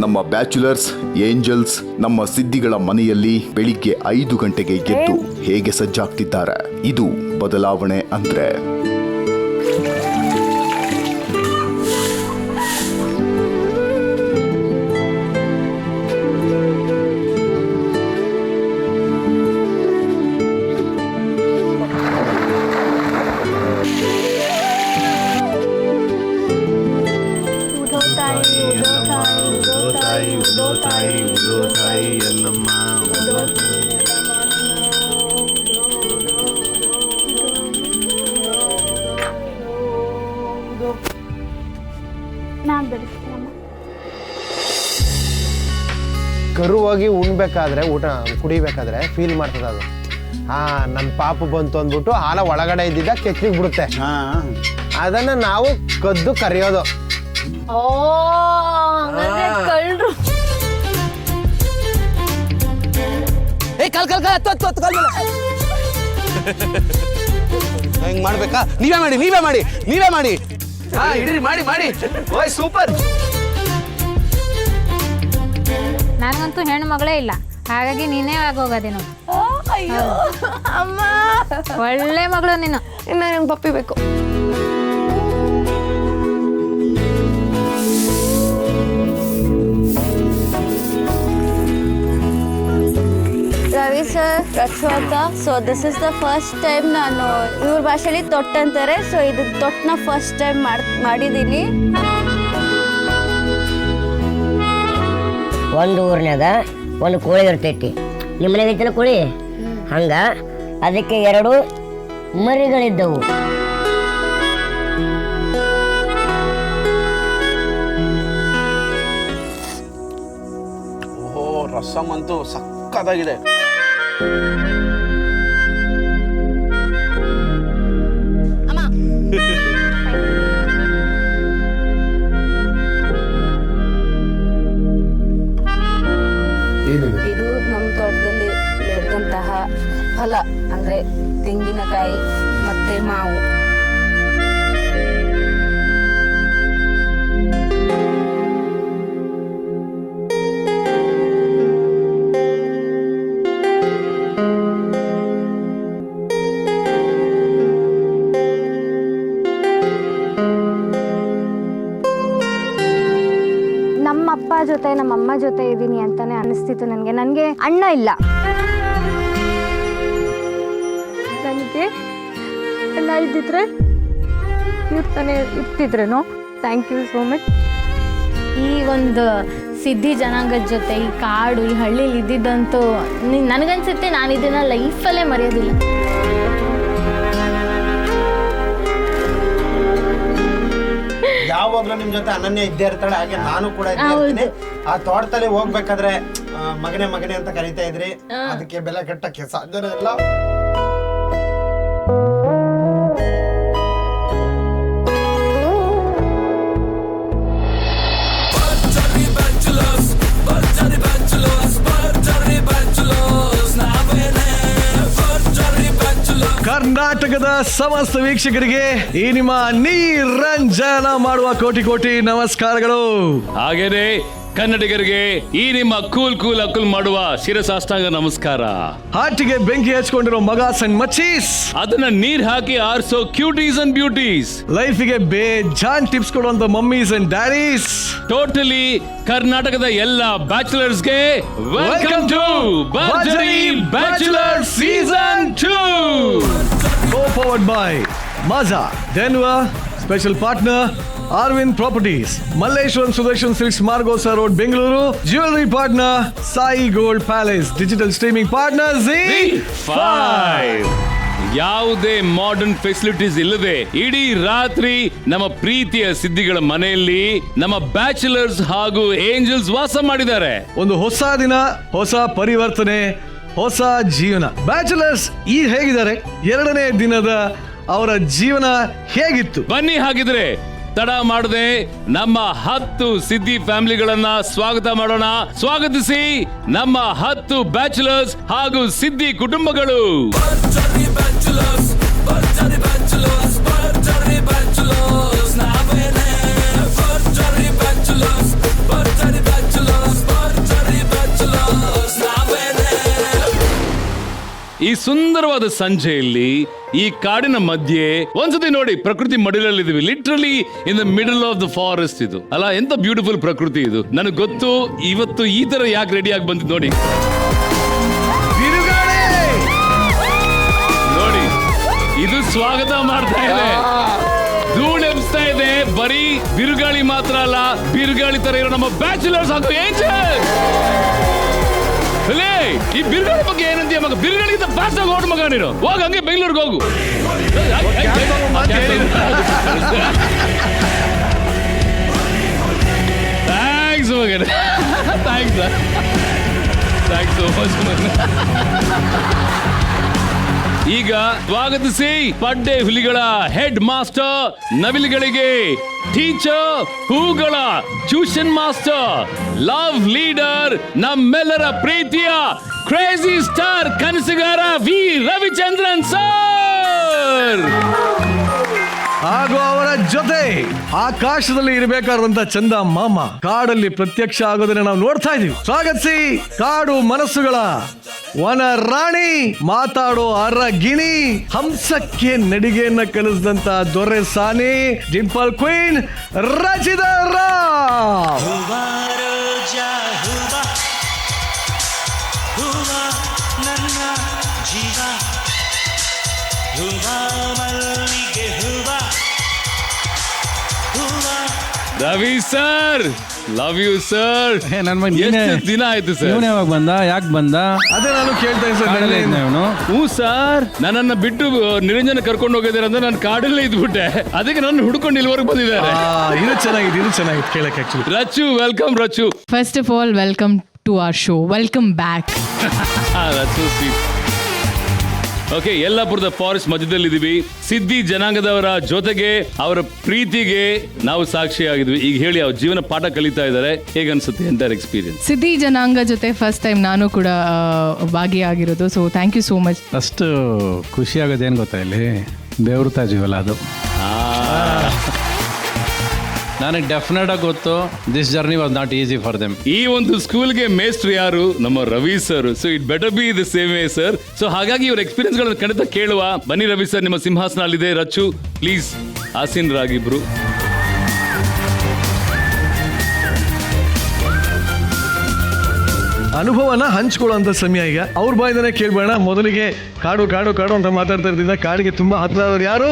ನಮ್ಮ bachelors angels ನಮ್ಮ ಸಿದ್ಧಿಗಳ ಮನೆಯಲ್ಲಿ ಬೆಳಿಗ್ಗೆ 5 ಗಂಟೆಗೆ ಎದ್ದು ಹೇಗೆ ಸಜ್ಜಾಗ್ತಿದ್ದಾರೆ. ಇದು ಬದಲಾವಣೆ ಅಂದ್ರೆ. ಕರುವಾಗಿ ಉಣ್ಬೇಕಾದ್ರೆ ಊಟ ಕುಡಿಬೇಕಾದ್ರೆ ಫೀಲ್ ಮಾಡ್ತದೆ ಅದು. ನನ್ನ ಪಾಪು ಬಂತು ಅಂದ್ಬಿಟ್ಟು ಹಾಲ ಒಳಗಡೆ ಇದ್ದಿದ್ದ ಕೆಚ್ಚಿಗೆ ಬಿಡುತ್ತೆ. ಅದನ್ನ ನಾವು ಕದ್ದು ಕರೆಯೋದು. ಹೆಂಗ್ ಮಾಡ್ಬೇಕಾ? ನೀವೇ ಮಾಡಿ ಹಿಡೀರಿ, ಮಾಡಿ. ಓಯ್ ಸೂಪರ್. ನನಗಂತೂ ಹೆಣ್ಣು ಮಗಳೇ ಇಲ್ಲ, ಹಾಗಾಗಿ ನೀನೇ ಆಗೋಗೋದೇನು. ಅಮ್ಮ ಒಳ್ಳೆ ಮಗಳು ನೀನು. ಇನ್ನ ನಂಗೆ ಪಪ್ಪಿ ಬೇಕು. ರವಿ ಸರ್, ರಕ್ಷೋತ. So this is the first time ನಾನು ಇವ್ರ ಭಾಷೆಯಲ್ಲಿ ತೊಟ್ಟು ಅಂತಾರೆ. ಸೊ ಇದು ತೊಟ್ಟನ್ನ ಫಸ್ಟ್ ಟೈಮ್ ಮಾಡಿದ್ದೀನಿ. ಒಂದು ಊರಿನಾಗ ಒಂದು ಕೋಳಿ ಇರ್ತೈತಿ. ನಿಮ್ಮ ಮನೆಗೆ ಐತಲ್ಲ ಕೋಳಿ, ಹಂಗ ಅದಕ್ಕೆ 2 ಮರಿಗಳಿದ್ದವು. ಓಹೋ, ರಸಮ್ ಅಂತೂ ಸಕ್ಕತ್ತಾಗಿದೆ. ಇದು ನಮ್ಮ ತೋಟದಲ್ಲಿ ಬೆಳೆದಂತಹ ಫಲ ಅಂದ್ರೆ ತೆಂಗಿನಕಾಯಿ ಮತ್ತೆ ಮಾವು. ನಮ್ಮಪ್ಪ ಜೊತೆ ನಮ್ಮಮ್ಮ ಜೊತೆ ಇದ್ದೀನಿ ಅಂತಾನೆ ಅನಿಸ್ತಿತ್ತು ನನಗೆ ಅಣ್ಣ ಇಲ್ಲ. ನನಗೆ ಅಣ್ಣ ಇದ್ದಿದ್ರೆ ಇರ್ತಾನೆ ಇರ್ತಿದ್ರೇನೋ. Thank you so much. ಈ ಒಂದು ಸಿದ್ಧಿ ಜನಾಂಗದ ಜೊತೆ ಈ ಕಾಡು ಈ ಹಳ್ಳಿಲಿ ಇದ್ದಿದ್ದಂತೂ ನನಗನ್ಸುತ್ತೆ ನಾನು ಇದನ್ನ ಲೈಫಲ್ಲೇ ಮರೆಯೋದಿಲ್ಲ. ಯಾವಾಗ್ಲೂ ನಿಮ್ ಜೊತೆ ಅನನ್ಯ ಇದ್ದೇ ಇರ್ತಾಳೆ, ಹಾಗೆ ನಾನು ಕೂಡ ಇದ್ದೇ ಇರ್ತೀನಿ. ಆ ತೋಟದಲ್ಲಿ ಹೋಗ್ಬೇಕಾದ್ರೆ ಮಗನೆ ಅಂತ ಕರೀತಾ ಇದ್ರಿ, ಅದಕ್ಕೆ ಬೆಲೆ ಕಟ್ಟಕ್ಕೆ ಸಾಧ್ಯನೇ ಇಲ್ಲ. ಕರ್ನಾಟಕದ ಸಮಸ್ತ ವೀಕ್ಷಕರಿಗೆ ಈ ನಿಮ್ಮ ನಿರಂಜನ ಮಾಡುವ ಕೋಟಿ ನಮಸ್ಕಾರಗಳು. ಹಾಗೇನೆ ಕನ್ನಡಿಗರಿಗೆ ಈ ನಿಮ್ಮ ಕೂಲ್ ಅಕ್ಕುಲ್ ಮಾಡುವ ಶಿರಸಾಷ್ಟಾಂಗ ನಮಸ್ಕಾರ. ಹಾಟಿಗೆ ಬೆಂಕಿ ಹಚ್ಕೊಂಡಿರೋ ಮಗಾಸ್ ಅಂಡ್ ಮಚ್ಚೀಸ್, ಅದನ್ನ ನೀರ್ ಹಾಕಿ ಆರ್ಸೋ ಕ್ಯೂಟೀಸ್ ಅಂಡ್ ಬ್ಯೂಟೀಸ್, ಲೈಫಿಗೆ ಬೇಜಾನ್ ಟಿಪ್ಸ್ ಕೊಡುವಂತ ಮಮ್ಮೀಸ್ ಅಂಡ್ ಡ್ಯಾಡೀಸ್, ಟೋಟಲಿ ಕರ್ನಾಟಕದ ಎಲ್ಲ ಬ್ಯಾಚುಲರ್ಸ್ಗೆ ವೆಲ್ಕಮ್ ಟು ಭರ್ಜರಿ bachelor season 2. Co-powered by Maza, Denver, special partner Arvind Properties, Malleshwaram Sudarshan Silks, Margosa Road, Bengaluru, jewelry partner Sai Gold Palace, digital streaming partner ZEE5. ಯಾವುದೇ modern facilities ಇಲ್ಲದೆ ಇಡೀ ರಾತ್ರಿ ನಮ್ಮ ಪ್ರೀತಿಯ ಸಿದ್ಧಿಗಳ ಮನೆಯಲ್ಲಿ ನಮ್ಮ ಬ್ಯಾಚುಲರ್ಸ್ ಹಾಗೂ ಏಂಜಲ್ಸ್ ವಾಸ ಮಾಡಿದ್ದಾರೆ. ಒಂದು ಹೊಸ ದಿನ, ಹೊಸ ಪರಿವರ್ತನೆ, ಹೊಸ ಜೀವನ. ಬ್ಯಾಚುಲರ್ಸ್ ಈಗ ಹೇಗಿದ್ದಾರೆ, 2ನೇ ದಿನದ ಅವರ ಜೀವನ ಹೇಗಿತ್ತು? ಬನ್ನಿ ಹಾಗಿದ್ರೆ ತಡ ಮಾಡದೆ ನಮ್ಮ 10 ಸಿದ್ಧಿ ಫ್ಯಾಮಿಲಿಗಳನ್ನ ಸ್ವಾಗತ ಮಾಡೋಣ. ಸ್ವಾಗತಿಸಿ ನಮ್ಮ 10 ಬ್ಯಾಚುಲರ್ಸ್ ಹಾಗೂ ಸಿದ್ಧಿ ಕುಟುಂಬಗಳು. ಭರ್ಜರಿ ಬ್ಯಾಚುಲರ್ಸ್, ಭರ್ಜರಿ ಬ್ಯಾಚುಲರ್ಸ್, ಭರ್ಜರಿ ಬ್ಯಾಚುಲರ್ಸ್ ನಾವೇ ಈ ಸುಂದರವಾದ ಸಂಜೆಯಲ್ಲಿ ಈ ಕಾಡಿನ ಮಧ್ಯೆ ಒಂದ್ಸತಿ ನೋಡಿ, ಪ್ರಕೃತಿ ಮಡಿಲಲ್ಲಿದ್ದೀವಿ, literally in the middle of the forest. ಇದು ಅಲ್ಲ, ಎಂತ ಬ್ಯೂಟಿಫುಲ್ ಪ್ರಕೃತಿ ಇದು. ನನಗೆ ಗೊತ್ತು ಇವತ್ತು ಈ ತರ ಯಾಕೆ ರೆಡಿ ಆಗಿ ಬಂದಿದ್ದು ನೋಡಿ. ನೋಡಿ, ಇದು ಸ್ವಾಗತ ಮಾಡ್ತಾ ಇದೆ, ಧೂಳು ಎಬ್ಸ್ತಾ ಇದೆ. ಬರೀ ಬಿರುಗಾಳಿ ಮಾತ್ರ ಅಲ್ಲ, ಬಿರುಗಾಳಿ ತರ ಇರೋ ನಮ್ಮ ಬ್ಯಾಚುಲರ್ಸ್ ಹಾಗೂ ಏಂಜಲ್ಸ್. ಈ ಬಿರುಗಾಳಿ ಬಗ್ಗೆ ಏನಂತೀಯ ಮಗ? ಬಿರುಗಾಳಿಗಿಂತ ಫಾಸ್ಟ್ ಆಗಿ ಓಡ್ ಮಗ ನೀನು. ಹೋಗ ಹಂಗೆ ಬೆಂಗಳೂರಿಗೆ ಹೋಗು. ಥ್ಯಾಂಕ್ಸ್ ಮಗನ, ಥ್ಯಾಂಕ್ಸ್ ಸೋ ಮಚ್. ಈಗ ಸ್ವಾಗತಿಸಿ ಪಡ್ಡೆ ಹುಲಿಗಳ ಹೆಡ್ ಮಾಸ್ಟರ್ ನವಿಲುಗಳಿಗೆ ಟೀಚರ್, ಹೂಗಳ ಟ್ಯೂಷನ್ ಮಾಸ್ಟರ್, ಲವ್ ಲೀಡರ್, ನಮ್ಮೆಲ್ಲರ ಪ್ರೀತಿಯ ಕ್ರೇಜಿ ಸ್ಟಾರ್ ಕನಸುಗಾರ ವಿ ರವಿಚಂದ್ರನ್ ಸರ್ ಹಾಗೂ ಅವರ ಜೊತೆ ಆಕಾಶದಲ್ಲಿ ಇರಬೇಕಾದಂತ ಚಂದ ಮಾಮ ಕಾಡಲ್ಲಿ ಪ್ರತ್ಯಕ್ಷ ಆಗೋದನ್ನ ನಾವು ನೋಡ್ತಾ ಇದೀವಿ. ಸ್ವಾಗತಿಸಿ ಕಾಡು ಮನಸ್ಸುಗಳ ವನ ರಾಣಿ, ಮಾತಾಡೋ ಅರಗಿಣಿ, ಹಂಸಕ್ಕೆ ನಡಿಗೆಯನ್ನ ಕಲಿಸಿದಂತ ದೊರೆ ಸಾನಿ, dimple queen Rachita Rao. Ravi sir, love you sir. ಎಷ್ಟು ದಿನ ಆಯ್ತು ಸರ್? ಯಾವಾಗ ಬಂದ, ಯಾಕೆ ಬಂದ? ಅದೇ ನಾನು ಕೇಳ್ತಾ ಇದ್ದೀನಿ. ಹ್ಞೂ ಸರ್, ನನ್ನನ್ನು ಬಿಟ್ಟು ನಿರಂಜನ ಕರ್ಕೊಂಡು ಹೋಗಿದ್ದಾರೆ ಅಂದ್ರೆ ನಾನು ಕಾಡಲ್ಲೇ ಇದ್ಬಿಟ್ಟೆ, ಅದಕ್ಕೆ ನಾನು ಹುಡ್ಕೊಂಡು ಇಲ್ಲಿವರೆಗೆ ಬಂದಿದ್ದಾರೆ. ಇದು ಚೆನ್ನಾಗಿತ್ತು ಕೇಳಕ್ಕೆ. Actually Rachu, welcome Rachu. First of all welcome to our show, welcome back. Rachu sweet. Okay, ಯಲ್ಲಾಪುರದ ಫಾರೆಸ್ಟ್ ಮಧ್ಯದಲ್ಲಿದ್ದೀವಿ. ಸಿದ್ಧಿ ಜನಾಂಗದವರ ಜೊತೆಗೆ ಅವರ ಪ್ರೀತಿಗೆ ನಾವು ಸಾಕ್ಷಿಯಾಗಿದ್ವಿ. ಈಗ ಹೇಳಿ, ಅವ್ರ ಜೀವನ ಪಾಠ ಕಲಿತಾ ಇದ್ದಾರೆ, ಹೇಗನ್ಸುತ್ತೆ ಎಂಟರ್ ಎಕ್ಸ್ಪೀರಿಯನ್ಸ್? ಸಿದ್ಧಿ ಜನಾಂಗ ಜೊತೆ ಫಸ್ಟ್ ಟೈಮ್ ನಾನು ಕೂಡ ಭಾಗಿಯಾಗಿರೋದು. So thank you so much. ಅಷ್ಟು ಖುಷಿ ಆಗೋದೇನು ಗೊತ್ತಾ, ಇಲ್ಲಿ ಬೆವರ್ತಾ ಜೀವಲ್ಲ ಅದು. ನನಗೆ ಡೆಫಿನೆಟ್ ಆಗಿ ಗೊತ್ತು, this journey was not easy for them. ಈ ಒಂದು ಸ್ಕೂಲ್ಗೆ ಮೇಸ್ಟ್ರು ಯಾರು? ನಮ್ಮ Ravi sir. So it better B the same way sir. So ಹಾಗಾಗಿ ಇವ್ರ ಎಕ್ಸ್ಪೀರಿಯನ್ಸ್ ಗಳನ್ನ ಖಂಡಿತ ಕೇಳುವ. ಬನ್ನಿ ರವಿ ಸರ್, ನಿಮ್ಮ ಸಿಂಹಾಸನ ಅಲ್ಲಿದೆ. ರಚು, ಪ್ಲೀಸ್ ಆಸೀನರಾಗಿಬ್ರು. ಅನುಭವನ ಹಂಚ್ಕೊಳ್ಳುವಂತ ಸಮಯ ಈಗ. ಅವ್ರ ಬಾಯಿಂದನೇ ಕೇಳ್ಬೇಡ. ಮೊದಲಿಗೆ ಕಾಡು ಕಾಡು ಕಾಡು ಅಂತ ಮಾತಾಡ್ತಾ ಇರ್ತಿದ್ದ, ಕಾಡಿಗೆ ತುಂಬಾ ಹತ್ರ ಆದವ್ರು ಯಾರು?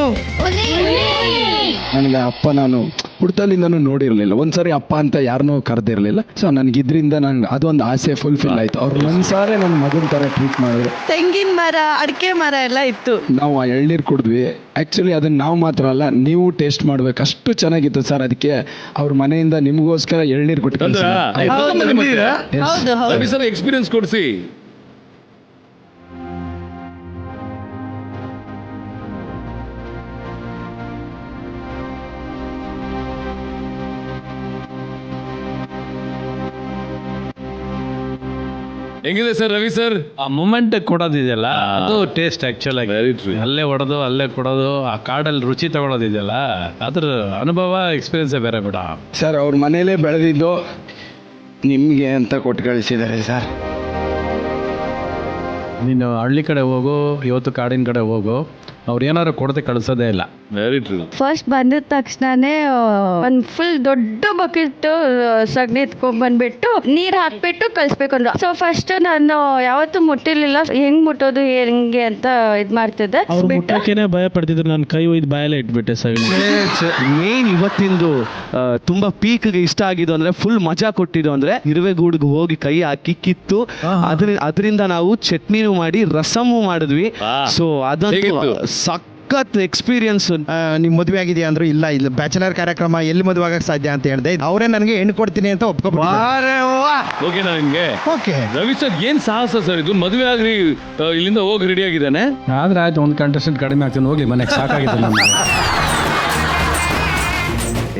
ನನಗೆ ಅಪ್ಪ ನಾನು ಹುಡ್ತಲಿಂದನೂ ನೋಡಿರಲಿಲ್ಲ. ಒಂದ್ಸರಿ ಅಪ್ಪ ಅಂತ ಯಾರನ್ನೂ ಕರೆದಿರಲಿಲ್ಲ. ಸೊ ನನಗಿದ್ರಿಂದ ನಂಗೆ ಅದೊಂದು ಆಸೆ ಫುಲ್ಫಿಲ್ ಆಯ್ತು. ಅವ್ರು ಒಂದ್ಸಾರಿ ನನ್ನ ಮಗನ ಥರ ಟ್ರೀಟ್ ಮಾಡಿದ್ರು. ತೆಂಗಿನ ಮರ, ಅಡಿಕೆ ಮರ ಎಲ್ಲ ಇತ್ತು. ನಾವು ಆ ಎಳ್ನೀರು ಕುಡಿದ್ವಿ. ಆ್ಯಕ್ಚುಲಿ ಅದನ್ನು ನಾವು ಮಾತ್ರ ಅಲ್ಲ, ನೀವು ಟೇಸ್ಟ್ ಮಾಡ್ಬೇಕು, ಅಷ್ಟು ಚೆನ್ನಾಗಿತ್ತು ಸರ್. ಅದಕ್ಕೆ ಅವ್ರ ಮನೆಯಿಂದ ನಿಮಗೋಸ್ಕರ ಎಳ್ನೀರು ಕೊಟ್ಟು ರವಿ ಸರ್ ಎಕ್ಸ್ಪೀರಿಯನ್ಸ್ ಕೊಡಿಸಿ. ಹೆಂಗಿದೆ ಸರ್ ರವಿ ಸರ್? ಆ ಮೂಮೆಂಟ್ ಕೊಡೋದಿದೆಯಲ್ಲ, ಅದು ಟೇಸ್ಟ್ ಆಕ್ಚುಲ್ ಆಗಿ. ಅಲ್ಲೇ ಹೊಡೆದು ಅಲ್ಲೇ ಕೊಡೋದು, ಆ ಕಾಡಲ್ಲಿ ರುಚಿ ತಗೊಳೋದಿದೆಯಲ್ಲ, ಅದ್ರ ಅನುಭವ ಎಕ್ಸ್ಪೀರಿಯನ್ಸೇ ಬೇರೆ ಬಿಡ. ಸರ್ ಅವ್ರ ಮನೇಲೇ ಬೆಳೆದಿದ್ದು ನಿಮಗೆ ಅಂತ ಕೊಟ್ಟು ಕಳಿಸಿದ್ದಾರೆ ಸರ್. ನೀನು ಹಳ್ಳಿ ಕಡೆ ಹೋಗು, ಇವತ್ತು ಕಾಡಿನ ಕಡೆ ಹೋಗು, ಅವ್ರು ಏನಾದ್ರು ಕೊಡದೆ ಕಳಿಸೋದೇ ಇಲ್ಲ. Very true. ಫಸ್ಟ್ ಬಂದಿದ ತಕ್ಷಣನೇ ಒಂದು ಫುಲ್ ದೊಡ್ಡ ಬಕೆಟ್ ಸಗಣಿ ಎತ್ಕೊಂಡ್ಬಂದ್ಬಿಟ್ಟು ನೀರು ಹಾಕ್ಬಿಟ್ಟು ಕಳಿಸ್ಬೇಕು ಅಂದ್ರು. ಸೊ ಫಸ್ಟ್ ನಾನು ಯಾವತ್ತೂ ಮುಟ್ಟಿರ್ಲಿಲ್ಲ, ಹೆಂಗ್ ಮುಟ್ಟೋದು ಹೆಂಗೆ ಅಂತ ಇದ್ ಮಾಡ್ತಿದ್ದೆ. ಮುಟ್ಟಕ್ಕೇನೆ ಭಯ ಪಡ್ತಿದ್ರು, ನಾನು ಕೈ ಒಯ್ದು ಬಾಯಲ್ಲೇ ಇಟ್ಬಿಟ್ಟೆ ಸಗಣಿ. ಮೇನ್ ಇವತ್ತಿಂದು ತುಂಬಾ ಪೀಕ್ಗೆ ಇಷ್ಟ ಆಗಿದ್ದು ಅಂದ್ರೆ, ಫುಲ್ ಮಜಾ ಕೊಟ್ಟಿದ್ದು ಅಂದ್ರೆ, ಇರುವೆಗೂಡಿಗೆ ಹೋಗಿ ಕೈ ಹಾಕಿ ಕಿತ್ತು ಅದರಿಂದ ನಾವು ಚಟ್ನಿನೂ ಮಾಡಿ ರಸಮು ಮಾಡಿದ್ವಿ. ಸೊ ಅದಂತೂ ಸಖತ್ ಎಕ್ಸ್ಪೀರಿಯನ್ಸ್. ನಿಮ್ ಮದುವೆ ಆಗಿದೆಯಾ ಅಂದ್ರು, ಇಲ್ಲ ಇಲ್ಲ ಬ್ಯಾಚಲರ್ ಕಾರ್ಯಕ್ರಮ, ಎಲ್ಲಿ ಮದುವೆ ಆಗಕ್ಕೆ ಸಾಧ್ಯ ಅಂತ ಹೇಳಿದೆ. ಅವರೇ ನನಗೆ ಹೆಣ್ಣು ಕೊಡ್ತೀನಿ ಅಂತ ಒಪ್ಕೊಬಿಟ್ರು. ಓಕೆನಾ ನಿಮ್ಗೆ? ಓಕೆ. ರವಿ ಸರ್ ಏನ್ ಸಾಹಸ ಸರ್ ಇದು, ಮದುವೆ ಆಗ್ರಿ ಇಲ್ಲಿಂದ ಹೋಗಿ ರೆಡಿ ಆಗಿದ್ದಾನೆ. ಆದ್ರೆ ಆಯ್ತು, ಒಂದು ಕಂಟೆಸ್ಟೆಂಟ್ ಕಡಿಮೆ ಆಗ್ತಾನೆ, ಹೋಗ್ಲಿ ಮನೆಗೆ ಸಾಕಾಗಿದೆ ನಮ್ಗೆ.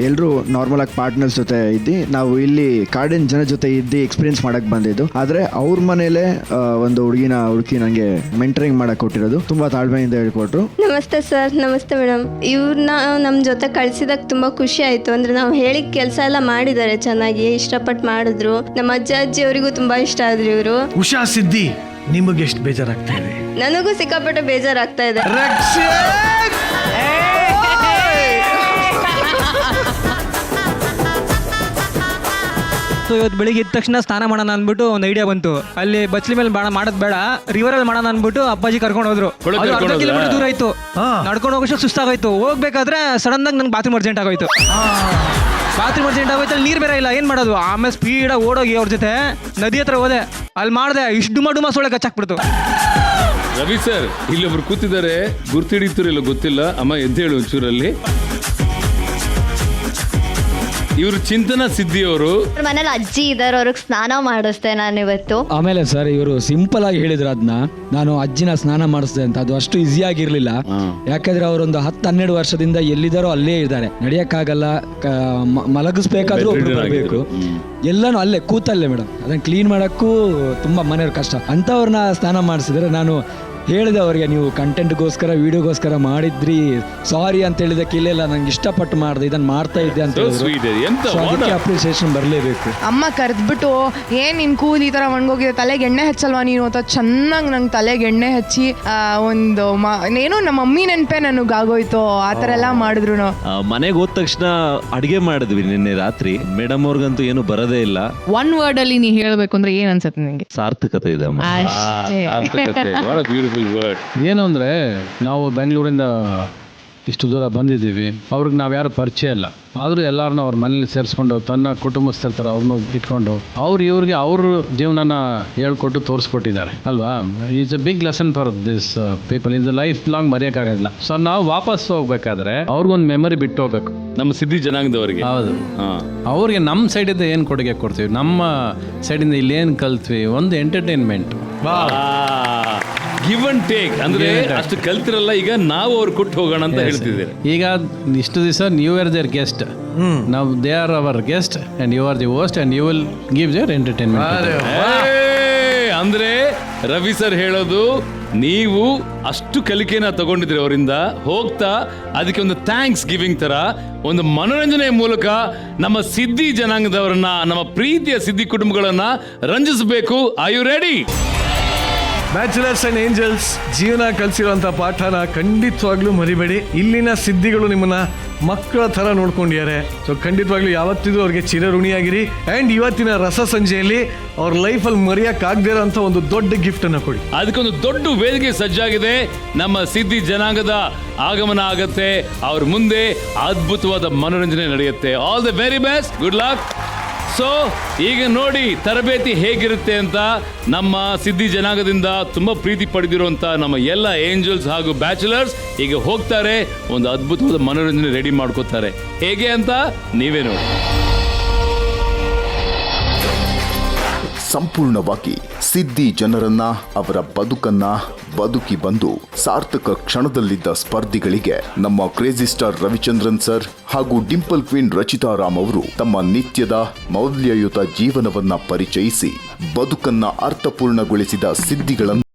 ಎಲ್ಲರೂ ನಾರ್ಮಲ್ ಆಗಿ ಪಾರ್ಟ್ನರ್ಸ್ ಜೊತೆ ಇದ್ದು ನಾವು ಇಲ್ಲಿ ಕಾಡಿನ ಜನ ಜೊತೆ ಇದ್ದು ಎಕ್ಸ್ಪೀರಿಯನ್ಸ್ ಮಾಡಕ್ ಬಂದಿದ್ದು. ಆದ್ರೆ ಅವ್ರ ಮನೇಲೆ ಒಂದು ಹುಡುಕಿ ನಂಗೆ ಮೆಂಟರಿಂಗ್ ಮಾಡಕ್ ಕೊಟ್ಟಿರೋದು, ತುಂಬಾ ತಾಳ್ಮೆಯಿಂದ ಹೇಳ್ಕೊಟ್ರು. ನಮಸ್ತೆ ಸರ್. ನಮಸ್ತೆ ಮೇಡಮ್. ಇವ್ರನ್ನ ನಮ್ಮ ಜೊತೆ ಕಳ್ಸಿದಾಗ ತುಂಬಾ ಖುಷಿ ಆಯ್ತು. ಅಂದ್ರೆ ನಾವು ಹೇಳಿದ ಕೆಲಸ ಎಲ್ಲ ಮಾಡಿದ್ದಾರೆ ಚೆನ್ನಾಗಿ, ಇಷ್ಟಪಟ್ಟು ಮಾಡಿದ್ರು. ನಮ್ಮ ಅಜ್ಜ ಅಜ್ಜಿ ಅವರಿಗೂ ತುಂಬಾ ಇಷ್ಟ ಆದ್ರು ಇವರು. ಉಷಾ ಸಿದ್ದಿ ನಿಮಗೆ ಎಷ್ಟು ಬೇಜಾರಾಗ್ತಾ ಇದೆ? ನನಗೂ ಸಿಕ್ಕಾಪಟ್ಟೆ ಬೇಜಾರಾಗ್ತಾ ಇದೆ. ಸೊ ಇವತ್ತು ಬೆಳಿಗ್ಗೆ ಎದ್ದ ತಕ್ಷಣ ಸ್ನಾನ ಮಾಡೋಣ ಅಂದ್ಬಿಟ್ಟು ಒಂದು ಐಡಿಯಾ ಬಂತು. ಅಲ್ಲಿ ಬಚ್ಲಿ ಮೇಲೆ ಮಾಡೋದು ಬೇಡ, ರಿವರಲ್ಲಿ ಮಾಡೋಣ ಅಂದ್ಬಿಟ್ಟು ಅಪ್ಪಾಜಿ ಕರ್ಕೊಂಡು ಹೋದ್ರು. ಅದು ಅರ್ಧ ಕಿಲೋಮೀಟರ್ ದೂರ ಆಯ್ತು. ನಡ್ಕೊಂಡು ಹೋಗೋಷ್ಟು ಸುಸ್ತಾಗೋಯ್ತು. ಹೋಗ್ಬೇಕಾದ್ರೆ ಸಡನ್ ಆಗಿ ನಂಗೆ ಬಾತ್ರೂಮ್ ಅರ್ಜೆಂಟ್ ಆಗೋಯ್ತು. ಅಲ್ಲಿ ನೀರು ಬೇರೆ ಇಲ್ಲ, ಏನು ಮಾಡೋದು? ಆಮೇಲೆ ಸ್ಪೀಡಾಗಿ ಓಡೋಗಿ ಅವ್ರ ಜೊತೆ ನದಿ ಹತ್ರ ಹೋದೆ. ಅಲ್ಲಿ ಮಾಡಿದೆ, ಇಷ್ಟು ಡುಮ ಸೊಳ್ಳೆ ಕಚ್ಚಾಕ್ಬಿಡ್ತು. ರವಿ ಸರ್, ಇಲ್ಲೊಬ್ರು ಕೂತಿದ್ದಾರೆ, ಗುರ್ತಿಡಿತಿರಲ್ಲ ಗೊತ್ತಿಲ್ಲ. ಅಮ್ಮ ಎದ್ದೇಳು ಒಂಚೂರಲ್ಲಿ. ಇವರು ಚಿಂತನಾ ಸಿದ್ಧಿಯವರು. ಮನೇಲಿ ಅಜ್ಜಿ ಇದ್ದಾರೆ, ಅವ್ರಿಗೆ ಸ್ನಾನ ಮಾಡಿಸ್ದೆ ನಾನು ಇವತ್ತು. ಆಮೇಲೆ ಸರ್ ಇವರು ಸಿಂಪಲ್ ಆಗಿ ಹೇಳಿದ್ರು ಅದನ್ನ, ನಾನು ಅಜ್ಜಿನ ಸ್ನಾನ ಮಾಡಿಸ್ದೆ ಅಂತ. ಅದು ಅಷ್ಟು ಈಸಿ ಆಗಿರ್ಲಿಲ್ಲ. ಯಾಕಂದ್ರೆ ಅವರೊಂದು 10-12 ವರ್ಷದಿಂದ ಎಲ್ಲಿದ್ದಾರೋ ಅಲ್ಲೇ ಇದ್ದಾರೆ. ನಡೆಯಕ್ಕಾಗಲ್ಲ, ಮಲಗಿಸ್ಬೇಕಾದ್ರೂ ಒಬ್ರು ಬರಬೇಕು. ಎಲ್ಲಾನು ಅಲ್ಲೇ ಕೂತಲ್ಲೇ ಮೇಡಮ್. ಅದನ್ನ ಕ್ಲೀನ್ ಮಾಡಕ್ಕೂ ತುಂಬಾ ಮನೆಯವ್ರ ಕಷ್ಟ. ಅಂತವ್ರನ್ನ ಸ್ನಾನ ಮಾಡಿಸಿದ್ರೆ ನಾನು ಹೇಳಿದೆ ಅವ್ರಿಗೆ, ನೀವು ಕಂಟೆಂಟ್ಗೋಸ್ಕರ ವಿಡಿಯೋಗೋಸ್ಕರ ಮಾಡಿದ್ರಿ, ಸಾರಿ ಅಂತ ಹೇಳಿದಕ್ಕೆ ಇಲ್ಲ ನಂಗೆ ಇಷ್ಟಪಟ್ಟು ಮಾಡಿದೆ, ಇದನ್ನ ಮಾಡ್ತಾ ಇದ್ದೆ ಅಂತ ಹೇಳಿದ್ರು. ಅಪ್ರಿಸಿಯೇಷನ್ ಬರಲೇಬೇಕು. ಅಮ್ಮ ಕರೆದ್ಬಿಟ್ಟು ಏನ್ ನಿನ್ ಕೂಲ್ ಈ ತರ ಒಣಗೋಗಿದೆ, ತಲೆಗೆ ಎಣ್ಣೆ ಹಚ್ಚಲ್ವಾ ನೀನು ಅಂತ ಚೆನ್ನಾಗಿ ನಂಗೆ ತಲೆಗೆ ಎಣ್ಣೆ ಹಚ್ಚಿ ಒಂದು ಏನೋ ನಮ್ಮ ಮಮ್ಮಿ ನೆನಪೇ ನನಗೆ ಆಗೋಯ್ತು. ಆ ಥರ ಎಲ್ಲ ಮಾಡಿದ್ರು. ಮನೆಗೆ ಹೋದ ತಕ್ಷಣ ಅಡುಗೆ ಮಾಡಿದ್ವಿ ನಿನ್ನೆ ರಾತ್ರಿ. ಮೇಡಮ್ ಅವ್ರಿಗಂತೂ ಏನು ಬರೋದೇ ಇಲ್ಲ. ಒನ್ ವರ್ಡ್ ಅಲ್ಲಿ ನೀ ಹೇಳ್ಬೇಕು ಅಂದ್ರೆ ಏನ್ ಅನ್ಸುತ್ತೆ ನಿಂಗೆ? ಸಾರ್ಥಕತೆ ಇದೆ. ಏನು ಅಂದರೆ, ನಾವು ಬೆಂಗಳೂರಿಂದ ಇಷ್ಟು ದೂರ ಬಂದಿದ್ದೀವಿ. ಅವ್ರಿಗೆ ನಾವು ಯಾರು ಪರಿಚಯ ಇಲ್ಲ, ಆದರೂ ಎಲ್ಲರನ್ನೂ ಅವ್ರ ಮನೇಲಿ ಸೇರಿಸ್ಕೊಂಡು ತನ್ನ ಕುಟುಂಬಸ್ಥರ ಥರ ಅವ್ರನ್ನೂ ಇಟ್ಕೊಂಡು ಇವ್ರಿಗೆ ಅವ್ರ ಜೀವನನ ಹೇಳ್ಕೊಟ್ಟು ತೋರಿಸ್ಕೊಟ್ಟಿದ್ದಾರೆ ಅಲ್ವಾ. Is a big lesson for this people in the life long ಮರೆಯೋಕ್ಕಾಗಲ್ಲ. ಸೊ ನಾವು ವಾಪಸ್ ಹೋಗ್ಬೇಕಾದ್ರೆ ಅವ್ರಿಗೊಂದು ಮೆಮರಿ ಬಿಟ್ಟು ಹೋಗ್ಬೇಕು, ನಮ್ಮ ಸಿದ್ಧಿ ಜನಾಂಗದವರಿಗೆ. ಹೌದು, ಅವ್ರಿಗೆ ನಮ್ಮ ಸೈಡಿಂದ ಏನು ಕೊಡುಗೆ ಕೊಡ್ತೀವಿ, ನಮ್ಮ ಸೈಡಿಂದ ಇಲ್ಲಿ ಏನು ಕಲ್ತ್ವಿ, ಒಂದು ಎಂಟರ್ಟೈನ್ಮೆಂಟ್, ಗಿವ್ ಅಂಡ್ ಟೇಕ್. ಅಂದ್ರೆ ಅಷ್ಟು ಕಲ್ತಿರಲ್ಲ, ಈಗ ನಾವು ಅವ್ರು ಕೊಟ್ಟು ಹೋಗೋಣ ಅಂತ ಹೇಳ್ತಿದ್ದೀರಿ. ಈಗ ಇಷ್ಟು ದಿವಸ ನ್ಯೂ ಇಯರ್ ದೇರ್ ಗೆಸ್ಟ್, ನಾವು they are our guest and you are the host and you will give their entertainment. ಅಂದ್ರೆ ರವಿ ಸರ್ ಹೇಳೋದು, ನೀವು ಅಷ್ಟು ಕಲಿಕೆನ ತಗೊಂಡಿದ್ರಿ ಅವರಿಂದ, ಹೋಗ್ತಾ ಅದಕ್ಕೆ ಒಂದು ಥ್ಯಾಂಕ್ಸ್ ಗಿವಿಂಗ್ ತರ ಒಂದು ಮನೋರಂಜನೆ ಮೂಲಕ ನಮ್ಮ ಸಿದ್ಧಿ ಜನಾಂಗದವರನ್ನ, ನಮ್ಮ ಪ್ರೀತಿಯ ಸಿದ್ಧಿ ಕುಟುಂಬಗಳನ್ನ ರಂಜಿಸಬೇಕು. Are you ready? Bachelors and angels, ಜೀವನ ಕಲಿಸಿರುವಂಥ ಪಾಠನ ಖಂಡಿತವಾಗ್ಲೂ ಮರಿಬೇಡಿ. ಇಲ್ಲಿನ ಸಿದ್ಧಿಗಳು ನಿಮ್ಮನ್ನ ಮಕ್ಕಳ ಥರ ನೋಡ್ಕೊಂಡಿದ್ದಾರೆ. ಸೊ ಖಂಡಿತವಾಗ್ಲೂ ಯಾವತ್ತಿಗೂ ಅವ್ರಿಗೆ ಚಿರಋಣಿಯಾಗಿರಿ. ಆ್ಯಂಡ್ ಇವತ್ತಿನ ರಸ ಸಂಜೆಯಲ್ಲಿ ಅವ್ರ ಲೈಫಲ್ಲಿ ಮರೆಯೋಕ್ಕಾಗದೇ ಇರೋಂಥ ಒಂದು ದೊಡ್ಡ ಗಿಫ್ಟನ್ನು ಕೊಡಿ. ಅದಕ್ಕೊಂದು ದೊಡ್ಡ ವೇದಿಕೆ ಸಜ್ಜಾಗಿದೆ. ನಮ್ಮ ಸಿದ್ಧಿ ಜನಾಂಗದ ಆಗಮನ ಆಗತ್ತೆ. ಅವ್ರ ಮುಂದೆ ಅದ್ಭುತವಾದ ಮನೋರಂಜನೆ ನಡೆಯುತ್ತೆ. All the very best, good luck. So ಈಗ ನೋಡಿ ತರಬೇತಿ ಹೇಗಿರುತ್ತೆ ಅಂತ. ನಮ್ಮ ಸಿದ್ಧಿ ಜನಾಂಗದಿಂದ ತುಂಬಾ ಪ್ರೀತಿ ಪಡೆದಿರುವಂತ ನಮ್ಮ ಎಲ್ಲ ಏಂಜಲ್ಸ್ ಹಾಗೂ ಬ್ಯಾಚುಲರ್ಸ್ ಈಗ ಹೋಗ್ತಾರೆ, ಒಂದು ಅದ್ಭುತವಾದ ಮನೋರಂಜನೆ ರೆಡಿ ಮಾಡ್ಕೋತಾರೆ. ಹೇಗೆ ಅಂತ ನೀವೇ ನೋಡಿ. ಸಂಪೂರ್ಣವಾಗಿ ಸಿದ್ಧಿ ಜನರನ್ನ, ಅವರ ಬದುಕನ್ನ ಬದುಕಿ ಬಂದು ಸಾರ್ಥಕ ಕ್ಷಣದಲ್ಲಿದ್ದ ಸ್ಪರ್ಧಿಗಳಿಗೆ ನಮ್ಮ ಕ್ರೇಜಿ ಸ್ಟಾರ್ ರವಿಚಂದ್ರನ್ ಸರ್ ಹಾಗೂ ಡಿಂಪಲ್ ಕ್ವೀನ್ ರಚಿತಾ ರಾಮ್ ಅವರು ತಮ್ಮ ನಿತ್ಯದ ಮೌಲ್ಯಯುತ ಜೀವನವನ್ನ ಪರಿಚಯಿಸಿ ಬದುಕನ್ನ ಅರ್ಥಪೂರ್ಣಗೊಳಿಸಿದ ಸಿದ್ಧಿಗಳನ್ನು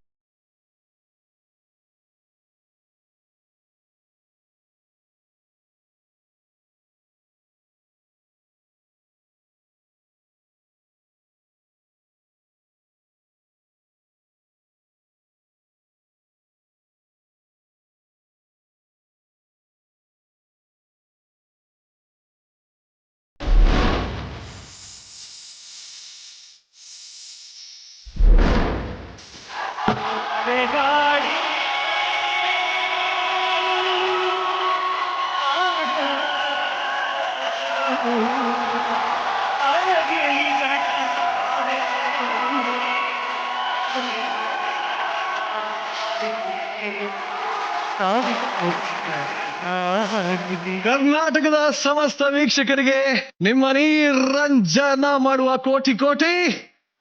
ಕರ್ನಾಟಕದ ಸಮಸ್ತ ವೀಕ್ಷಕರಿಗೆ ನಿಮ್ಮ ನೀರಂಜನ ಮಾಡುವ ಕೋಟಿ ಕೋಟಿ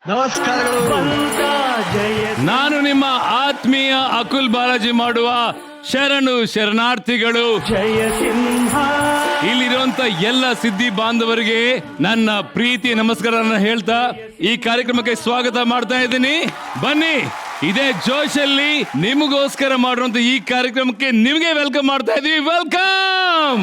ನಮಸ್ಕಾರಗಳು. ನಾನು ನಿಮ್ಮ ಆತ್ಮೀಯ ಅಕುಲ್ ಬಾಲಾಜಿ ಮಾಡುವ ಶರಣು ಶರಣಾರ್ಥಿಗಳು. ಇಲ್ಲಿರುವಂತ ಎಲ್ಲ ಸಿದ್ಧಿ ಬಾಂಧವರಿಗೆ ನನ್ನ ಪ್ರೀತಿ ನಮಸ್ಕಾರನ ಹೇಳ್ತಾ ಈ ಕಾರ್ಯಕ್ರಮಕ್ಕೆ ಸ್ವಾಗತ ಮಾಡ್ತಾ ಇದ್ದೀನಿ. ಬನ್ನಿ, ಇದೇ ಜೋಶಲ್ಲಿ ನಿಮಗೋಸ್ಕರ ಮಾಡುವಂತ ಈ ಕಾರ್ಯಕ್ರಮಕ್ಕೆ ನಿಮಗೆ ವೆಲ್ಕಮ್ ಮಾಡ್ತಾ ಇದೀವಿ. ವೆಲ್ಕಮ್.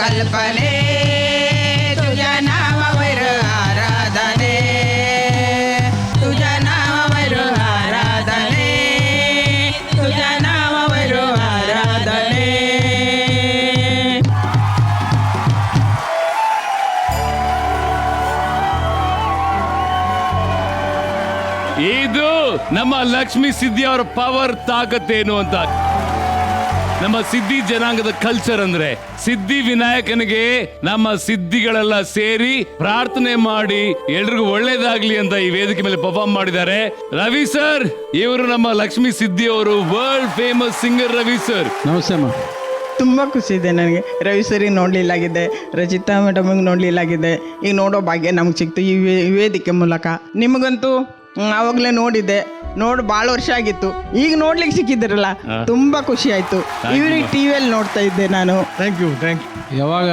कल्पने तुझ्या नावावर आराधने तुझ्या नावावर आराधने तुझ्या नावावर आराधने ಇದು ನಮ್ಮ ಲಕ್ಷ್ಮೀ ಸಿದ್ಧಿ ಅವರ ಪವರ್ ತಾಕತ್ತೇನು ಅಂತ. ನಮ್ಮ ಸಿದ್ಧಿ ಜನಾಂಗದ ಕಲ್ಚರ್ ಅಂದ್ರೆ ಸಿದ್ಧಿ ವಿನಾಯಕನಿಗೆ ನಮ್ಮ ಸಿದ್ಧಿಗಳೆಲ್ಲ ಸೇರಿ ಪ್ರಾರ್ಥನೆ ಮಾಡಿ ಎಲ್ರಿಗೂ ಒಳ್ಳೇದಾಗ್ಲಿ ಅಂತ ಈ ವೇದಿಕೆ ಮೇಲೆ ಪರ್ಫಾರ್ಮ್ ಮಾಡಿದ್ದಾರೆ. ರವಿ ಸರ್, ಇವರು ನಮ್ಮ ಲಕ್ಷ್ಮೀ ಸಿದ್ಧಿ ಅವರು, world famous singer Ravi sir. ನಮಸ್ತೆ ಅಮ್ಮ. ತುಂಬ ಖುಷಿ ಇದೆ ನನಗೆ. ರವಿ ಸರಿಗೆ ನೋಡಲಿಲ್ಲಾಗಿದೆ, ರಚಿತಾ ಮೇಡಮಿಗೆ ನೋಡಲಿಲ್ಲಾಗಿದೆ. ಈಗ ನೋಡೋ ಭಾಗ್ಯ ನಮ್ಗೆ ಸಿಕ್ತು ಈ ವೇದಿಕೆ ಮೂಲಕ. ನಿಮಗಂತೂ ಆವಾಗಲೇ ನೋಡಿದ್ದೆ, ಭಾಳ ವರ್ಷ ಆಗಿತ್ತು. ಈಗ ನೋಡ್ಲಿಕ್ಕೆ ಸಿಕ್ಕಿದ್ರಲ್ಲ, ತುಂಬಾ ಖುಷಿ ಆಯ್ತು. ಇವ್ರಿಗೆ ಟಿವಿಯಲ್ಲಿ ನೋಡ್ತಾ ಇದ್ದೆ ನಾನು. Thank you. ಯಾವಾಗ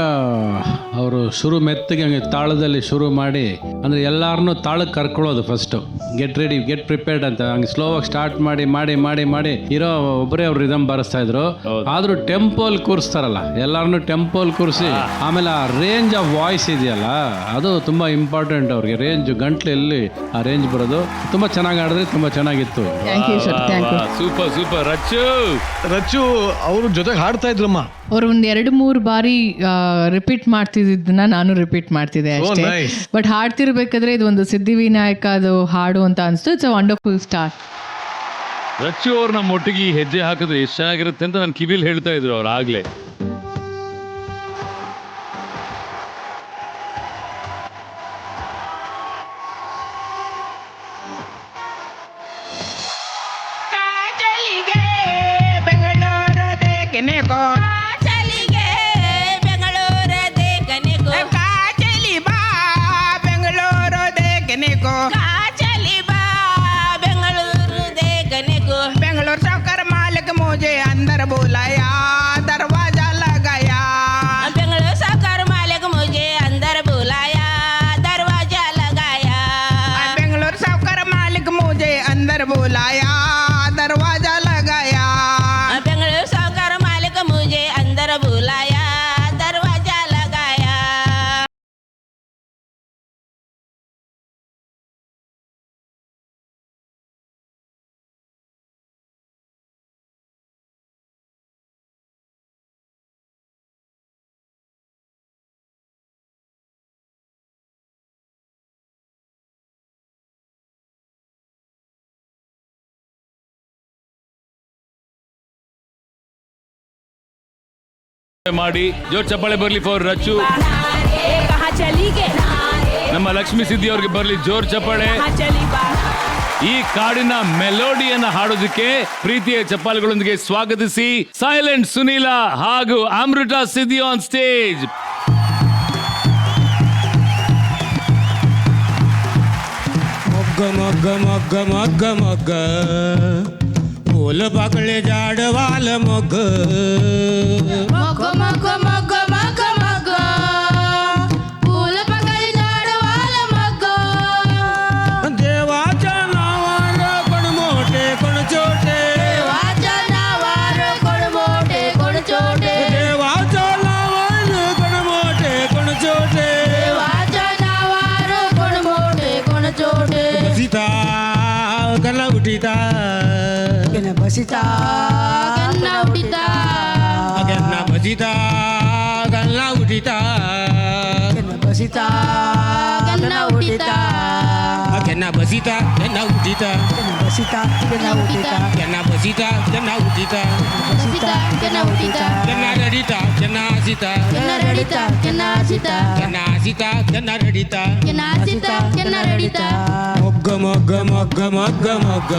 ಅವರು ಶುರು ಮೆತ್ತಗೆ ಹಂಗೆ ತಾಳದಲ್ಲಿ ಶುರು ಮಾಡಿ, ಅಂದರೆ ಎಲ್ಲರನ್ನೂ ತಾಳಕ್ಕೆ ಕರ್ಕೊಳ್ಳೋದು first, get ready get prepared ಅಂತ ಹಂಗೆ ಸ್ಲೋವಾಗಿ ಸ್ಟಾರ್ಟ್ ಮಾಡಿ ಮಾಡಿ ಮಾಡಿ ಮಾಡಿ ಇರೋ ಒಬ್ಬರೇ ಅವ್ರು ರಿದಮ್ ಬಾರಿಸ್ತಾ ಇದ್ರು. ಆದರೂ ಟೆಂಪೋಲ್ ಕೂರಿಸ್ತಾರಲ್ಲ, ಎಲ್ಲರನ್ನೂ ಟೆಂಪೋಲ್ ಕೂರಿಸಿ ಆಮೇಲೆ ಆ ರೇಂಜ್ ಆಫ್ ವಾಯ್ಸ್ ಇದೆಯಲ್ಲ, ಅದು ತುಂಬ ಇಂಪಾರ್ಟೆಂಟ್ ಅವ್ರಿಗೆ. ರೇಂಜ್ ಗಂಟ್ಲಲ್ಲಿ ಆ ರೇಂಜ್ ಬರೋದು ತುಂಬ ಚೆನ್ನಾಗಿ ಆಡಿದ್ರೆ ತುಂಬ ಚೆನ್ನಾಗಿತ್ತು. Super super. ರಚ್ಚು ಅವ್ರ ಜೊತೆಗೆ ಹಾಡ್ತಾ ಇದ್ರಮ್ಮ. ಅವ್ರು ಒಂದು 2-3 ಬಾರಿ ರಿಪೀಟ್ ಮಾಡ್ತಿದ್ದನ್ನ ನಾನು ರಿಪೀಟ್ ಮಾಡ್ತಿದ್ದೆ ಅಷ್ಟೇ. ಬಟ್ ಹಾಡ್ತಿರ್ಬೇಕಾದ್ರೆ ಇದು ಒಂದು ಸಿದ್ಧಿವಿನಾಯಕ ಅದು ಹಾಡು ಅಂತ ಅನಿಸ್ತು. It's a wonderful start. Rachchu ಅವ್ರು ನಮ್ಮ ಒಟ್ಟಿಗೆ ಹೆಜ್ಜೆ ಹಾಕಿದ್ರೆ ಎಷ್ಟು ಚೆನ್ನಾಗಿರುತ್ತೆ ಅಂತ ನನ್ನ ಕಿವಿಲಿ ಹೇಳ್ತಾ ಇದ್ರು ಅವ್ರು ಆಗ್ಲೇ. बेंगलोर सावकार मालिक मुझे अंदर बुलाया, दरवाजा लगाया. बेंगलोर सावकार मालिक मुझे अंदर बुलाया, दरवाजा लगाया. बेंगलोर सावकार मालिक मुझे अंदर बुलाया, दरवाजा लगाया. बेंगलोर सावकार मालिक मुझे अंदर बुलाया, दरवाजा लगाया. ಮಾಡಿ ಜೋರ್ ಚಪ್ಪಾಳೆ ಬರ್ಲಿ ಫಾರ್ ರಚ್ಚು. ನಮ್ಮ ಲಕ್ಷ್ಮೀ ಸಿದ್ಧಿ ಅವ್ರಿಗೆ ಬರ್ಲಿ ಜೋರ್ ಚಪ್ಪಾಳೆ. ಈ ಕಾಡಿನ ಮೆಲೋಡಿಯನ್ನು ಹಾಡೋದಕ್ಕೆ ಪ್ರೀತಿಯ ಚಪ್ಪಾಳೆಗಳೊಂದಿಗೆ ಸ್ವಾಗತಿಸಿ ಸೈಲೆಂಟ್ ಸುನೀಲ ಹಾಗೂ ಅಮೃತ ಸಿದ್ಧಿ ಆನ್ ಸ್ಟೇಜ್. ಮೊಗ್ಗ ಮೊಗ್ಗ ಮೊಗ್ಗ ಮೊಗ್ಗ ಮೊಗ್ಗ फूल पकड़े जाड़ वाल मोग मग मग मग मग मग फूल पकड़े जाड़ वाल मग. देवाच्या नावार कोण मोठे कोण छोटे, देवाच्या नावार कोण मोठे कोण छोटे, देवाच्या नावार कोण मोठे कोण छोटे, देवाच्या नावार कोण मोठे कोण छोटे. बसिता गला उठिता बसिता गन्ना उठिता, गन्ना बसिता गन्ना उठिता, बसिता गन्ना उठिता, गन्ना बसिता गन्ना उठिता, बसिता गन्ना उठिता, गन्ना बसिता गन्ना उठिता, बसिता गन्ना उठिता, गन्ना रडिता गन्ना आसिता, गन्ना रडिता गन्ना आसिता, गन्ना आसिता गन्ना रडिता, गन्ना आसिता गन्ना रडिता. ಮೊಗ್ಗ ಮೊಗ್ಗ ಮೊಗ್ಗ ಮೊಗ್ಗ ಮೊಗ್ಗ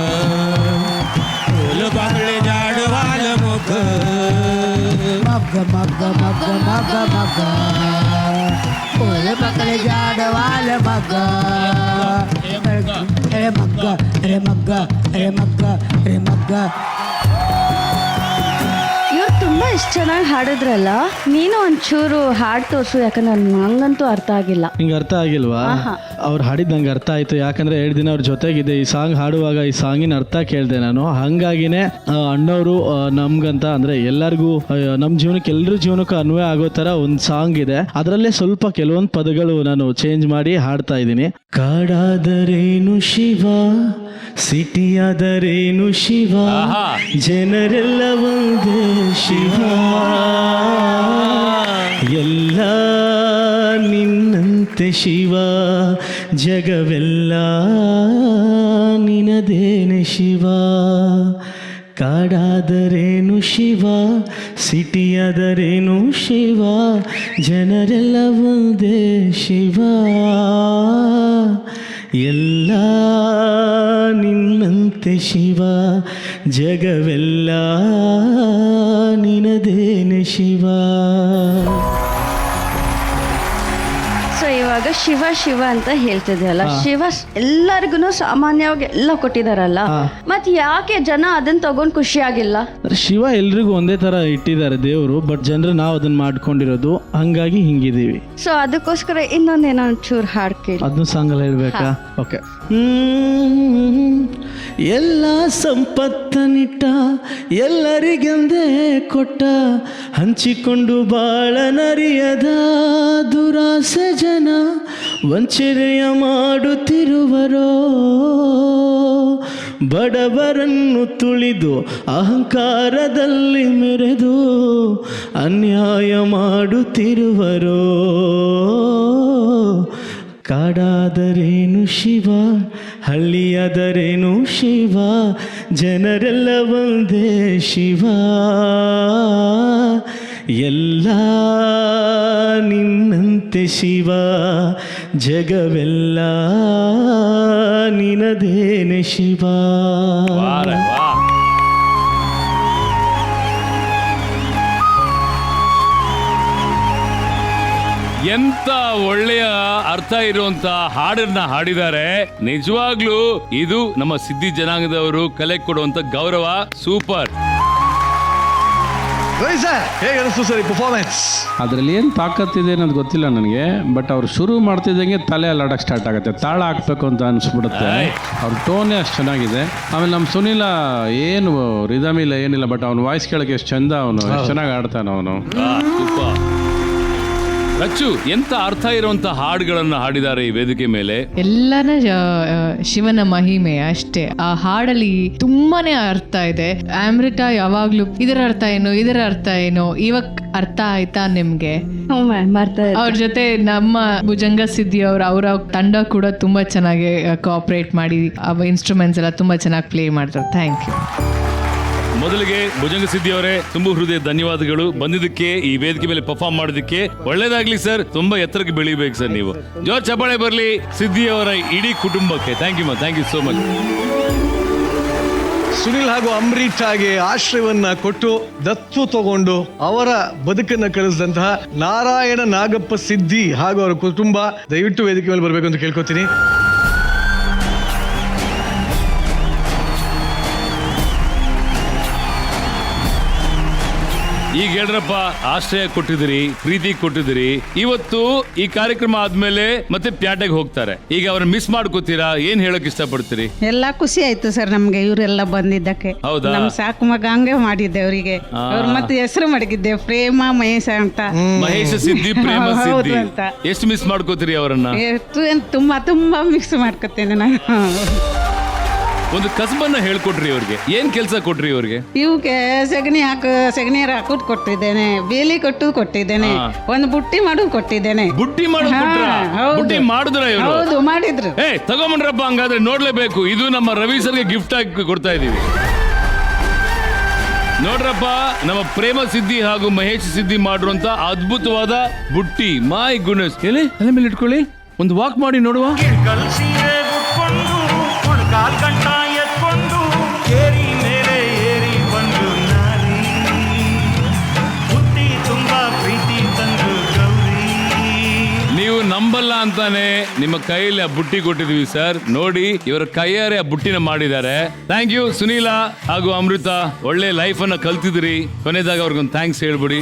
फूल पकड़े जाड़ वाल मोग मग मग मग मग मग फूल पकड़े जाड़ वाल मग. अरे मग अरे मग अरे मग अरे मग. ಇವ್ರು ತುಂಬ ಅಮ್ಮ ಇಷ್ಟು ಚೆನ್ನಾಗಿ ಹಾಡಿದ್ರಲ್ಲ, ನೀನು ಒಂಚೂರು ಹಾಡು ತೋರಿಸು, ಯಾಕಂದ್ರೆ ನಂಗಂತೂ ಅರ್ಥ ಆಗಿಲ್ಲ. ನಿಂಗೆ ಅರ್ಥ ಆಗಿಲ್ವಾ? ಅವ್ರು ಹಾಡಿದ್ ನಂಗೆ ಅರ್ಥ ಆಯ್ತು, ಯಾಕಂದ್ರೆ 2 ದಿನ ಅವ್ರ ಜೊತೆಗಿದ್ದೆ. ಈ ಸಾಂಗ್ ಹಾಡುವಾಗ ಈ ಸಾಂಗಿನ ಅರ್ಥ ಕೇಳಿದೆ ನಾನು. ಹಂಗಾಗಿನೇ ಅಣ್ಣವರು ನಮ್ಗಂತ ಅಂದ್ರೆ ಎಲ್ಲರಿಗೂ ನಮ್ಮ ಜೀವನಕ್ಕೆ ಎಲ್ಲರ ಜೀವನಕ್ಕೂ ಅನ್ವಯ ಆಗೋ ತರ ಒಂದು ಸಾಂಗ್ ಇದೆ. ಅದರಲ್ಲೇ ಸ್ವಲ್ಪ ಕೆಲವೊಂದು ಪದಗಳು ನಾನು ಚೇಂಜ್ ಮಾಡಿ ಹಾಡ್ತಾ ಇದ್ದೀನಿ. ಕಾಡಾದರೇನು ಶಿವ, ಸಿಟಿಯಾದರೇನು ಶಿವ, ಜನರೆಲ್ಲ ಒಂದೇ ಶಿವ, ಎಲ್ಲ ನಿನ್ನಂತೆ ಶಿವ, ಜಗವೆಲ್ಲ ನಿನದೇನೆ ಶಿವ. ಕಾಡಾದರೇನು ಶಿವ, ಸಿಟಿಯಾದರೇನು ಶಿವ, ಜನರೆಲ್ಲ ಒಂದೇ ಶಿವ, ಎಲ್ಲ ನಿನ್ನಂತೆ ಶಿವ, ಜಗವೆಲ್ಲ ನಿನದೇನೆ ಶಿವ. ಸೊ ಇವಾಗ ಶಿವ ಶಿವ ಅಂತ ಹೇಳ್ತಿದ್ಯಲ್ಲ, ಶಿವ ಎಲ್ಲರಿಗೂ ಸಾಮಾನ್ಯವಾಗಿ ಎಲ್ಲ ಕೊಟ್ಟಿದಾರಲ್ಲ, ಮತ್ತೆ ಯಾಕೆ ಜನ ಅದನ್ನ ತಗೊಂಡ್ ಖುಷಿ ಆಗಿಲ್ಲ? ಶಿವ ಎಲ್ರಿಗೂ ಒಂದೇ ತರ ಇಟ್ಟಿದ್ದಾರೆ ದೇವರು, ಬಟ್ ಜನರು ನಾವು ಅದನ್ನ ಮಾಡ್ಕೊಂಡಿರೋದು, ಹಂಗಾಗಿ ಹಿಂಗಿದೀವಿ. ಸೊ ಅದಕ್ಕೋಸ್ಕರ ಇನ್ನೊಂದೇನೋ ಒಂಚೂರು ಹಾಡು ಕೇಳಿ. ಅದನ್ನು ಸಾಂಗಲ್ಲಿ ಹೇಳ್ಬೇಕಾ? ಓಕೆ. ಎಲ್ಲ ಸಂಪತ್ತನಿಟ್ಟ ಎಲ್ಲರಿಗೆಂದೇ ಕೊಟ್ಟ, ಹಂಚಿಕೊಂಡು ಬಾಳನರಿಯದ ದುರಾಸೆ ಜನ, ವಂಚನೆಯ ಮಾಡುತ್ತಿರುವರೋ, ಬಡವರನ್ನು ತುಳಿದು ಅಹಂಕಾರದಲ್ಲಿ ಮೆರೆದು ಅನ್ಯಾಯ ಮಾಡುತ್ತಿರುವರೋ. ಕಾಡಾದರೇನು ಶಿವ, ಹಳ್ಳಿಯಾದರೇನು ಶಿವ, ಜನರೆಲ್ಲ ಒಂದೇ ಶಿವ, ಎಲ್ಲ ನಿನ್ನಂತೆ ಶಿವ, ಜಗವೆಲ್ಲ ನಿನದೇನೆ ಶಿವ. ಎಂತ ಒಳ್ಳೆಯ ಅರ್ಥ ಇರುವಂತ ಹಾಡನ್ನ ಹಾಡಿದ್ದಾರೆ. ನಿಜವಾಗ್ಲೂ ಇದು ನಮ್ಮ ಸಿದ್ಧಿ ಜನಾಂಗದವರು ಕಲೆ ಕೊಡುವಂತ ಗೌರವ. ಸೂಪರ್. ಅದರಲ್ಲಿ ಏನು ತಾಕತ್ತಿದೆ ಅನ್ನೋದು ಗೊತ್ತಿಲ್ಲ ನನಗೆ, ಬಟ್ ಅವ್ರು ಶುರು ಮಾಡ್ತಿದ್ದಂಗೆ ತಲೆ ಅಲ್ಲಾಡಕ್ಕೆ ಸ್ಟಾರ್ಟ್ ಆಗುತ್ತೆ. ತಾಳ ಹಾಕ್ಬೇಕು ಅಂತ ಅನಿಸ್ಬಿಡುತ್ತೆ. ಅವ್ರ ಟೋನೇ ಅಷ್ಟು ಚೆನ್ನಾಗಿದೆ. ಆಮೇಲೆ ನಮ್ಮ ಸುನೀಲ ಏನು ರಿದಮ್ ಇಲ್ಲ ಏನಿಲ್ಲ, ಬಟ್ ಅವ್ನ ವಾಯ್ಸ್ ಕೇಳಕ್ಕೆ ಎಷ್ಟು ಚಂದ, ಅವನು ಎಷ್ಟು ಚೆನ್ನಾಗಿ ಆಡ್ತಾನೆ ಅವನು. ರಚ್ಚು, ಎಂತ ಅರ್ಥ ಇರುವಂತ ಹಾಡುಗಳನ್ನ ಹಾಡಿದ್ದಾರೆ ಈ ವೇದಿಕೆ ಮೇಲೆ. ಎಲ್ಲನ ಶಿವನ ಮಹಿಮೆ ಅಷ್ಟೇ. ಆ ಹಾಡಲ್ಲಿ ತುಂಬಾನೇ ಅರ್ಥ ಇದೆ. ಅಮೃತ ಯಾವಾಗ್ಲೂ ಇದರ ಅರ್ಥ ಏನು, ಇದರ ಅರ್ಥ ಏನು, ಇವಾಗ ಅರ್ಥ ಆಯ್ತಾ ನಿಮ್ಗೆ? ಅವ್ರ ಜೊತೆ ನಮ್ಮ ಭುಜಂಗ ಸಿದ್ಧಿ ಅವರ ತಂಡ ಕೂಡ ತುಂಬಾ ಚೆನ್ನಾಗಿ ಕೋಆಪರೇಟ್ ಮಾಡಿ ಇನ್ಸ್ಟ್ರೂಮೆಂಟ್ಸ್ ಎಲ್ಲ ತುಂಬಾ ಚೆನ್ನಾಗಿ ಪ್ಲೇ ಮಾಡ್ತಾರೆ. Thank you. ಮೊದಲಿಗೆ ಭುಜಂಗ ಸಿದ್ಧಿ ಅವರೇ, ತುಂಬಾ ಹೃದಯ ಧನ್ಯವಾದಗಳು ಬಂದಿದ್ದಕ್ಕೆ, ಈ ವೇದಿಕೆ ಮೇಲೆ ಪರ್ಫಾರ್ಮ್ ಮಾಡೋದಕ್ಕೆ. ಒಳ್ಳೇದಾಗ್ಲಿ ಸರ್, ತುಂಬಾ ಎತ್ತರಕ್ಕೆ ಬೆಳಿಬೇಕು ಸರ್ ನೀವು. ಜೋರ್ ಚಪ್ಪಾಳೆ ಬರ್ಲಿ ಸಿದ್ಧಿ ಅವರ ಇಡೀ ಕುಟುಂಬಕ್ಕೆ. Thank you so much. Sunil ಹಾಗೂ ಅಮೃತಾಗೆ ಆಶ್ರಯವನ್ನ ಕೊಟ್ಟು ದತ್ತು ತಗೊಂಡು ಅವರ ಬದುಕನ್ನ ಕಳಿಸಿದಂತಹ ನಾರಾಯಣ ನಾಗಪ್ಪ ಸಿದ್ಧಿ ಹಾಗೂ ಅವರ ಕುಟುಂಬ ದಯವಿಟ್ಟು ವೇದಿಕೆ ಮೇಲೆ ಬರಬೇಕು ಅಂತ ಕೇಳ್ಕೊತೀನಿ. ಈಗ ಹೇಳ್ರಪ್ಪ, ಆಶ್ರಯ ಕೊಟ್ಟಿದ್ದೀರಿ, ಪ್ರೀತಿ ಕೊಟ್ಟಿದ್ದೀರಿ. ಇವತ್ತು ಈ ಕಾರ್ಯಕ್ರಮ ಆದ್ಮೇಲೆ ಮತ್ತೆ ಪ್ಯಾಟೆಗೆ ಹೋಗ್ತಾರೆ. ಈಗ ಅವ್ರನ್ನ ಮಿಸ್ ಮಾಡ್ಕೋತೀರಾ? ಏನ್ ಹೇಳಕ್ ಇಷ್ಟಪಡ್ತೀರಿ? ಎಲ್ಲಾ ಖುಷಿ ಆಯ್ತು ಸರ್ ನಮ್ಗೆ ಇವರೆಲ್ಲ ಬಂದಿದ್ದಕ್ಕೆ. ಹೌದಾ? ನಮ್ ಸಾಕು ಮಗ ಹಂಗೆ ಮಾಡಿದ್ದೆ ಅವರಿಗೆ. ಅವ್ರ ಮತ್ತೆ ಹೆಸರು ಮಡಗಿದ್ದೆ, ಪ್ರೇಮ ಮಹೇಶ ಅಂತ. ಮಹೇಶ ಸಿದ್ಧಿ, ಪ್ರೇಮ ಸಿದ್ಧಿ. ಅಂತ. ಎಷ್ಟು ಮಿಸ್ ಮಾಡ್ಕೋತೀರಿ ಅವರನ್ನ? ತುಂಬಾ ಮಿಕ್ಸ್ ಮಾಡ್ಕೊತೇನೆ ನಾನು. ಒಂದು ಕಸಬನ್ನ ಹೇಳ್ಕೊಟ್ರಿ ಅವ್ರಿಗೆ. ಏನ್ ಕೆಲಸ ಕೊಟ್ರಿ ಅವ್ರಿಗೆ? ಇವಕ್ಕೆ ಸಗಣಿ ಹಾಕೋದು ಕೊಟ್ಟಿದ್ದೇನೆ, ಬೇಲಿ ಕೊಟ್ಟು ಕೊಟ್ಟಿದ್ದೇನೆ, ಒಂದು ಬುಟ್ಟಿ ಮಾಡೋದು ಕೊಟ್ಟಿದ್ದೇನೆ. ಬುಟ್ಟಿ ಬುಟ್ಟಿ ಮಾಡಿದ್ರ ಇವರು? ಹೌದು, ಮಾಡಿದ್ರು. ತಗೊಂಬನ್ರಪ್ಪ, ಹಂಗಾದ್ರೆ ನೋಡ್ಲೇಬೇಕು. ಇದು ನಮ್ಮ ರವಿ ಸರ್ಗೆ ಗಿಫ್ಟ್ ಆಗಿ ಕೊಡ್ತಾ ಇದೀವಿ. ನೋಡ್ರಪ್ಪ, ನಮ್ಮ ಪ್ರೇಮ ಸಿದ್ಧಿ ಹಾಗೂ ಮಹೇಶ್ ಸಿದ್ಧಿ ಮಾಡಿರುವಂತ ಅದ್ಭುತವಾದ ಬುಟ್ಟಿ. My goodness. ಎಲ್ಲಿ ಅಲ್ಲ ಮೇಲೆ ಇಟ್ಕೊಳ್ಳಿ, ಒಂದು ವಾಕ್ ಮಾಡಿ ನೋಡುವ. ನೀವು ನಂಬಲ್ಲ ಅಂತಾನೆ ನಿಮ್ಮ ಕೈಯಲ್ಲಿ ಆ ಬುಟ್ಟಿ ಕೊಟ್ಟಿದ್ವಿ ಸರ್. ನೋಡಿ ಇವರ ಕೈಯಾರೆ ಆ ಬುಟ್ಟಿನ ಮಾಡಿದ್ದಾರೆ. ಥ್ಯಾಂಕ್ ಯು ಸುನೀಲ ಹಾಗೂ ಅಮೃತ, ಒಳ್ಳೆ ಲೈಫ್ ಅನ್ನ ಕಲ್ತಿದ್ರಿ. ಕೊನೆಯದಾಗ ಅವ್ರಿಗೊಂದು ಥ್ಯಾಂಕ್ಸ್ ಹೇಳ್ಬಿಡಿ.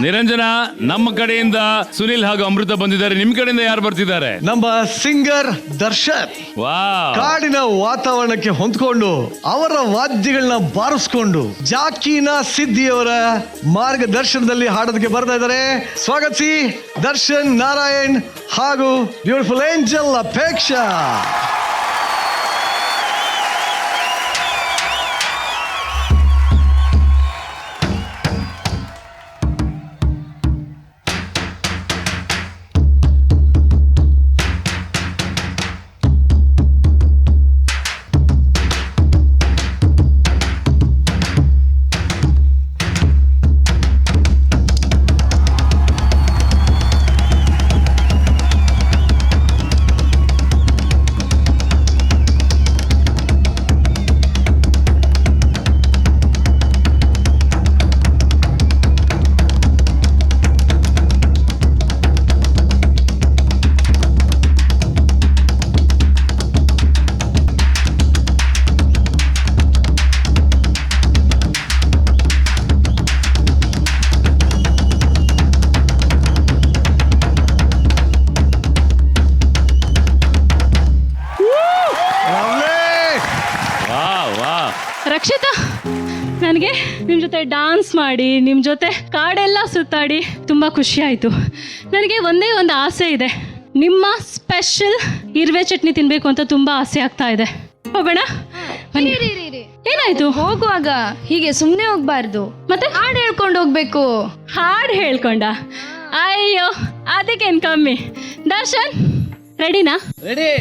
ನಿರಂಜನ, ನಮ್ಮ ಕಡೆಯಿಂದ ಸುನಿಲ್ ಹಾಗೂ ಅಮೃತ ಬಂದಿದ್ದಾರೆ. ನಿಮ್ ಕಡೆಯಿಂದ ಯಾರು ಬರ್ತಿದ್ದಾರೆ? ನಮ್ಮ ಸಿಂಗರ್ ದರ್ಶನ್. ಕಾಡಿನ ವಾತಾವರಣಕ್ಕೆ ಹೊಂದ್ಕೊಂಡು ಅವರ ವಾದ್ಯಗಳನ್ನ ಬಾರಿಸ್ಕೊಂಡು ಜಾಕೀನ ಸಿದ್ದಿಯವರ ಮಾರ್ಗದರ್ಶನದಲ್ಲಿ ಹಾಡೋದಕ್ಕೆ ಬರ್ತಾ ಇದ್ದಾರೆ. ಸ್ವಾಗತಿಸಿ ದರ್ಶನ್, ನಾರಾಯಣ್ ಹಾಗೂ ಬ್ಯೂಟಿಫುಲ್ ಏಂಜಲ್ ಅಪೇಕ್ಷಾ. ರಕ್ಷಿತಾ, ನನಗೆ ನಿಮ್ಮ ಜೊತೆ ಡಾನ್ಸ್ ಮಾಡಿ ನಿಮ್ಮ ಜೊತೆ ಕಾಡೆಲ್ಲ ಸುತ್ತಾಡಿ ತುಂಬ ಖುಷಿ ಆಯಿತು. ನನಗೆ ಒಂದೇ ಒಂದು ಆಸೆ ಇದೆ, ನಿಮ್ಮ ಸ್ಪೆಷಲ್ ಇರುವೆ ಚಟ್ನಿ ತಿನ್ನಬೇಕು ಅಂತ ತುಂಬ ಆಸೆ ಆಗ್ತಾ ಇದೆ. ಹೋಗೋಣ? ಏನಾಯ್ತು? ಹೋಗುವಾಗ ಹೀಗೆ ಸುಮ್ಮನೆ ಹೋಗ್ಬಾರ್ದು, ಮತ್ತೆ ಹಾಡು ಹೇಳ್ಕೊಂಡು ಹೋಗ್ಬೇಕು. ಹಾಡು ಹೇಳ್ಕೊಂಡ? ಅಯ್ಯೋ, ಅದಕ್ಕೇನು ಕಮ್ಮಿ. ದರ್ಶನ್ ರೆಡಿನಾ? ರೆಡಿ.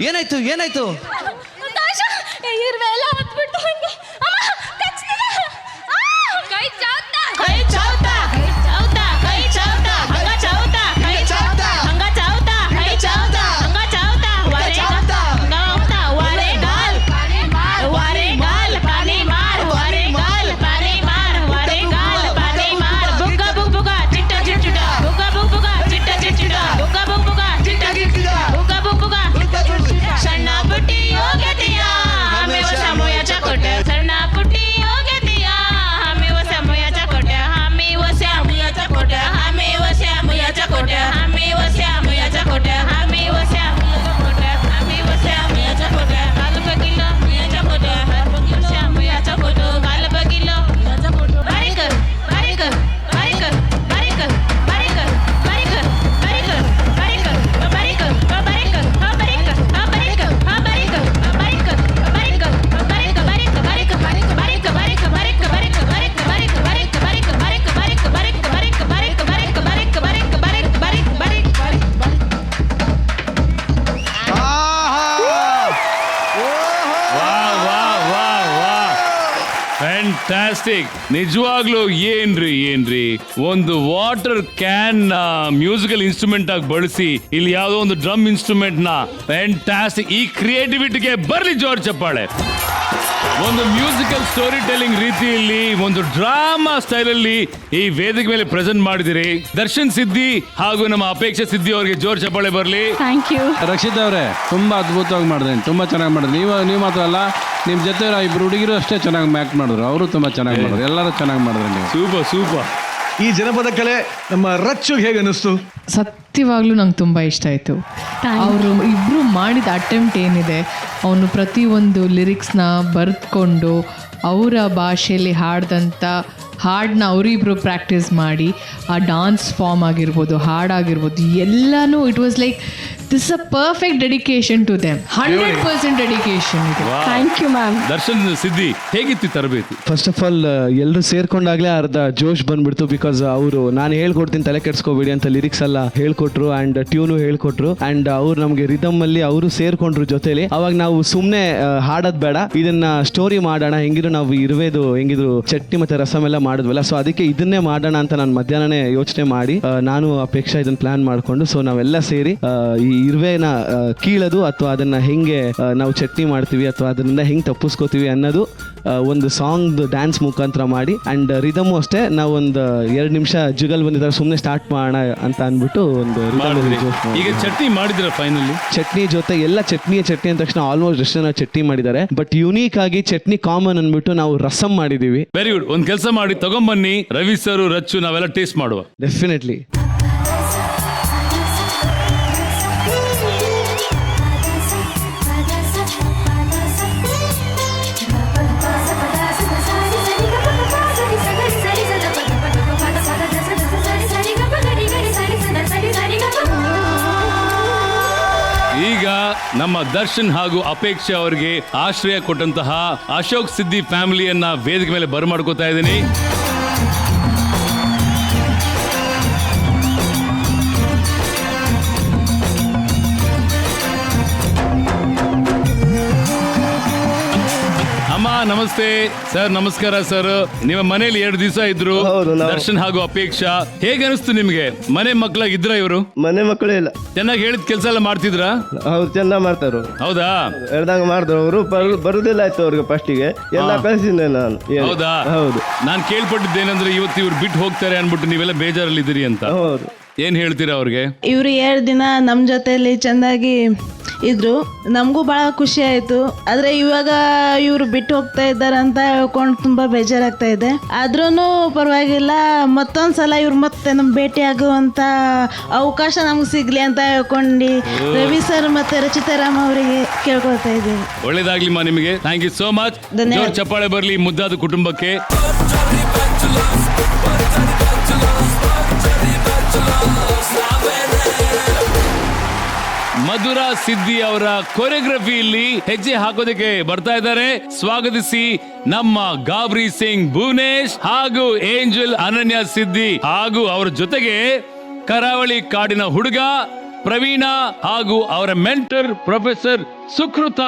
ಏನಾಯ್ತು ಏನಾಯ್ತು? ಫ್ಯಾಂಟಾಸ್ಟಿಕ್. ನಿಜವಾಗ್ಲೂ ಏನ್ರಿ ಒಂದು ವಾಟರ್ ಕ್ಯಾನ್ ಮ್ಯೂಸಿಕಲ್ ಇನ್ಸ್ಟ್ರೂಮೆಂಟ್ ಆಗಿ ಬಳಸಿ ಇಲ್ಲಿ ಯಾವುದೋ ಒಂದು ಡ್ರಮ್ ಇನ್ಸ್ಟ್ರೂಮೆಂಟ್ ನ ಫ್ಯಾಂಟಾಸ್ಟಿಕ್. ಈ ಕ್ರಿಯೇಟಿವಿಟಿಗೆ ಬರ್ಲಿ ಜೋರ್ ಚಪ್ಪಾಳೆ. ಒಂದು ಮ್ಯೂಸಿಕಲ್ ಸ್ಟೋರಿ ಟೆಲ್ಲಿಂಗ್ ರೀತಿಯಲ್ಲಿ ಒಂದು ಡ್ರಾಮಾ ಸ್ಟೈಲ್ ಅಲ್ಲಿ ಈ ವೇದಿಕೆ ಮೇಲೆ ಪ್ರೆಸೆಂಟ್ ಮಾಡಿದಿರಿ. ದರ್ಶನ್ ಸಿದ್ದಿ ಹಾಗೂ ನಮ್ಮ ಅಪೇಕ್ಷಾ ಸಿದ್ದಿ ಅವರಿಗೆ ಜೋರ್ ಚಪ್ಪಾಳೆ ಬರಲಿ. Thank you. ರಕ್ಷಿತ್ ಅವರೇ, ತುಂಬಾ ಅದ್ಭುತವಾಗಿ ಮಾಡಿದ್ರಿ, ತುಂಬಾ ಚೆನ್ನಾಗಿ ಮಾಡಿದ್ರಿ. ನೀವು ಮಾತ್ರ ಅಲ್ಲ, ನಿಮ್ಮ ಜೊತೆ ಇಬ್ರು ಹುಡುಗಿರು ಅಷ್ಟೇ ಚೆನ್ನಾಗಿ ಆಕ್ಟ್ ಮಾಡಿದ್ರು, ಅವರು ತುಂಬಾ ಚೆನ್ನಾಗಿ ಮಾಡಿದ್ರು, ಎಲ್ಲರೂ ಚೆನ್ನಾಗಿ ಮಾಡಿದ್ರಿ ನೀವು. Super super. ಈ ಜನಪದ ಕಲೆ ನಮ್ಮ ರಚ್ಚು ಹೇಗೆ ಅನಿಸ್ತು? ಸತ್ಯವಾಗ್ಲೂ ನಂಗೆ ತುಂಬ ಇಷ್ಟ ಆಯಿತು. ಅವರು ಇಬ್ಬರು ಮಾಡಿದ ಮಾಡಿದ ಅಟೆಂಪ್ಟ್ ಏನಿದೆ, ಅವನು ಪ್ರತಿಯೊಂದು ಲಿರಿಕ್ಸ್ನ ಬರೆದುಕೊಂಡು ಅವರ ಭಾಷೆಯಲ್ಲಿ ಹಾಡ್ದಂಥ ಹಾಡನ್ನ ಅವರಿಬ್ಬರು ಪ್ರಾಕ್ಟೀಸ್ ಮಾಡಿ ಆ ಡಾನ್ಸ್ ಫಾರ್ಮ್ ಆಗಿರ್ಬೋದು, ಹಾಡಾಗಿರ್ಬೋದು ಎಲ್ಲನೂ it was like this a perfect dedication to them. 100% dedication ಇದೆ. Thank you ma'am. Darshan, Siddi, ಹೇಗಿತ್ತು ತರಬೇತಿ? ಫಸ್ಟ್ ಆಫ್ ಆಲ್ ಎಲ್ಲರೂ ಸೇರ್ಕೊಂಡಾಗಲೇ ಅರ್ಧ ಜೋಶ್ ಬಂದ್ಬಿಡ್ತು. ಬಿಕಾಸ್ ಅವರು ನಾನು ಹೇಳ್ಕೊಡ್ತೀನಿ ತಲೆ ಕೆಡ್ಸ್ಕೋಬೇಡಿ ಅಂತ ಲಿರಿಕ್ಸ್ ಎಲ್ಲ ಹೇಳ್ಕೊಟ್ರು ಆ್ಯಂಡ್ ಟ್ಯೂನು ಹೇಳ್ಕೊಟ್ರು ಆ್ಯಂಡ್ ಅವ್ರು ನಮಗೆ ರಿದಮ್ ಅಲ್ಲಿ ಅವರು ಸೇರ್ಕೊಂಡ್ರು ಜೊತೆಲಿ. ಅವಾಗ ನಾವು ಸುಮ್ಮನೆ ಹಾಡೋದು ಬೇಡ, ಇದನ್ನ ಸ್ಟೋರಿ ಮಾಡೋಣ, ಹೆಂಗಿದ್ರು ನಾವು ಇರುವೆದು ಹೆಂಗಿದ್ರು ಚಟ್ನಿ ಮತ್ತೆ ರಸಮ್ ಎಲ್ಲ ಮಾಡಿದ್ವಲ್ಲ, ಸೊ ಅದಕ್ಕೆ ಇದನ್ನೇ ಮಾಡೋಣ ಅಂತ ನಾನು ಮಧ್ಯಾಹ್ನನೇ ಯೋಚನೆ ಮಾಡಿ ನಾನು ಅಪೇಕ್ಷಾ ಇದನ್ನ ಪ್ಲಾನ್ ಮಾಡಿಕೊಂಡು ಸೊ ನಾವೆಲ್ಲ ಸೇರಿ ಈ ಇರುವೆನ ಕೀಳೋದು ಅಥವಾ ಅದನ್ನ ಹೆಂಗೆ ನಾವು ಚಟ್ನಿ ಮಾಡ್ತೀವಿ ಅಥವಾ ಅದರಿಂದ ಹೆಂಗೆ ತಪ್ಪಿಸ್ಕೋತೀವಿ ಅನ್ನೋದು ಒಂದು ಸಾಂಗ್ ಡ್ಯಾನ್ಸ್ ಮುಖಾಂತರ ಮಾಡಿ ಆ್ಯಂಡ್ ರಿದಮು ಅಷ್ಟೇ ನಾವು ಒಂದು 2 ನಿಮಿಷ ಜುಗಲ್ ಬಂದಿದ್ದಾರೆ ಸುಮ್ಮನೆ ಸ್ಟಾರ್ಟ್ ಮಾಡೋಣ ಅಂತ ಅಂದ್ಬಿಟ್ಟು ಒಂದು ಈಗ ಚಟ್ನಿ ಮಾಡಿದ್ರ ಫೈನಲಿ? ಚಟ್ನಿ ಜೊತೆ ಎಲ್ಲ ಚಟ್ನಿ ಅಂದ ತಕ್ಷಣ ಆಲ್ಮೋಸ್ಟ್ ಎಷ್ಟು ಜನ ಚಟ್ನಿ ಮಾಡಿದ್ದಾರೆ, ಬಟ್ ಯುನೀಕ್ ಆಗಿ ಚಟ್ನಿ ಕಾಮನ್ ಅಂದ್ಬಿಟ್ಟು ನಾವು ರಸಂ ಮಾಡಿದೀವಿ. Very good. ಒಂದ್ ಕೆಲಸ ಮಾಡಿ ತಗೊಂಬನ್ನಿ, ರವಿ ಸರ್, ರಚ್ಚು, ನಾವೆಲ್ಲ ಟೇಸ್ಟ್ ಮಾಡುವ. ಡೆಫಿನೆಟ್ಲಿ. ಈಗ ನಮ್ಮ ದರ್ಶನ್ ಹಾಗೂ ಅಪೇಕ್ಷೆ ಅವರಿಗೆ ಆಶ್ರಯ ಕೊಟ್ಟಂತಹ ಅಶೋಕ್ ಸಿದ್ದಿ ಫ್ಯಾಮಿಲಿಯನ್ನ ವೇದಿಕೆ ಮೇಲೆ ಬರಮಾಡ್ಕೋತಾ ಇದ್ದೀನಿ. ಅಮ್ಮ ನಮಸ್ತೆ. ಸರ್ ನಮಸ್ಕಾರ. ಸರ್ ನಿಮ್ಮ ಮನೇಲಿ 2 ದಿವಸ ಇದ್ರು ದರ್ಶನ್ ಹಾಗೂ ಅಪೇಕ್ಷಾ, ಹೇಗೆ ಅನಿಸ್ತು ನಿಮ್ಗೆ? ಮನೆ ಮಕ್ಕಳಾಗಿ ಇದ್ರ ಇವರು? ಮನೆ ಮಕ್ಕಳೇ ಇಲ್ಲ. ಚೆನ್ನಾಗಿ ಹೇಳಿದ ಕೆಲಸ ಎಲ್ಲ ಮಾಡ್ತಿದ್ರ? ಹೌದು, ಚೆನ್ನಾಗಿ ಮಾಡ್ತಾರು. ಹೌದಾ? ಹೇಳ್ದಂಗ ಮಾಡಿದ್ರು. ಅವರು ಬರುದಿಲ್ಲ ಆಯ್ತು ಅವ್ರಿಗೆ ಫಸ್ಟಿಗೆ ಎಲ್ಲ ಕಳಿಸಿದ್ದೆ ನಾನು. ಹೌದಾ? ಹೌದು. ನಾನು ಕೇಳ್ಪಟ್ಟಿದ್ದೇನೆಂದ್ರೆ ಇವತ್ತು ಇವ್ರು ಬಿಟ್ಟು ಹೋಗ್ತಾರೆ ಅನ್ಬಿಟ್ಟು ನೀವೆಲ್ಲ ಬೇಜಾರಲ್ಲಿದ್ದೀರಿ ಅಂತ. ಹೌದು. ಏನ್ ಹೇಳ್ತೀರಾ ಅವ್ರಿಗೆ? ಇವರು 2 ದಿನ ನಮ್ಮ ಜೊತೆಯಲ್ಲಿ ಚೆಂದಾಗಿ ಇದ್ರು, ನಮಗೂ ಭಾಳ ಖುಷಿ ಆಯಿತು. ಆದರೆ ಇವಾಗ ಇವರು ಬಿಟ್ಟು ಹೋಗ್ತಾ ಇದ್ದಾರೆ ಅಂತ ಹೇಳ್ಕೊಂಡು ತುಂಬ ಬೇಜಾರಾಗ್ತಾ ಇದೆ. ಆದ್ರೂ ಪರವಾಗಿಲ್ಲ, ಮತ್ತೊಂದು ಸಲ ಇವ್ರು ಮತ್ತೆ ನಮ್ಮ ಭೇಟಿ ಆಗುವಂಥ ಅವಕಾಶ ನಮ್ಗೆ ಸಿಗಲಿ ಅಂತ ಹೇಳ್ಕೊಂಡು ರವಿ ಸರ್ ಮತ್ತು ರಚಿತಾರಾಮ್ ಅವರಿಗೆ ಕೇಳ್ಕೊಳ್ತಾ ಇದ್ದೀವಿ. ಒಳ್ಳೇದಾಗ್ಲಿಮ್ಮ ನಿಮಗೆ. Thank you so much. ಜೋರ್ ಚಪ್ಪಾಳೆ ಬರಲಿ ಮುದ್ದಾದ ಕುಟುಂಬಕ್ಕೆ. ಮಧುರಾ ಸಿದ್ದಿ ಅವರ ಕೊರಿಯೋಗ್ರಫಿಯಲ್ಲಿ ಹೆಜ್ಜೆ ಹಾಕೋದಕ್ಕೆ ಬರ್ತಾ ಇದ್ದಾರೆ. ಸ್ವಾಗತಿಸಿ ನಮ್ಮ ಗಾಬ್ರಿ ಸಿಂಗ್ ಭುವನೇಶ್ ಹಾಗೂ ಏಂಜಲ್ ಅನನ್ಯ ಸಿದ್ದಿ ಹಾಗೂ ಅವರ ಜೊತೆಗೆ ಕರಾವಳಿ ಕಾಡಿನ ಹುಡುಗ ಪ್ರವೀಣ ಹಾಗೂ ಅವರ mentor professor Sukrutha.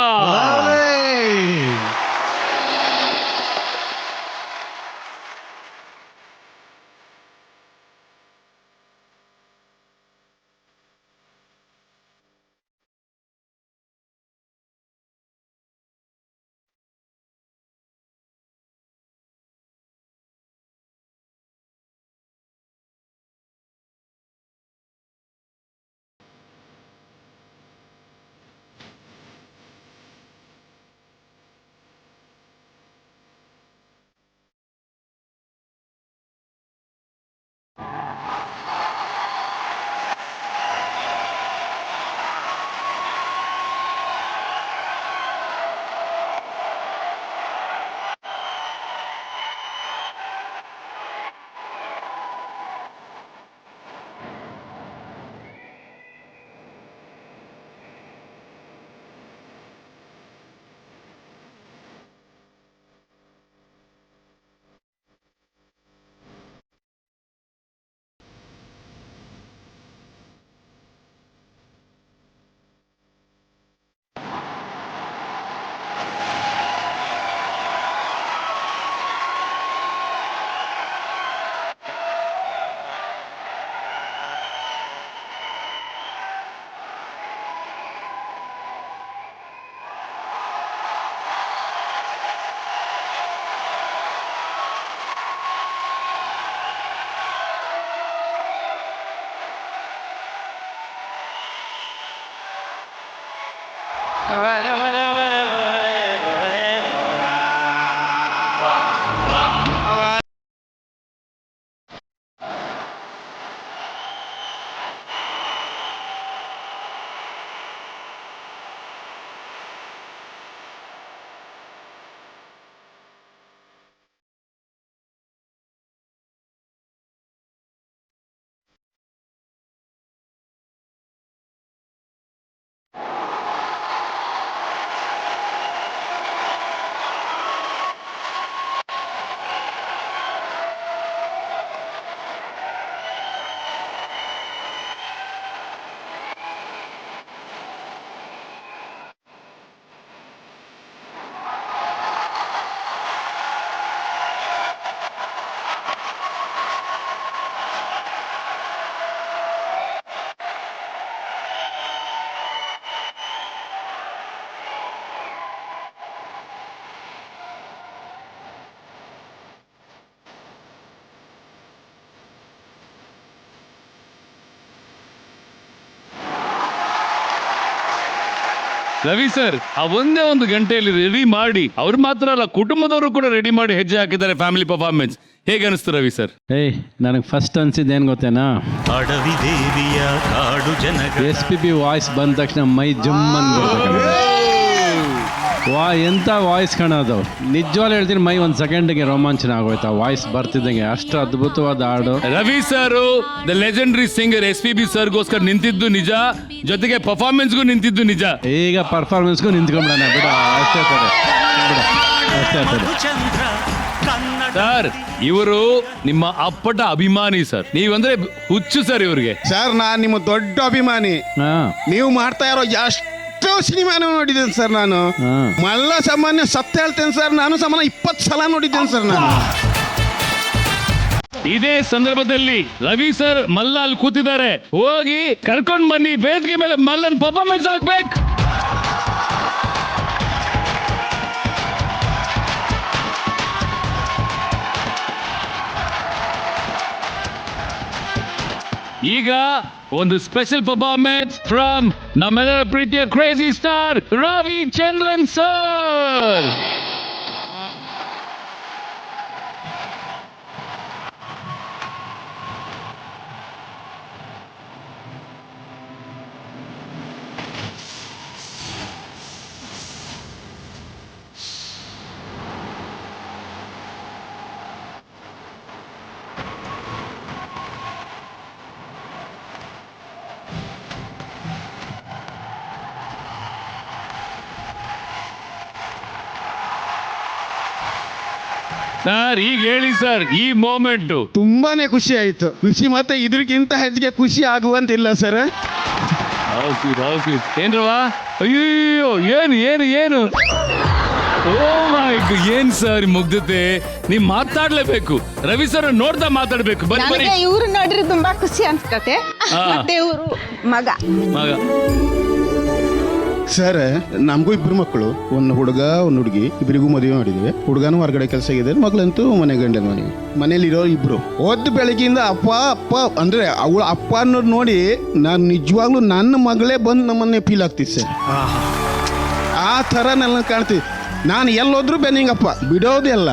Ravi sir ಆ ಒಂದೇ ಒಂದು ಗಂಟೆಯಲ್ಲಿ ರೆಡಿ ಮಾಡಿ ಅವ್ರು ಮಾತ್ರ ಅಲ್ಲ ಕುಟುಂಬದವರು ಕೂಡ ರೆಡಿ ಮಾಡಿ ಹೆಜ್ಜೆ ಹಾಕಿದ್ದಾರೆ ಫ್ಯಾಮಿಲಿ ಪರ್ಫಾರ್ಮೆನ್ಸ್. ಹೇಗೆ ಅನಿಸ್ತು ರವಿ ಸರ್? ಏಯ್ ನನಗೆ ಫಸ್ಟ್ ಅನ್ಸಿದ್ದು ಏನು ಗೊತ್ತೇನಾ, ಅಡವಿ ದೇವಿಯ ಕಾಡು ಜನ SPB ವಾಯ್ಸ್ ಬಂದ ತಕ್ಷಣ ಮೈ ಜುಮ್ಮನ್ ಎಂತ ವಾಯ್ಸ್ ಕಾಣೋದು. ನಿಜವಾಗ್ಲೂ ಹೇಳ್ತೀನಿ, ಮೈ ಒಂದು ಸೆಕೆಂಡ್ಗೆ ರೋಮಾಂಚನ ಆಗೋಯ್ತು ಆ ವಾಯ್ಸ್ ಬರ್ತಿದ್ದಂಗೆ. ಅಷ್ಟು ಅದ್ಭುತವಾದ ಹಾಡು. Ravi sir the legendary singer SPB ಸರ್ಗೋಸ್ಕರ ನಿಂತಿದ್ದು ನಿಜ, ಜೊತೆಗೆ ಪರ್ಫಾರ್ಮೆನ್ಸ್ಗೂ ನಿಂತಿದ್ದು ನಿಜ. ಈಗ ಪರ್ಫಾರ್ಮೆನ್ಸ್ಗೂ ನಿಂತ್ಕೊಂಡ್ಬಿಡೋಣ ಬಿಡ, ಅಷ್ಟೇ ತಾರೆ ಅಷ್ಟೇ ತಾರೆ. ಸರ್ ಇವರು ನಿಮ್ಮ ಅಪ್ಪಟ ಅಭಿಮಾನಿ ಸರ್, ನೀವಂದ್ರೆ ಹುಚ್ಚು ಸರ್ ಇವ್ರಿಗೆ. ಸರ್ ನಾನ್ ನಿಮ್ಮ ದೊಡ್ಡ ಅಭಿಮಾನಿ. ನೀವು ಮಾಡ್ತಾ ಇರೋ ಎಷ್ಟೋ ಸಿನಿಮಾನು ನೋಡಿದ್ದೇನೆ ಸರ್ ನಾನು. ಮಲ್ಲ ಸಾಮಾನ್ಯ ಸತ್ಯ ಹೇಳ್ತೇನೆ ಸರ್, ನಾನು ಸಾಮಾನ್ಯ 20 ಸಲ ನೋಡಿದ್ದೇನೆ ಸರ್ ನಾನು. ಇದೇ ಸಂದರ್ಭದಲ್ಲಿ ರವಿ ಸರ್ ಮಲ್ಲ ಅಲ್ಲಿ ಕೂತಿದ್ದಾರೆ, ಹೋಗಿ ಕರ್ಕೊಂಡ್ ಬನ್ನಿ ವೇದಿಕೆ ಮೇಲೆ, ಮಲ್ಲನ್ ಪರ್ಫಾರ್ಮೆನ್ಸ್ ಆಗ್ಬೇಕು. ಈಗ ಒಂದು ಸ್ಪೆಷಲ್ ಪರ್ಫಾರ್ಮೆನ್ಸ್ ಫ್ರಮ್ ನಮ್ಮೆಲ್ಲರ ಪ್ರೀತಿಯ crazy star Ravichandran sir. Sir ಈಗ ಹೇಳಿ ಸರ್, ಈ ಮೂಮೆಂಟ್ ತುಂಬಾನೇ ಖುಷಿ ಆಯ್ತು. ಖುಷಿ ಮತ್ತೆ ಇದ್ರಕ್ಕಿಂತ ಹೆಚ್ಚಿಗೆ ಖುಷಿ ಆಗುವಂತಿಲ್ಲ ಸರ್. ಏನ್ರವಾ? ಅಯ್ಯೋ ಏನು ಏನು ಏನು, ಓ ಮೈ ಗಾಡ್, ಏನ್ ಸರ್ ಮುಗ್ಧತೆ. ನೀವ್ ಮಾತಾಡ್ಲೇಬೇಕು, ರವಿ ಸರ್ ನೋಡ್ತಾ ಮಾತಾಡ್ಬೇಕು. ಬರೀ ಇವ್ರು ನೋಡ್ರಿ ತುಂಬಾ ಖುಷಿ ಅನ್ಸ್ಕತೆ. ಮತ್ತೆ ಇವರು ಮಗ ಸರ್ ನಮಗೂ 2 ಮಕ್ಕಳು, ಒಂದು ಹುಡುಗ ಒಂದು ಹುಡುಗಿ, ಇಬ್ಬರಿಗೂ ಮದುವೆ ಮಾಡಿದ್ವಿ. ಹುಡುಗನೂ ಹೊರಗಡೆ ಕೆಲಸ ಇದೆ, ಮಗಳಂತೂ ಮನೆ ಗಂಡನ ಮನೆಗೆ. ಮನೇಲಿರೋ 2 ಓದ್ ಬೆಳಗ್ಗೆಯಿಂದ ಅಪ್ಪ ಅಪ್ಪ ಅಂದ್ರೆ ಅವಳ ಅಪ್ಪ ಅನ್ನೋದು ನೋಡಿ ನಾನು ನಿಜವಾಗ್ಲೂ ನನ್ನ ಮಗಳೇ ಬಂದು ನಮ್ಮನ್ನೇ ಫೀಲ್ ಆಗ್ತಿತ್ತು ಸರ್. ಆ ಥರ ನನ್ನ ಕಾಣ್ತೀವಿ. ನಾನು ಎಲ್ಲೋದ್ರೂ ಬೆನ್ನಿಂಗಪ್ಪ ಬಿಡೋದೇ ಅಲ್ಲ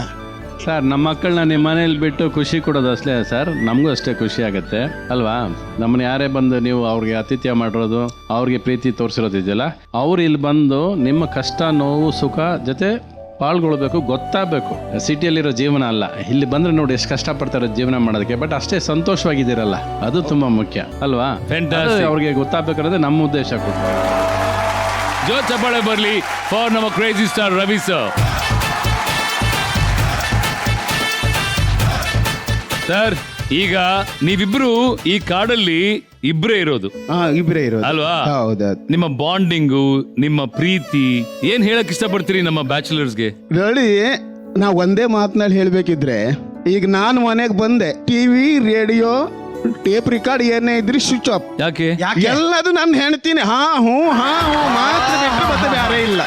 ಸರ್. ನಮ್ಮ ಮಕ್ಕಳನ್ನ ನಿಮ್ಮ ಮನೇಲಿ ಬಿಟ್ಟು ಖುಷಿ ಕೊಡೋದು ಅಷ್ಟೇ ಸರ್, ನಮಗೂ ಅಷ್ಟೇ ಖುಷಿ ಆಗುತ್ತೆ ಅಲ್ವಾ. ನಮ್ಮನ್ನ ಯಾರೇ ಬಂದು ನೀವು ಅವ್ರಿಗೆ ಆತಿಥ್ಯ ಮಾಡಿರೋದು, ಅವ್ರಿಗೆ ಪ್ರೀತಿ ತೋರಿಸಿರೋದಿದೆಯಲ್ಲ, ಅವ್ರು ಇಲ್ಲಿ ಬಂದು ನಿಮ್ಮ ಕಷ್ಟ ನೋವು ಸುಖ ಜೊತೆ ಪಾಲ್ಗೊಳ್ಬೇಕು, ಗೊತ್ತಾಗಬೇಕು. ಸಿಟಿಯಲ್ಲಿರೋ ಜೀವನ ಅಲ್ಲ, ಇಲ್ಲಿ ಬಂದ್ರೆ ನೋಡಿ ಎಷ್ಟು ಕಷ್ಟಪಡ್ತಾರೆ ಜೀವನ ಮಾಡೋದಕ್ಕೆ, ಬಟ್ ಅಷ್ಟೇ ಸಂತೋಷವಾಗಿದ್ದೀರಲ್ಲ, ಅದು ತುಂಬಾ ಮುಖ್ಯ ಅಲ್ವಾ. ಅವ್ರಿಗೆ ಗೊತ್ತಾಗಬೇಕನ್ನೋದೇ ನಮ್ಮ ಉದ್ದೇಶ. ಜೋ ಚಪ್ಪಾಳೆ ಬರಲಿ ಫಾರ್ ನಮ್ಮ crazy star Ravi sir. Sir ಈಗ ನೀವಿಬ್ರು ಈ ಕಾಡಲ್ಲಿ ಇಬ್ರೇ ಇರೋದು ಅಲ್ವಾ? ನಿಮ್ಮ ಬಾಂಡಿಂಗು, ನಿಮ್ಮ ಪ್ರೀತಿ ಏನ್ ಹೇಳಕ್ ಇಷ್ಟಪಡ್ತೀರಿ ನಮ್ಮ ಬ್ಯಾಚುಲರ್ಸ್ಗೆ? ನೋಡಿ, ನಾ ಒಂದೇ ಮಾತನಲ್ಲಿ ಹೇಳ್ಬೇಕಿದ್ರೆ, ಈಗ ನಾನು ಮನೆಗೆ ಬಂದೆ, ಟಿವಿ ರೇಡಿಯೋ ಟೇಪ್ ರಿಕಾರ್ಡ್ ಏನೇ ಇದ್ರಿ ಸ್ವಿಚ್ ಆಫ್. ಯಾಕೆ? ಎಲ್ಲದು ನಾನು ಹೇಳ್ತೀನಿ ಹಾ ಹೂ ಮಾತ್ರ ಬಿಟ್ಟು ಮತ್ತೆ ಬೇರೆ ಇಲ್ಲ.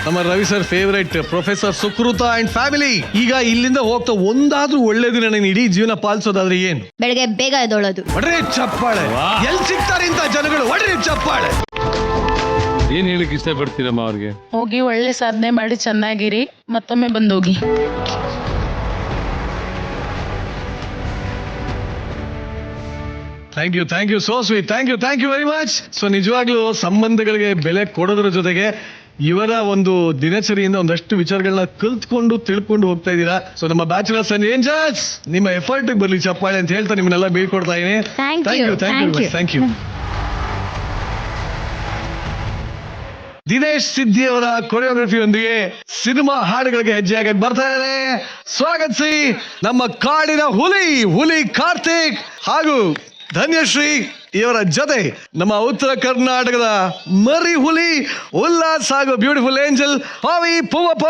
ನಮ್ಮ Ravi sir favourite professor Sukrutha and family. ಈಗ ಇಲ್ಲಿಂದ ಹೋಗ್ತಾ ಒಂದಾದ್ರೂ ಒಳ್ಳೆ ದಿನ ನೀನು ಇಡೀ ಜೀವನ ಪಾಲಿಸೋದಾದ್ರೆ ಏನು? ಬೆಳಗ್ಗೆ ಬೇಗ ಎದ್ದೊಳೋದು. ಒಡ್ರೆ ಚಪ್ಪಾಳೆ. ಎಲ್ಲಿ ಸಿಗ್ತಾರೆ ಇಂಥ ಜನಗಳು? ಒಡ್ರೆ ಚಪ್ಪಾಳೆ. ಏನ್ ಹೇಳಕ್ ಇಷ್ಟಪಡ್ತೀರಮ್ಮ ಅವ್ರಿಗೆ? ಹೋಗಿ ಒಳ್ಳೆ ಸಾಧನೆ ಮಾಡಿ ಚೆನ್ನಾಗಿರಿ, ಮತ್ತೊಮ್ಮೆ ಬಂದೋಗಿ. Thank you so sweet. Thank you very much. So ನಿಜವಾಗ್ಲೂ ಸಂಬಂಧಗಳಿಗೆ ಬೆಲೆ ಕೊಡೋದ್ರ ಜೊತೆಗೆ ಇವರ ಒಂದು ದಿನಚರಿಯಿಂದ ಒಂದಷ್ಟು ವಿಚಾರಗಳನ್ನ ಕಲ್ತ್ಕೊಂಡು ತಿಳ್ಕೊಂಡು ಹೋಗ್ತಾ ಇದ್ದೀರಾ. ಸೊ ನಮ್ಮ ಬ್ಯಾಚುಲರ್ಸ್ ಅಂಡ್ ಏಂಜಲ್ಸ್, ನಿಮ್ಮ ಎಫರ್ಟ್ ಬರ್ಲಿ ಚಪ್ಪಾಳೆ ಅಂತ ಹೇಳ್ತಾ ನಿಮ್ಮನ್ನೆಲ್ಲ ಬೀಳ್ಕೊಡ್ತಾ ಇದೀನಿ. Thank you. ದಿನೇಶ್ ಸಿದ್ದಿ ಅವರ ಕೊರಿಯೋಗ್ರಫಿಯೊಂದಿಗೆ ಸಿನಿಮಾ ಹಾಡುಗಳಿಗೆ ಹೆಜ್ಜೆ ಹಾಕಿ ಬರ್ತಾ ಇದ್ದಾರೆ. ಸ್ವಾಗತಿಸಿ ನಮ್ಮ ಕಾಡಿನ ಹುಲಿ ಕಾರ್ತಿಕ್ ಹಾಗೂ ಧನ್ಯಶ್ರೀ ಇವರ ಜೊತೆ ನಮ್ಮ ಉತ್ತರ ಕರ್ನಾಟಕದ ಮರಿ ಹುಲಿ ಉಲ್ಲಾಸ್ ಹಾಗೂ ಬ್ಯೂಟಿಫುಲ್ ಏಂಜಲ್ ಪಾವಿ ಪೂವಪ್ಪ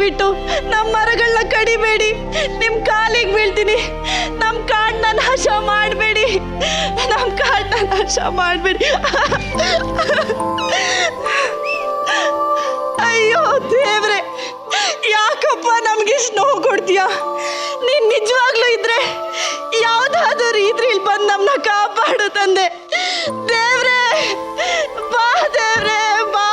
ದಯವಿಟ್ಟು ನಮ್ಮ ಮರಗಳನ್ನ ಕಡಿಬೇಡಿ, ನಿಮ್ಮ ಕಾಲಿಗೆ ಬೀಳ್ತೀನಿ. ನಮ್ಮ ಕಾಡನ್ನ ನಾಶ ಮಾಡಬೇಡಿ, ನಮ್ಮ ಕಾಡನ್ನ ನಾಶ ಮಾಡಬೇಡಿ. ಅಯ್ಯೋ ದೇವ್ರೆ, ಯಾಕಪ್ಪ ನಮ್ಗಿಷ್ಟು ನೋವು ಕೊಡ್ತೀಯ? ನೀನ್ ನಿಜವಾಗ್ಲೂ ಇದ್ರೆ ಯಾವ್ದಾದ್ರು ಇದ್ರಲ್ಲಿ ಬಂದು ನಮ್ಮನ್ನ ಕಾಪಾಡು ತಂದೆ. ದೇವ್ರೆ ಬಾ, ದೇವ್ರೆ ಬಾ.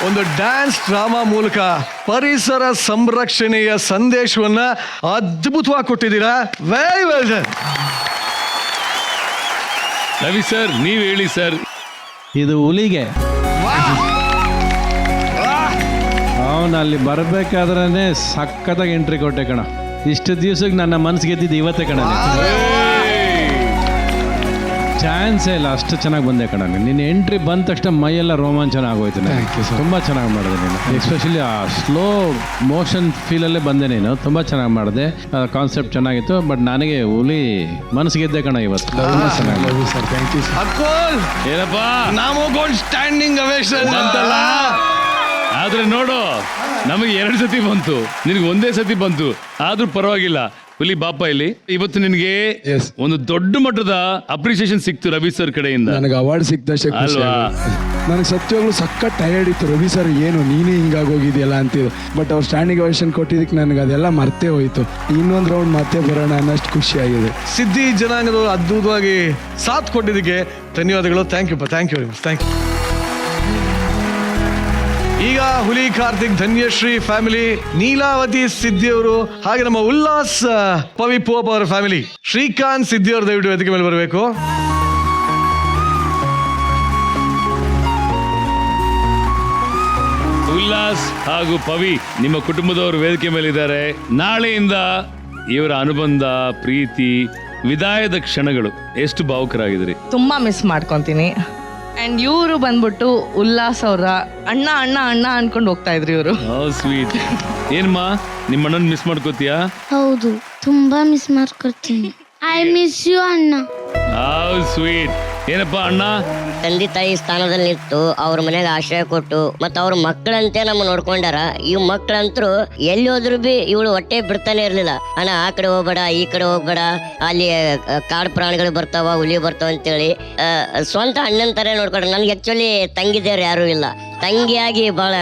ಒಂದು ಡ್ಯಾನ್ಸ್ ಡ್ರಾಮಾ ಮೂಲಕ ಪರಿಸರ ಸಂರಕ್ಷಣೆಯ ಸಂದೇಶವನ್ನ ಅದ್ಭುತವಾಗಿ ಕೊಟ್ಟಿದ್ದೀರಾ. Very well done. Ravi sir, ನೀವು ಹೇಳಿ ಸರ್. ಇದು ಹುಲಿಗೆ ಅವನು ಅಲ್ಲಿ ಬರಬೇಕಾದ್ರೆ ಸಖತ್ತಾಗಿ ಎಂಟ್ರಿ ಕೊಟ್ಟೆ ಕಣ. ಇಷ್ಟು ದಿವ್ಸಕ್ಕೆ ನನ್ನ ಮನಸ್ಸು ಗೆದ್ದಿದ್ದು ಇವತ್ತೇ ಕಣ. ಚಾನ್ಸೇ ಇಲ್ಲ, ಅಷ್ಟು ಚೆನ್ನಾಗಿ ಬಂದೆ ಕಣ. ನಿನ್ನ ಎಂಟ್ರಿ ಬಂದ ತಕ್ಷಣ ಮೈಯೆಲ್ಲ ರೋಮಾಂಚನ ಆಗೋಯ್ತು. ತುಂಬ ಚೆನ್ನಾಗಿ ಮಾಡಿದೆ ನೀನು. ಎಸ್ಪೆಷಲಿ ಆ ಸ್ಲೋ ಮೋಷನ್ ಫೀಲಲ್ಲೇ ಬಂದೆ ನೀನು. ತುಂಬ ಚೆನ್ನಾಗಿ ಮಾಡಿದೆ. ಕಾನ್ಸೆಪ್ಟ್ ಚೆನ್ನಾಗಿತ್ತು. ಬಟ್ ನನಗೆ ಹುಲಿ ಮನಸ್ಸು ಗೆದ್ದೆ ಕಣ ಇವತ್ತು. ಏನಪ್ಪಾ ಸ್ಟ್ಯಾಂಡಿಂಗ್ ಅವೇಶನ್ ಅಂತಲ್ಲ, ಆದ್ರೆ ನೋಡು, ನಮಗೆ 2 ಸತಿ ಬಂತು, ನಿನಗೆ 1 ಸತಿ ಬಂತು. ಆದ್ರೂ ಪರವಾಗಿಲ್ಲ. ಹುಲಿ ಬಾಪ ಇಲ್ಲಿ. ಇವತ್ತು ನಿನಗೆ ಒಂದು ದೊಡ್ಡ ಮಟ್ಟದ ಅಪ್ರಿಸಿಯೇಷನ್ ಸಿಕ್ತು ರವಿ ಸರ್ ಕಡೆಯಿಂದ. ನನಗೆ ಅವಾರ್ಡ್ ಸಿಕ್ತಷ್ಟೇ ಅಲ್ವಾ? ನನಗೆ ಸತ್ಯವಾಗ್ಲೂ ಸಖತ್ ಟಯರ್ಡ್ ಇತ್ತು. ರವಿ ಸರ್ ಏನು ನೀನೇ ಹಿಂಗಾಗೋಗಿದೆಯಲ್ಲ ಅಂತಿದ್ದು. ಬಟ್ ಅವ್ರು ಸ್ಟ್ಯಾಂಡಿಂಗ್ ಅವೇಶನ್ ಕೊಟ್ಟಿದ್ದಕ್ಕೆ ನನಗೆ ಅದೆಲ್ಲ ಮರ್ತೇ ಹೋಯ್ತು. ಇನ್ನೊಂದು ರೌಂಡ್ ಮತ್ತೆ ಬರೋಣ ಅನ್ನೋಷ್ಟು ಖುಷಿಯಾಗಿದೆ. ಸಿದ್ಧಿ ಜನಾಂಗದವರು ಅದ್ಭುತವಾಗಿ ಸಾಥ್ ಕೊಟ್ಟಿದ್ದಕ್ಕೆ ಧನ್ಯವಾದಗಳು. Thank you thank you very much. Thank you. ಈಗ ಹುಲಿ ಕಾರ್ತಿಕ್ ಧನ್ಯಶ್ರೀ ಫ್ಯಾಮಿಲಿ, ನೀಲಾವತಿ ಸಿದ್ಧಿ ಅವರು, ಹಾಗೆ ನಮ್ಮ ಉಲ್ಲಾಸ್ ಪವಿ ಪೋಪ್ ಅವರ ಫ್ಯಾಮಿಲಿ, ಶ್ರೀಕಾಂತ್ ಸಿದ್ಧಿ ಅವರು ದಯವಿಟ್ಟು ವೇದಿಕೆ ಮೇಲೆ ಬರಬೇಕು. ಉಲ್ಲಾಸ್ ಹಾಗೂ ಪವಿ ನಿಮ್ಮ ಕುಟುಂಬದವರು ವೇದಿಕೆ ಮೇಲಿದ್ದಾರೆ. ನಾಳೆಯಿಂದ ಇವರ ಅನುಬಂಧ, ಪ್ರೀತಿ, ವಿದಾಯದ ಕ್ಷಣಗಳು ಎಷ್ಟು ಭಾವುಕರಾಗಿದ್ರಿ. ತುಂಬಾ ಮಿಸ್ ಮಾಡ್ಕೊತೀನಿ. ಅಂಡ್ ಇವರು ಬಂದ್ಬಿಟ್ಟು ಉಲ್ಲಾಸ್ ಅವರ ಅಣ್ಣ ಅಣ್ಣ ಅಣ್ಣ ಅನ್ಕೊಂಡು ಹೋಗ್ತಾ ಇದ್ರು ಇವರು. ಸ್ವೀಟ್. ಏನಮ್ಮ, ನಿಮ್ಮ ಅಣ್ಣನ ಮಿಸ್ ಮಾಡ್ಕೋತೀಯಾ? ಹೌದು, ತುಂಬಾ ಮಿಸ್ ಮಾಡ್ಕೊತೀನಿ. ಐ ಮಿಸ್ ಯು ಅಣ್ಣ. ಸ್ವೀಟ್. ಏನಪ್ಪ ಅಣ್ಣ? ತಂದೆ ತಾಯಿ ಸ್ಥಾನದಲ್ಲಿ ನಿಂತು ಅವ್ರ ಮನೆಗೆ ಆಶ್ರಯ ಕೊಟ್ಟು ಮತ್ತ ಅವ್ರ ಮಕ್ಕಳಂತೆ ನಮ್ಮ ನೋಡ್ಕೊಂಡಾರ. ಈ ಮಕ್ಕಳಂತರು ಎಲ್ಲಿ ಹೋದ್ರು ಬಿ ಇವಳು ಹೊಟ್ಟೆ ಬಿಡ್ತಾನೆ ಇರ್ಲಿಲ್ಲ. ಅಣ್ಣ ಆ ಕಡೆ ಹೋಗ್ಬೇಡ, ಈ ಕಡೆ ಹೋಗ್ಬೇಡ, ಅಲ್ಲಿ ಕಾಡು ಪ್ರಾಣಿಗಳು ಬರ್ತಾವ, ಹುಲಿ ಬರ್ತಾವ ಅಂತೇಳಿ ಸ್ವಂತ ಅಣ್ಣನ ತರ ನೋಡ್ಕೊಂಡ್ರೆ. ನನ್ಗೆ ಆಕ್ಚುಲಿ ತಂಗಿದೇವ್ರು ಯಾರು ಇಲ್ಲ. ತಂಗಿಯಾಗಿ ಬಹಳ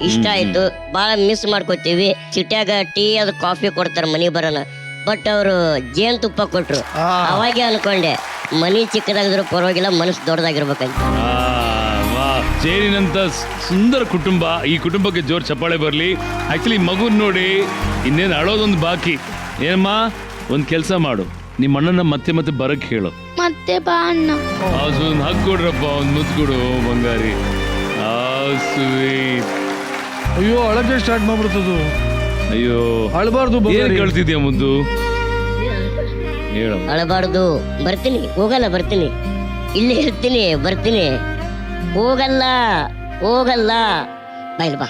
ಇಷ್ಟ ಆಯ್ತು. ಬಹಳ ಮಿಸ್ ಮಾಡ್ಕೋತೀವಿ. ಸಿಟ್ಯಾಗ ಟೀ ಅದು ಕಾಫಿ ಕೊಡ್ತಾರ ಮನಿ ಬರೋಣ. ಬಟ್ ಅವರು ಜೇನುತುಪ್ಪ ಕೊಟ್ರು. ಅವಾಗೆ ಅನ್ಕೊಂಡೆ ಮನಿ ಚಿಕ್ಕದಾಗಿದ್ರು ಪರವಾಗಿಲ್ಲ, ಮನಸ್ಸು ದೊಡ್ಡದಾಗಿರ್ಬೇಕಂತ. ಜೇನಿನಂತ ಸುಂದರ ಕುಟುಂಬ. ಈ ಕುಟುಂಬಕ್ಕೆ ಜೋರ್ ಚಪ್ಪಾಳೆ ಬರಲಿ. ಆಕ್ಚುಲಿ ಮಗುನ್ ನೋಡಿ ಇನ್ನೇನು ಅಳೋದೊಂದು ಬಾಕಿ. ಏನಮ್ಮ, ಒಂದು ಕೆಲಸ ಮಾಡು, ನಿಮ್ಮ ಅಣ್ಣನ ಮತ್ತೆ ಮತ್ತೆ ಬರಕ್ ಹೇಳು. ಮತ್ತೆ ಬಾ ಅಣ್ಣ. ಒಂದು ಹಗ್ ಕೊಡ್ರಪ್ಪ, ಒಂದು ಮುದ್ದು ಕೊಡು ಬಂಗಾರಿ. ಸ್ವೀಟ್. ಅಯ್ಯೋ, ಅಳಕ್ಕೆ ಸ್ಟಾರ್ಟ್ ಮಾಡ್ಬಿಡ್ತದು. ಅಯ್ಯೋ, ಅಳಬಾರ್ದು. ಏನ್ ಕಳ್ತಿದ್ಯಾ ಮುದ್ದು? ಹೇಳು. ಅಳಬಾರ್ದು. ಬರ್ತೀನಿ, ಹೋಗಲ್ಲ, ಬರ್ತೀನಿ, ಇಲ್ಲಿ ಇರ್ತೀನಿ, ಬರ್ತೀನಿ, ಹೋಗಲ್ಲ ಹೋಗಲ್ಲ. ಬಾ ಇಲ್ಲಿ ಬಾ,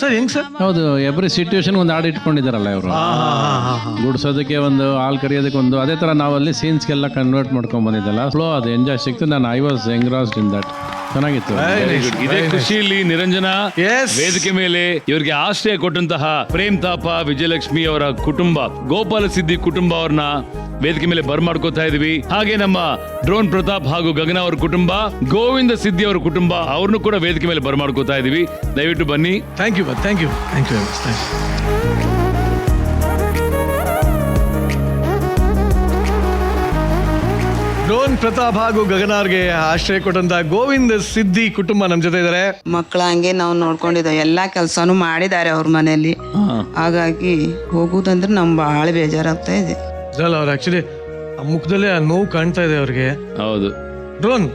ಸರ್ ಹೆಂಗ್ ಸರ್? ಹೌದು, ಎವ್ರಿ ಸಿಚುವೇಶನ್ ಒಂದು ಹಾಡು ಇಟ್ಕೊಂಡಿದ್ದಾರಲ್ಲ ಇವರು. ಗುಡ್ಸೋದಕ್ಕೆ ಒಂದು, ಹಾಲ್ ಕರಿಯೋದಕ್ಕೆ ಒಂದು, ಅದೇ ತರ ನಾವಲ್ಲಿ ಸೀನ್ಸ್ಗೆಲ್ಲ ಕನ್ವರ್ಟ್ ಮಾಡ್ಕೊಂಡ್ ಬಂದಿದ್ದಲ್ಲ. ಫ್ಲೋ ಅದು ಎಂಜಾಯ್ ಸಿಕ್ತು. ನಾನು ಐ ವಾಸ್ ಎಂಗ್ರಾಸ್ಡ್ ಇನ್ ದಟ್. ಚೆನ್ನಾಗಿತ್ತು. ಇದೇ ಖುಷಿಯಲ್ಲಿ ನಿರಂಜನ ವೇದಿಕೆ ಮೇಲೆ ಇವರಿಗೆ ಆಶ್ರಯ ಕೊಟ್ಟಂತಹ ಪ್ರೇಮ್ ತಾಪ, ವಿಜಯಲಕ್ಷ್ಮಿ ಅವರ ಕುಟುಂಬ, ಗೋಪಾಲ ಸಿದ್ದಿ ಕುಟುಂಬ ಅವ್ರನ್ನ ವೇದಿಕೆ ಮೇಲೆ ಬರ್ಮಾಡ್ಕೋತಾ ಇದೀವಿ. ಹಾಗೆ ನಮ್ಮ ಡ್ರೋನ್ ಪ್ರತಾಪ್ ಹಾಗೂ ಗಗನ ಅವರ ಕುಟುಂಬ, ಗೋವಿಂದ ಸಿದ್ದಿ ಅವರ ಕುಟುಂಬ ಅವ್ರನ್ನು ಕೂಡ ವೇದಿಕೆ ಮೇಲೆ ಬರ್ಮಾಡ್ಕೋತಾ ಇದೀವಿ. ದಯವಿಟ್ಟು ಬನ್ನಿ. Thank you. ಡ್ರೋನ್ ಪ್ರತಾಪ್ ಹಾಗೂ ಗಗನಾರ್ಗೆ ಆಶ್ರಯ ಕೊಟ್ಟಂತ ಗೋವಿಂದ ಸಿದ್ದಿ ಕುಟುಂಬ ನಮ್ ಜೊತೆ ಇದಾರೆ. ಮಕ್ಕಳ ಹಂಗೆ ನಾವು ನೋಡ್ಕೊಂಡಿದ್ದೇವೆ, ಎಲ್ಲಾ ಕೆಲಸನೂ ಮಾಡಿದ್ದಾರೆ ಅವ್ರ ಮನೆಯಲ್ಲಿ. ಹಾಗಾಗಿ ಹೋಗುದಂದ್ರೆ ನಮ್ ಬಹಳ ಬೇಜಾರಾಗ್ತಾ ಇದೆ. ಅವ್ರು ಆಕ್ಚುಲಿ ಮುಖದಲ್ಲೇ ಆ ನೋವು ಕಾಣ್ತಾ ಇದೆ ಅವ್ರಿಗೆ. ಹೌದು. ಡ್ರೋನ್,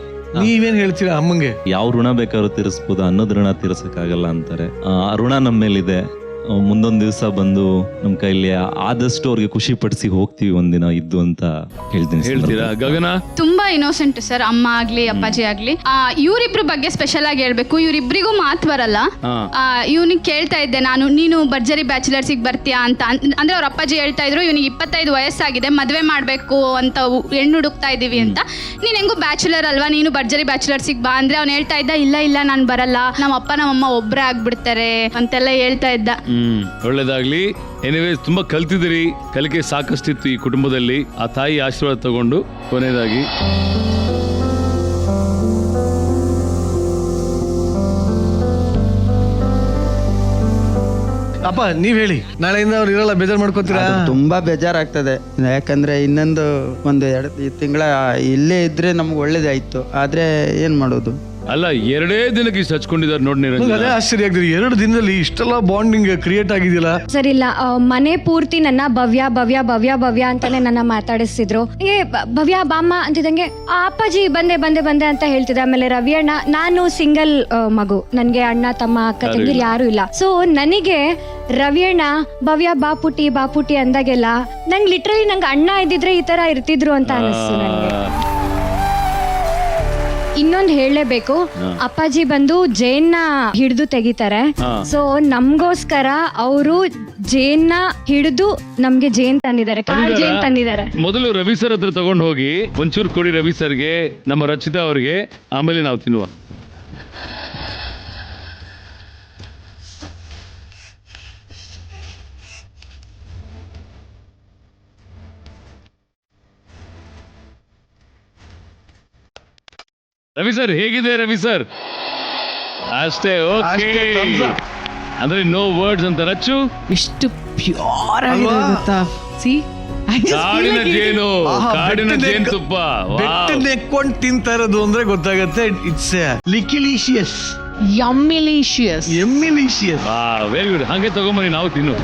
ನೀವೇನ್ ಹೇಳ್ತೀರಾ ಅಮ್ಮಂಗೆ? ಯಾವ ಋಣ ಬೇಕಾದ್ರೂ ತೀರಿಸ್ಬೋದು, ಅನ್ನೋದ್ ಋಣ ತೀರ್ಸಕ್ಕಾಗಲ್ಲ ಅಂತಾರೆ. ಆ ಋಣ ನಮ್ಮ ಮೇಲಿದೆ. ಮುಂದೊಂದ್ ದಿವಸ ಬಂದು ನಮ್ ಕೈಲಿ ಆದಷ್ಟು ಅವ್ರಿಗೆ ಖುಷಿ ಪಡಿಸಿ ಹೋಗ್ತೀವಿ ಒಂದಿನ ಇದ್ದು ಅಂತ ಹೇಳ್ತೀನಿ. ಹೇಳ್ತೀರಾ ಗಗನ? ತುಂಬಾ ಇನ್ನೋಸೆಂಟ್ ಸರ್, ಅಮ್ಮ ಆಗ್ಲಿ ಅಪ್ಪಾಜಿ ಆಗ್ಲಿ. ಇವ್ರಿಬ್ರು ಬಗ್ಗೆ ಸ್ಪೆಷಲ್ ಆಗಿ ಹೇಳ್ಬೇಕು. ಇವ್ರಿಬ್ರಿಗೂ ಮಾತು ಬರಲ್ಲ. ಇವ್ನಿಗೆ ಕೇಳ್ತಾ ಇದ್ದೆ ನಾನು, ನೀನು ಭರ್ಜರಿ ಬ್ಯಾಚುಲರ್ಸಿಗೆ ಬರ್ತೀಯಾ ಅಂತ. ಅಂದ್ರೆ ಅವ್ರ ಅಪ್ಪಾಜಿ ಹೇಳ್ತಾ ಇದ್ರು, ಇವ್ನಿಗೆ 25 ವಯಸ್ಸಾಗಿದೆ, ಮದ್ವೆ ಮಾಡ್ಬೇಕು ಅಂತ ಹೆಣ್ಣು ಹುಡುಕ್ತಾ ಇದೀವಿ ಅಂತ. ನೀನ್ ಹೆಂಗು ಬ್ಯಾಚುಲರ್ ಅಲ್ವಾ, ನೀನು ಭರ್ಜರಿ ಬ್ಯಾಚುಲರ್ಸಿಗೆ ಬಾ ಅಂದ್ರೆ ಅವ್ನು ಹೇಳ್ತಾ ಇದ್ದ, ಇಲ್ಲ ನಾನು ಬರಲ್ಲ, ನಮ್ಮ ಅಪ್ಪ ನಮ್ಮಮ್ಮ ಒಬ್ರೇ ಆಗ್ಬಿಡ್ತಾರೆ ಅಂತೆಲ್ಲ ಹೇಳ್ತಾ ಇದ್ದ. ಒಳ್ಳೇದಾಗ್ಲಿ. ಎನಿವೇಸ್, ತುಂಬಾ ಕಲ್ತಿದ್ದೀರಿ, ಕಲಿಕೆ ಸಾಕಷ್ಟಿತ್ತು ಈ ಕುಟುಂಬದಲ್ಲಿ. ಆ ತಾಯಿ ಆಶೀರ್ವಾದ ತಗೊಂಡು ಕೊನೆಯದಾಗಿ ಅಪ್ಪ ನೀವ್ ಹೇಳಿ, ನಾಳೆಯಿಂದ ಅವ್ರು ಇರಲ್ಲ, ಬೇಜಾರು ಮಾಡ್ಕೊತೀರಾ? ತುಂಬಾ ಬೇಜಾರಾಗ್ತದೆ. ಯಾಕಂದ್ರೆ ಇನ್ನೊಂದು 1-2 ತಿಂಗಳ ಇಲ್ಲೇ ಇದ್ರೆ ನಮ್ಗೆ ಒಳ್ಳೇದಾಯ್ತು. ಆದ್ರೆ ಏನ್ ಮಾಡೋದು? ಅಲ್ಲ, 2 ದಿನಕ್ಕೆ ಇಷ್ಟು ಹಚ್ಕೊಂಡಿದ್ದಾರೆ ನೋಡಿ. ಅದೇ ಆಶ್ಚರ್ಯ ಆಗ್ತದೆ, 2 ದಿನದಲ್ಲಿ ಇಷ್ಟೆಲ್ಲ ಬಾಂಡಿಂಗ್ ಕ್ರಿಯೇಟ್ ಆಗಿದಿಲ್ಲ. ಸರ್ ಇಲ್ಲ, ಮನೆ ಪೂರ್ತಿ ನನ್ನ ಭವ್ಯ ಭವ್ಯ ಭವ್ಯ ಭವ್ಯ ಅಂತಾನೆ ನನ್ನ ಮಾತಾಡಿಸ್ತಿದ್ರು. ಹೀಗೆ ಭವ್ಯ ಬಾಮ್ಮ ಅಂತಿದಂಗೆ ಅಪ್ಪಾಜಿ ಬಂದೆ ಅಂತ ಹೇಳ್ತಿದ್ದೆ. ಆಮೇಲೆ ರವಿಯಣ್ಣ, ನಾನು ಸಿಂಗಲ್ ಮಗು, ನನ್ಗೆ ಅಣ್ಣ ತಮ್ಮ ಅಕ್ಕ ತಂಗಿರು ಯಾರು ಇಲ್ಲ. ಸೊ ನನಗೆ ರವಿಯಣ್ಣ ಭವ್ಯ ಬಾಪುಟಿ ಅಂದಾಗೆಲ್ಲ ನಂಗೆ ಲಿಟ್ರಲಿ ನಂಗೆ ಅಣ್ಣ ಇದ್ದಿದ್ರೆ ಈ ತರ ಇರ್ತಿದ್ರು ಅಂತ ಅನಿಸ್ತು ನನಗೆ. ಇನ್ನೊಂದು ಹೇಳಲೇಬೇಕು, ಅಪ್ಪಾಜಿ ಬಂದು ಜೇನ್ನ ಹಿಡಿದು ತೆಗಿತಾರೆ. ಸೊ ನಮ್ಗೋಸ್ಕರ ಅವರು ಜೇನ್ನ ಹಿಡಿದು ನಮ್ಗೆ ಜೇನ್ ತಂದಿದ್ದಾರೆ, ಕಾಳು ಜೇನ್ ತಂದಿದ್ದಾರೆ. ಮೊದಲು ರವಿ ಸರ್ ಹತ್ರ ತಗೊಂಡು ಹೋಗಿ ಒಂಚೂರು ಕೊಡಿ ರವಿ ಸರ್ಗೆ, ನಮ್ಮ ರಚಿತಾ ಅವ್ರಿಗೆ, ಆಮೇಲೆ ನಾವು ತಿನ್ನುವ. ರವಿ ಸರ್ ಹೇಗಿದೆ? ರವಿ ಸರ್ ಅಷ್ಟೇ, ಓಕೆ. ಅಂದ್ರೆ ನೋ ವರ್ಡ್ಸ್ ಅಂತ. ರಚ್ಚು ಎಷ್ಟು ಪ್ಯೂರ್ ಆಗಿದೆ ಗೊತ್ತಾ? ಸಿ ಕಾಡಿನ ಜೇನು, ಕಾಡಿನ ಜೇನು ತುಪ್ಪ ನೆಕ್ಕೊಂಡು ತಿಂತಾ ಇರೋದು ಅಂದ್ರೆ ಗೊತ್ತಾಗತ್ತೆ. It's lickilicious, yummilicious. Very good. ಹಂಗೆ ತಗೊಂಬನ್ನಿ, ನಾವು ತಿನ್ನು.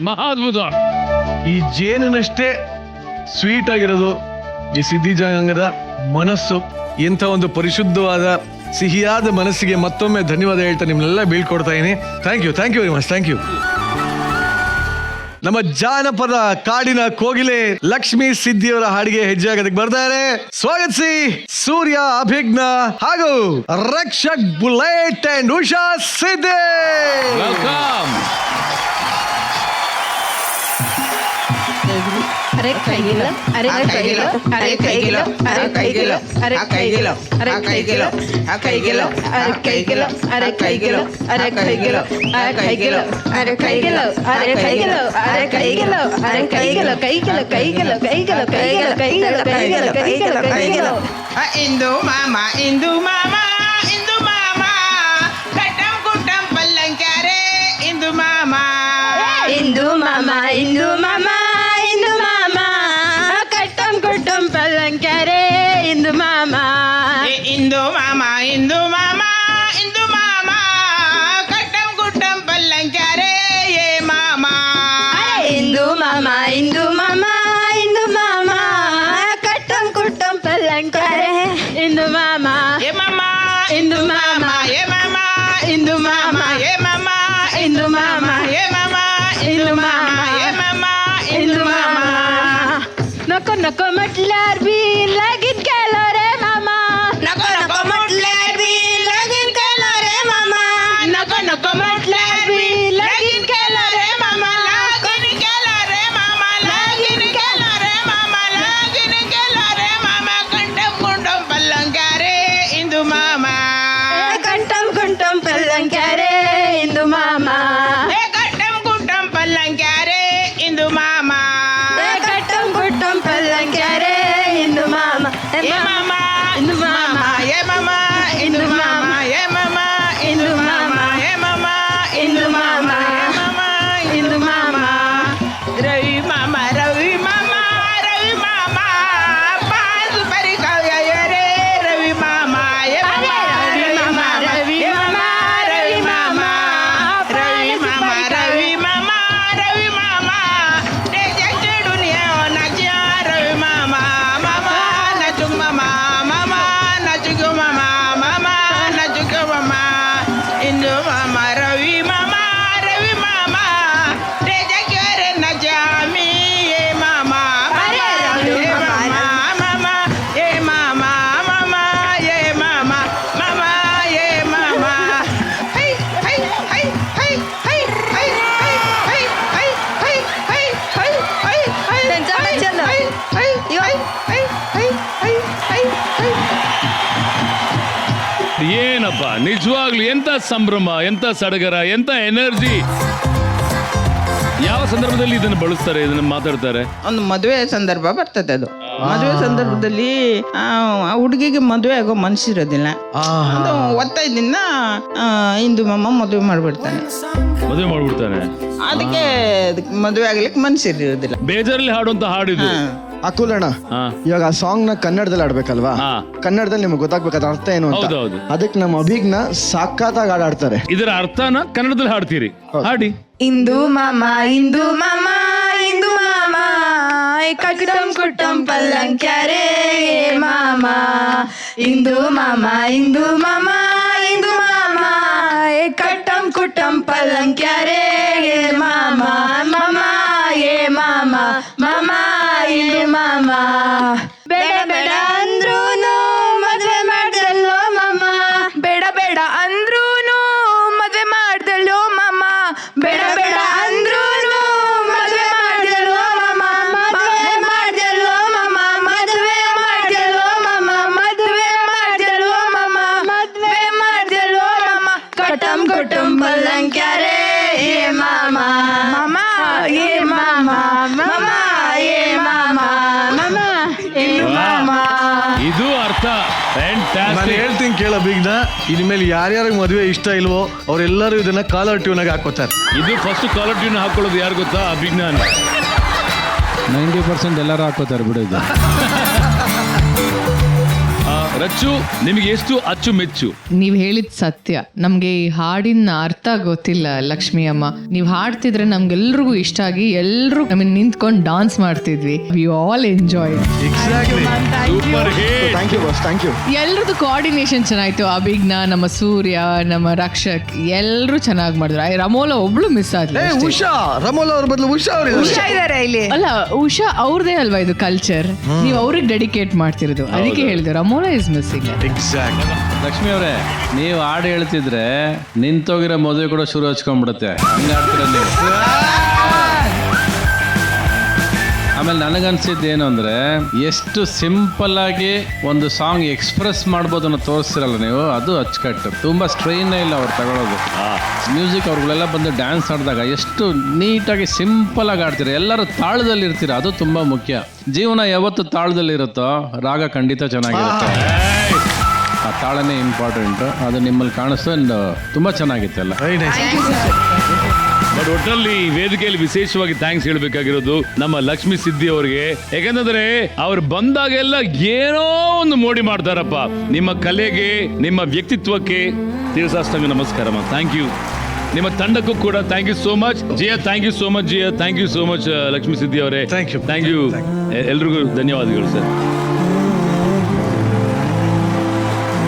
ಮಹಾದ್ಭುತ. ಈ ಜೇನಿನಷ್ಟೇ ಸ್ವೀಟ್ ಆಗಿರೋದು ಈ ಸಿದ್ಧಿ ಜನಾಂಗದ ಮನಸ್ಸು. ಇಂಥ ಒಂದು ಪರಿಶುದ್ಧವಾದ ಸಿಹಿಯಾದ ಮನಸ್ಸಿಗೆ ಮತ್ತೊಮ್ಮೆ ಧನ್ಯವಾದ ಹೇಳ್ತಾ ನಿಮ್ನೆಲ್ಲ ಬೀಳ್ಕೊಡ್ತಾ ಇದೀನಿ. Thank you very much. Thank you. ನಮ್ಮ ಜಾನಪದ ಕಾಡಿನ ಕೋಗಿಲೆ ಲಕ್ಷ್ಮೀ ಸಿದ್ಧಿಯವರ ಹಾಡಿಗೆ ಹೆಜ್ಜೆ ಆಗೋದಕ್ಕೆ ಬರ್ತಾರೆ. ಸ್ವಾಗತಿಸಿ ಸೂರ್ಯ ಅಭಿಜ್ಞ ಹಾಗೂ Rakshak Bullet and Usha Siddi. Welcome. ಅರೆ ಕೈಗಿಲ, ಅರೆ ಕೈಗಿಲ, ಅರೆ ಕೈಗಿಲ, ಅರೆ ಕೈಗಿಲ, ಅರೆ ಕೈಗಿಲ, ಅರೆ ಕೈಗಿಲ, ಅರೆ ಕೈಗಿಲ, ಅರೆ ಕೈಗಿಲ, ಅರೆ ಕೈಗಿಲ, ಅರೆ ಕೈಗಿಲ, ಅರೆ ಕೈಗಿಲ, ಅರೆ ಕೈಗಿಲ, ಅರೆ ಕೈಗಿಲ, ಅರೆ ಕೈಗಿಲ, ಅರೆ ಕೈಗಿಲ, ಕೈಗಿಲ, ಕೈಗಿಲ, ಕೈಗಿಲ, ಕೈಗಿಲ, ಕೈಗಿಲ, ಕೈಗಿಲ, ಕೈಗಿಲ, ಕೈಗಿಲ. ಇಂದು ಮಾಮ, ಇಂದು ಮಾಮ, ಇಂದು ಮಾಮ, ಕಟ್ಟಂ ಕುಟ್ಟಂ ಪಲ್ಲಂಕ್ಯಾರೆ ಇಂದು ಮಾಮ, ಇಂದು ಮಾಮ, ಇಂದು ಮಾಮ, ಇಂದು ಮಾಮ, ಕಟ್ಟಂ ಕುಟ್ಟಂ ಪಲ್ಲಂಕ್ಯಾರೆ ಇಂದು ಮಾಮ, ಇಂದು ಮಾಮ, ಇಂದು ಮಾಮ, ಇಂದು ಮಾಮ, ಕಟ್ಟಂ ಕುಟ್ಟಂ ಪಲ್ಲಂಕ್ಯಾರೆ ಏ ಮಾಮ, ಇಂದು ಮಾಮ, ಇಂದು ಮಾಮ, ಇಂದು ಮಾಮ, ಕಟ್ಟಂ ಕುಟ್ಟಂ ಪಲ್ಲಂಕ್ಯಾರೆ ಇಂದು ಮಾಮ, ಏ ಮಾಮ, ಇಂದು ಮಾಮ, ಏ ಮಾಮ, ಇಂದು ಮಾಮ, ಏ ಮಾಮ, ಇಂದು ಮಾಮ ಏ ಮಾಮ ಇಂದು ಮಾಮ ಏ ಮಾಮ ಇಂದು ಮಾಮ नको नको म्हटल्यार बी लगीन केलो रे मामा नको नको म्हटल्यार बी लगीन केलो रे मामा नको नको म्हटल्यार बी लगीन केलो रे मामा लगीन केलो रे मामा लगीन केलो रे मामा लगीन केलो रे मामा कंठम कुंडम पल्लंक्यारे इंदु मामा कंठम कुंडम पल्लंक्यारे इंदु मामा कंठम कुंडम पल्लंक्यारे इंदु मामा पल्लंक्यारे इंदु मामा ए मामा इंदु मामा ए मामा इंदु मामा ए मामा इंदु मामा ए मामा इंदु मामा ए मामा इंदु मामा रवि मामा रवि मामा रवि मामा पास परी काव्य रे रवि मामा ए मामा रवि मामा रवि मामा रवि मामा रवि मामा रवि मामा रवि मामा ते जग दुनिया नाचिया रवि मामा मामा नाचु मामा मामा नाचु मामा मामा नाचु मामा इंदु मामा रवि मामा ते जग रे नचामी ये मामा रवि मामा मामा ये मामा मामा ये मामा मामा ये मामा hey hey hey hey hey hey hey hey hey hey hey hey hey त्यांचा चल hey hey hey hey hey hey hey ಏನಪ್ಪ ನಿಜವಾಗ್ಲು ಎಂತ ಸಂಭ್ರಮ, ಎಂತ ಸಡಗರ, ಎಂತ ಎನರ್ಜಿ. ಯಾವ ಸಂದರ್ಭದಲ್ಲಿ ಇದನ್ನು ಬಳಸ್ತಾರೆ, ಇದನ್ನ ಮಾತಾಡ್ತಾರೆ? ಒಂದು ಮದುವೆ ಸಂದರ್ಭ ಬರ್ತದೆ. ಅದು ಮದುವೆ ಸಂದರ್ಭದಲ್ಲಿ ಆ ಹುಡುಗಿಗೆ ಮದುವೆ ಆಗೋ ಮನಸ್ಸಿರೋದಿಲ್ಲ. ಅದು ಒತ್ತಾಯದಿಂದ ಇಂದು ಮಾಮ ಮದುವೆ ಮಾಡ್ಬಿಡ್ತಾನೆ. ಅದಕ್ಕೆ ಮದುವೆ ಆಗ್ಲಿಕ್ಕೆ ಮನಸ್ಸಿರೋದಿಲ್ಲ. ಬೇಜಾರಲ್ಲಿ ಹಾಡುವಂತ ಹಾಡಿದು ಅಕುಲಣ್ಣ. ಇವಾಗ ಆ ಸಾಂಗ್ ನ ಕನ್ನಡದಲ್ಲಿ ಆಡ್ಬೇಕಲ್ವಾ? ಕನ್ನಡದಲ್ಲಿ ನಿಮ್ಗೆ ಗೊತ್ತಾಗ್ಬೇಕಾದ ಅರ್ಥ ಏನು ಅಂತ. ಅದಕ್ಕೆ ನಮ್ಮ ಅಭಿಜ್ಞ ಸಾಕಾತಾಗಿ ಹಾಡಾಡ್ತಾರೆ. ಇದರ ಅರ್ಥನ ಕನ್ನಡದಲ್ಲಿ ಹಾಡ್ತೀರಿ, ಹಾಡಿ. ಇಂದು ಮಾಮ ಇಂದು ಮಾಮ ಇಂದು ಮಾಮ ಕಟ್ಟಂ ಕುಟ್ಟಂ ಪಲ್ಲಂಕ್ಯಾರೆ ಮಾಮ ಇಂದು ಮಾಮ ಇಂದು ಮಾಮ ಇಂದು ಮಾಮ ಕಟ್ಟಂ ಕುಟ್ಟಂ ಪಲ್ಲಂಕ್ಯಾರೆ ಮಾಮ ಮಾಮ ಏ ಮಾಮ ಮಾಮ ಇಂದು ಮಾಮ ಬೇಡ ಬೇಡ ಅಂದ್ರೂನು ಮದುವೆ ಮಾಡ್ದಲ್ಲೋ ಮಾಮ ಬೇಡ ಬೇಡ ಅಂದ್ರೂನು ಮದುವೆ ಮಾಡ್ದಲ್ಲೋ ಮಾಮ ಬೇಡ ಬೇಡ ಅಂದ್ರೂನು ಮದುವೆ ಮಾಡ್ದಲ್ಲೋ ಮಾಮ ಮದುವೆ ಮಾಡ್ದಲ್ಲೋ ಮಾಮ ಮದುವೆ ಮಾಡ್ದಲ್ಲೋ ಮಾಮ ಮದುವೆ ಮಾಡ್ದಲ್ಲೋ ಮಾಮ ಮದುವೆ ಮಾಡ್ದಲ್ಲೋ ಮಾಮ ಕಟಂ ಕುಟುಂ ಪಲ್ಲಂಕ್ಯಾರೆ ಏ ಮಾಮ ಮಾಮ ಏ ಮಾಮ ಮಾಮ ಏ ಮಾಮ ಮಾಮ ಇನ್ನು ಮಾಮ. ಇದು ಅರ್ಥ. ನಾನು ಹೇಳ್ತೀನಿ ಕೇಳ ಬಿಗ್ನ, ಇನ್ಮೇಲೆ ಯಾರ್ಯಾರಿಗೆ ಮದುವೆ ಇಷ್ಟ ಇಲ್ವೋ ಅವರೆಲ್ಲರೂ ಇದನ್ನ ಕಾಲರ್ ಟ್ಯೂನಾಗ ಹಾಕೋತಾರೆ. ಇದು ಫಸ್ಟ್ ಕಾಲರ್ ಟ್ಯೂನ್ ಹಾಕೊಳ್ಳೋದು ಯಾರು ಗೊತ್ತಾ? ಅಭಿಜ್ಞಾನ. 90% ಎಲ್ಲರೂ ಹಾಕೋತಾರೆ ಬಿಡು ಇದು. ರಚ್ಚು, ನಿಮಗೆ ಎಷ್ಟು ಅಚ್ಚುಮೆಚ್ಚು? ನೀವ್ ಹೇಳಿದ ಸತ್ಯ. ನಮ್ಗೆ ಈ ಹಾಡಿನ ಅರ್ಥ ಗೊತ್ತಿಲ್ಲ ಲಕ್ಷ್ಮಿ ಅಮ್ಮ. ನೀವ್ ಹಾಡ್ತಿದ್ರೆ ನಮ್ಗೆಲ್ರಿಗೂ ಇಷ್ಟ ಆಗಿ ಎಲ್ರು ನಮಗೆ ನಿಂತ್ಕೊಂಡು ಡಾನ್ಸ್ ಮಾಡ್ತಿದ್ವಿ. We all enjoy. ಎಲ್ರದ್ದು ಕೋಆರ್ಡಿನೇಷನ್ ಚೆನ್ನಾಯ್ತು. ಅಭಿಜ್ಞ, ನಮ್ಮ ಸೂರ್ಯ, ನಮ್ಮ ರಕ್ಷಕ್ ಎಲ್ರು ಚೆನ್ನಾಗಿ ಮಾಡಿದ್ರು. ರಮೋಲ ಒಬ್ಳು ಮಿಸ್ ಆದ್ಲು. ಉಷಾ, ರಮೋಲ ಅವ್ರ ಬದಲು ಉಷಾ ಇದಾರೆ ಇಲ್ಲಿ. ಅಲ್ಲ, ಉಷಾ ಅವ್ರದೇ ಅಲ್ವಾ ಇದು ಕಲ್ಚರ್. ನೀವು ಅವ್ರಿಗೆ ಡೆಡಿಕೇಟ್ ಮಾಡ್ತಿರೋದು, ಅದಕ್ಕೆ ಹೇಳಿದ್ರು ರಮೋಲ ಇಸ್ ಮಿಸ್ಸಿಂಗ್. ಎಕ್ಸಾಕ್ಟ್. ಲಕ್ಷ್ಮಿ ಅವರೇ, ನೀವು ಹಾಡು ಹೇಳ್ತಿದ್ರೆ ನಿಂತೋಗಿರೋ ಮದುವೆ ಕೂಡ ಶುರು ಹಚ್ಕೊಂಡ್ಬಿಡುತ್ತೆ. ಹಂಗೆ ಆಡ್ತೀರ ನೀವು. ಆಮೇಲೆ ನನಗನ್ಸಿದ್ದು ಏನು ಅಂದರೆ, ಎಷ್ಟು ಸಿಂಪಲ್ ಆಗಿ ಒಂದು ಸಾಂಗ್ ಎಕ್ಸ್ಪ್ರೆಸ್ ಮಾಡ್ಬೋದು ಅನ್ನೋ ತೋರಿಸ್ತಿರಲ್ಲ ನೀವು, ಅದು ಅಚ್ಚುಕಟ್ಟು. ತುಂಬ ಸ್ಟ್ರೈನ್ ಇಲ್ಲ ಅವ್ರು ತಗೊಳ್ಳೋದು. ಮ್ಯೂಸಿಕ್ ಅವ್ರುಗಳೆಲ್ಲ ಬಂದು ಡ್ಯಾನ್ಸ್ ಆಡಿದಾಗ ಎಷ್ಟು ನೀಟಾಗಿ ಸಿಂಪಲ್ ಆಗಿ ಆಡ್ತೀರ. ಎಲ್ಲರೂ ತಾಳದಲ್ಲಿ ಇರ್ತೀರ, ಅದು ತುಂಬ ಮುಖ್ಯ. ಜೀವನ ಯಾವತ್ತು ತಾಳದಲ್ಲಿರುತ್ತೋ ರಾಗ ಖಂಡಿತ ಚೆನ್ನಾಗಿರುತ್ತೆ. ಆ ತಾಳನೇ ಇಂಪಾರ್ಟೆಂಟು. ಅದು ನಿಮ್ಮಲ್ಲಿ ಕಾಣಿಸ್ತು. ತುಂಬ ಚೆನ್ನಾಗಿತ್ತಲ್ಲ. ಬಟ್ ಒಟ್ಟಲ್ಲಿ ವೇದಿಕೆಯಲ್ಲಿ ವಿಶೇಷವಾಗಿ ಥ್ಯಾಂಕ್ಸ್ ಹೇಳ್ಬೇಕಾಗಿರೋದು ನಮ್ಮ ಲಕ್ಷ್ಮಿ ಸಿದ್ದಿ ಅವರಿಗೆ. ಯಾಕಂದ್ರೆ ಅವ್ರು ಬಂದಾಗೆಲ್ಲ ಏನೋ ಒಂದು ಮೋಡಿ ಮಾಡ್ತಾರಪ್ಪ. ನಿಮ್ಮ ಕಲೆಗೆ, ನಿಮ್ಮ ವ್ಯಕ್ತಿತ್ವಕ್ಕೆ ತೀರ್ಸಾಷ್ಟಾಂಗ ನಮಸ್ಕಾರ. Thank you. ನಿಮ್ಮ ತಂಡಕ್ಕೂ ಕೂಡ thank you so much. Jiya, thank you so much. Jiya, thank you so much. Lakshmi Siddi ಅವರೇ, ಥ್ಯಾಂಕ್ ಯು. ಎಲ್ರಿಗೂ ಧನ್ಯವಾದಗಳು ಸರ್.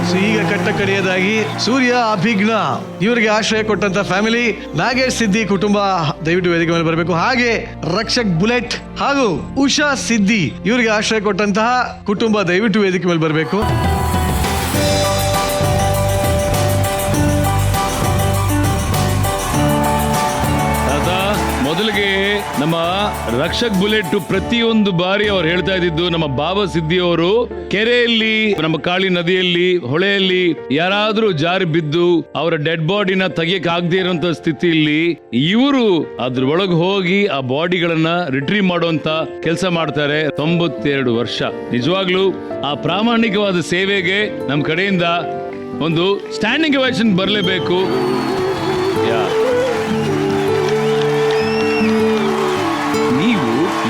ಸೊ ಸೊ ಈಗ ಕಟ್ಟಕಡೆಯದಾಗಿ ಸೂರ್ಯ ಅಭಿಜ್ಞ ಇವರಿಗೆ ಆಶ್ರಯ ಕೊಟ್ಟಂತ ಫ್ಯಾಮಿಲಿ ನಾಗೇಶ್ ಸಿದ್ದಿ ಕುಟುಂಬ ದಯವಿಟ್ಟು ವೇದಿಕೆ ಮೇಲೆ ಬರಬೇಕು. ಹಾಗೆ ರಕ್ಷಕ್ ಬುಲೆಟ್ ಹಾಗೂ ಉಷಾ ಸಿದ್ದಿ ಇವರಿಗೆ ಆಶ್ರಯ ಕೊಟ್ಟಂತಹ ಕುಟುಂಬ ದಯವಿಟ್ಟು ವೇದಿಕೆ ಮೇಲೆ ಬರಬೇಕು. ಮೊದಲಿಗೆ ನಮ್ಮ ರಕ್ಷಕ್ ಬುಲೆಟ್ ಪ್ರತಿಯೊಂದು ಬಾರಿ ಅವ್ರು ಹೇಳ್ತಾ ಇದ್ದಿದ್ದು, ನಮ್ಮ ಬಾಬಾ ಸಿದ್ದಿ ಅವರು ಕೆರೆಯಲ್ಲಿ, ನಮ್ಮ ಕಾಳಿ ನದಿಯಲ್ಲಿ, ಹೊಳೆಯಲ್ಲಿ ಯಾರಾದ್ರೂ ಜಾರಿ ಬಿದ್ದು ಅವರ ಡೆಡ್ ಬಾಡಿನ ತೆಗಿಯಕ್ ಆಗದೆ ಇರುವಂತ ಸ್ಥಿತಿಯಲ್ಲಿ ಇವರು ಅದ್ರೊಳಗೆ ಹೋಗಿ ಆ ಬಾಡಿಗಳನ್ನ ರಿಟ್ರೀವ್ ಮಾಡುವಂತ ಕೆಲಸ ಮಾಡ್ತಾರೆ. 92 ವರ್ಷ. ನಿಜವಾಗ್ಲೂ ಆ ಪ್ರಾಮಾಣಿಕವಾದ ಸೇವೆಗೆ ನಮ್ಮ ಕಡೆಯಿಂದ ಒಂದು ಸ್ಟ್ಯಾಂಡಿಂಗ್ ಓವೇಷನ್ ಬರಲೇಬೇಕು.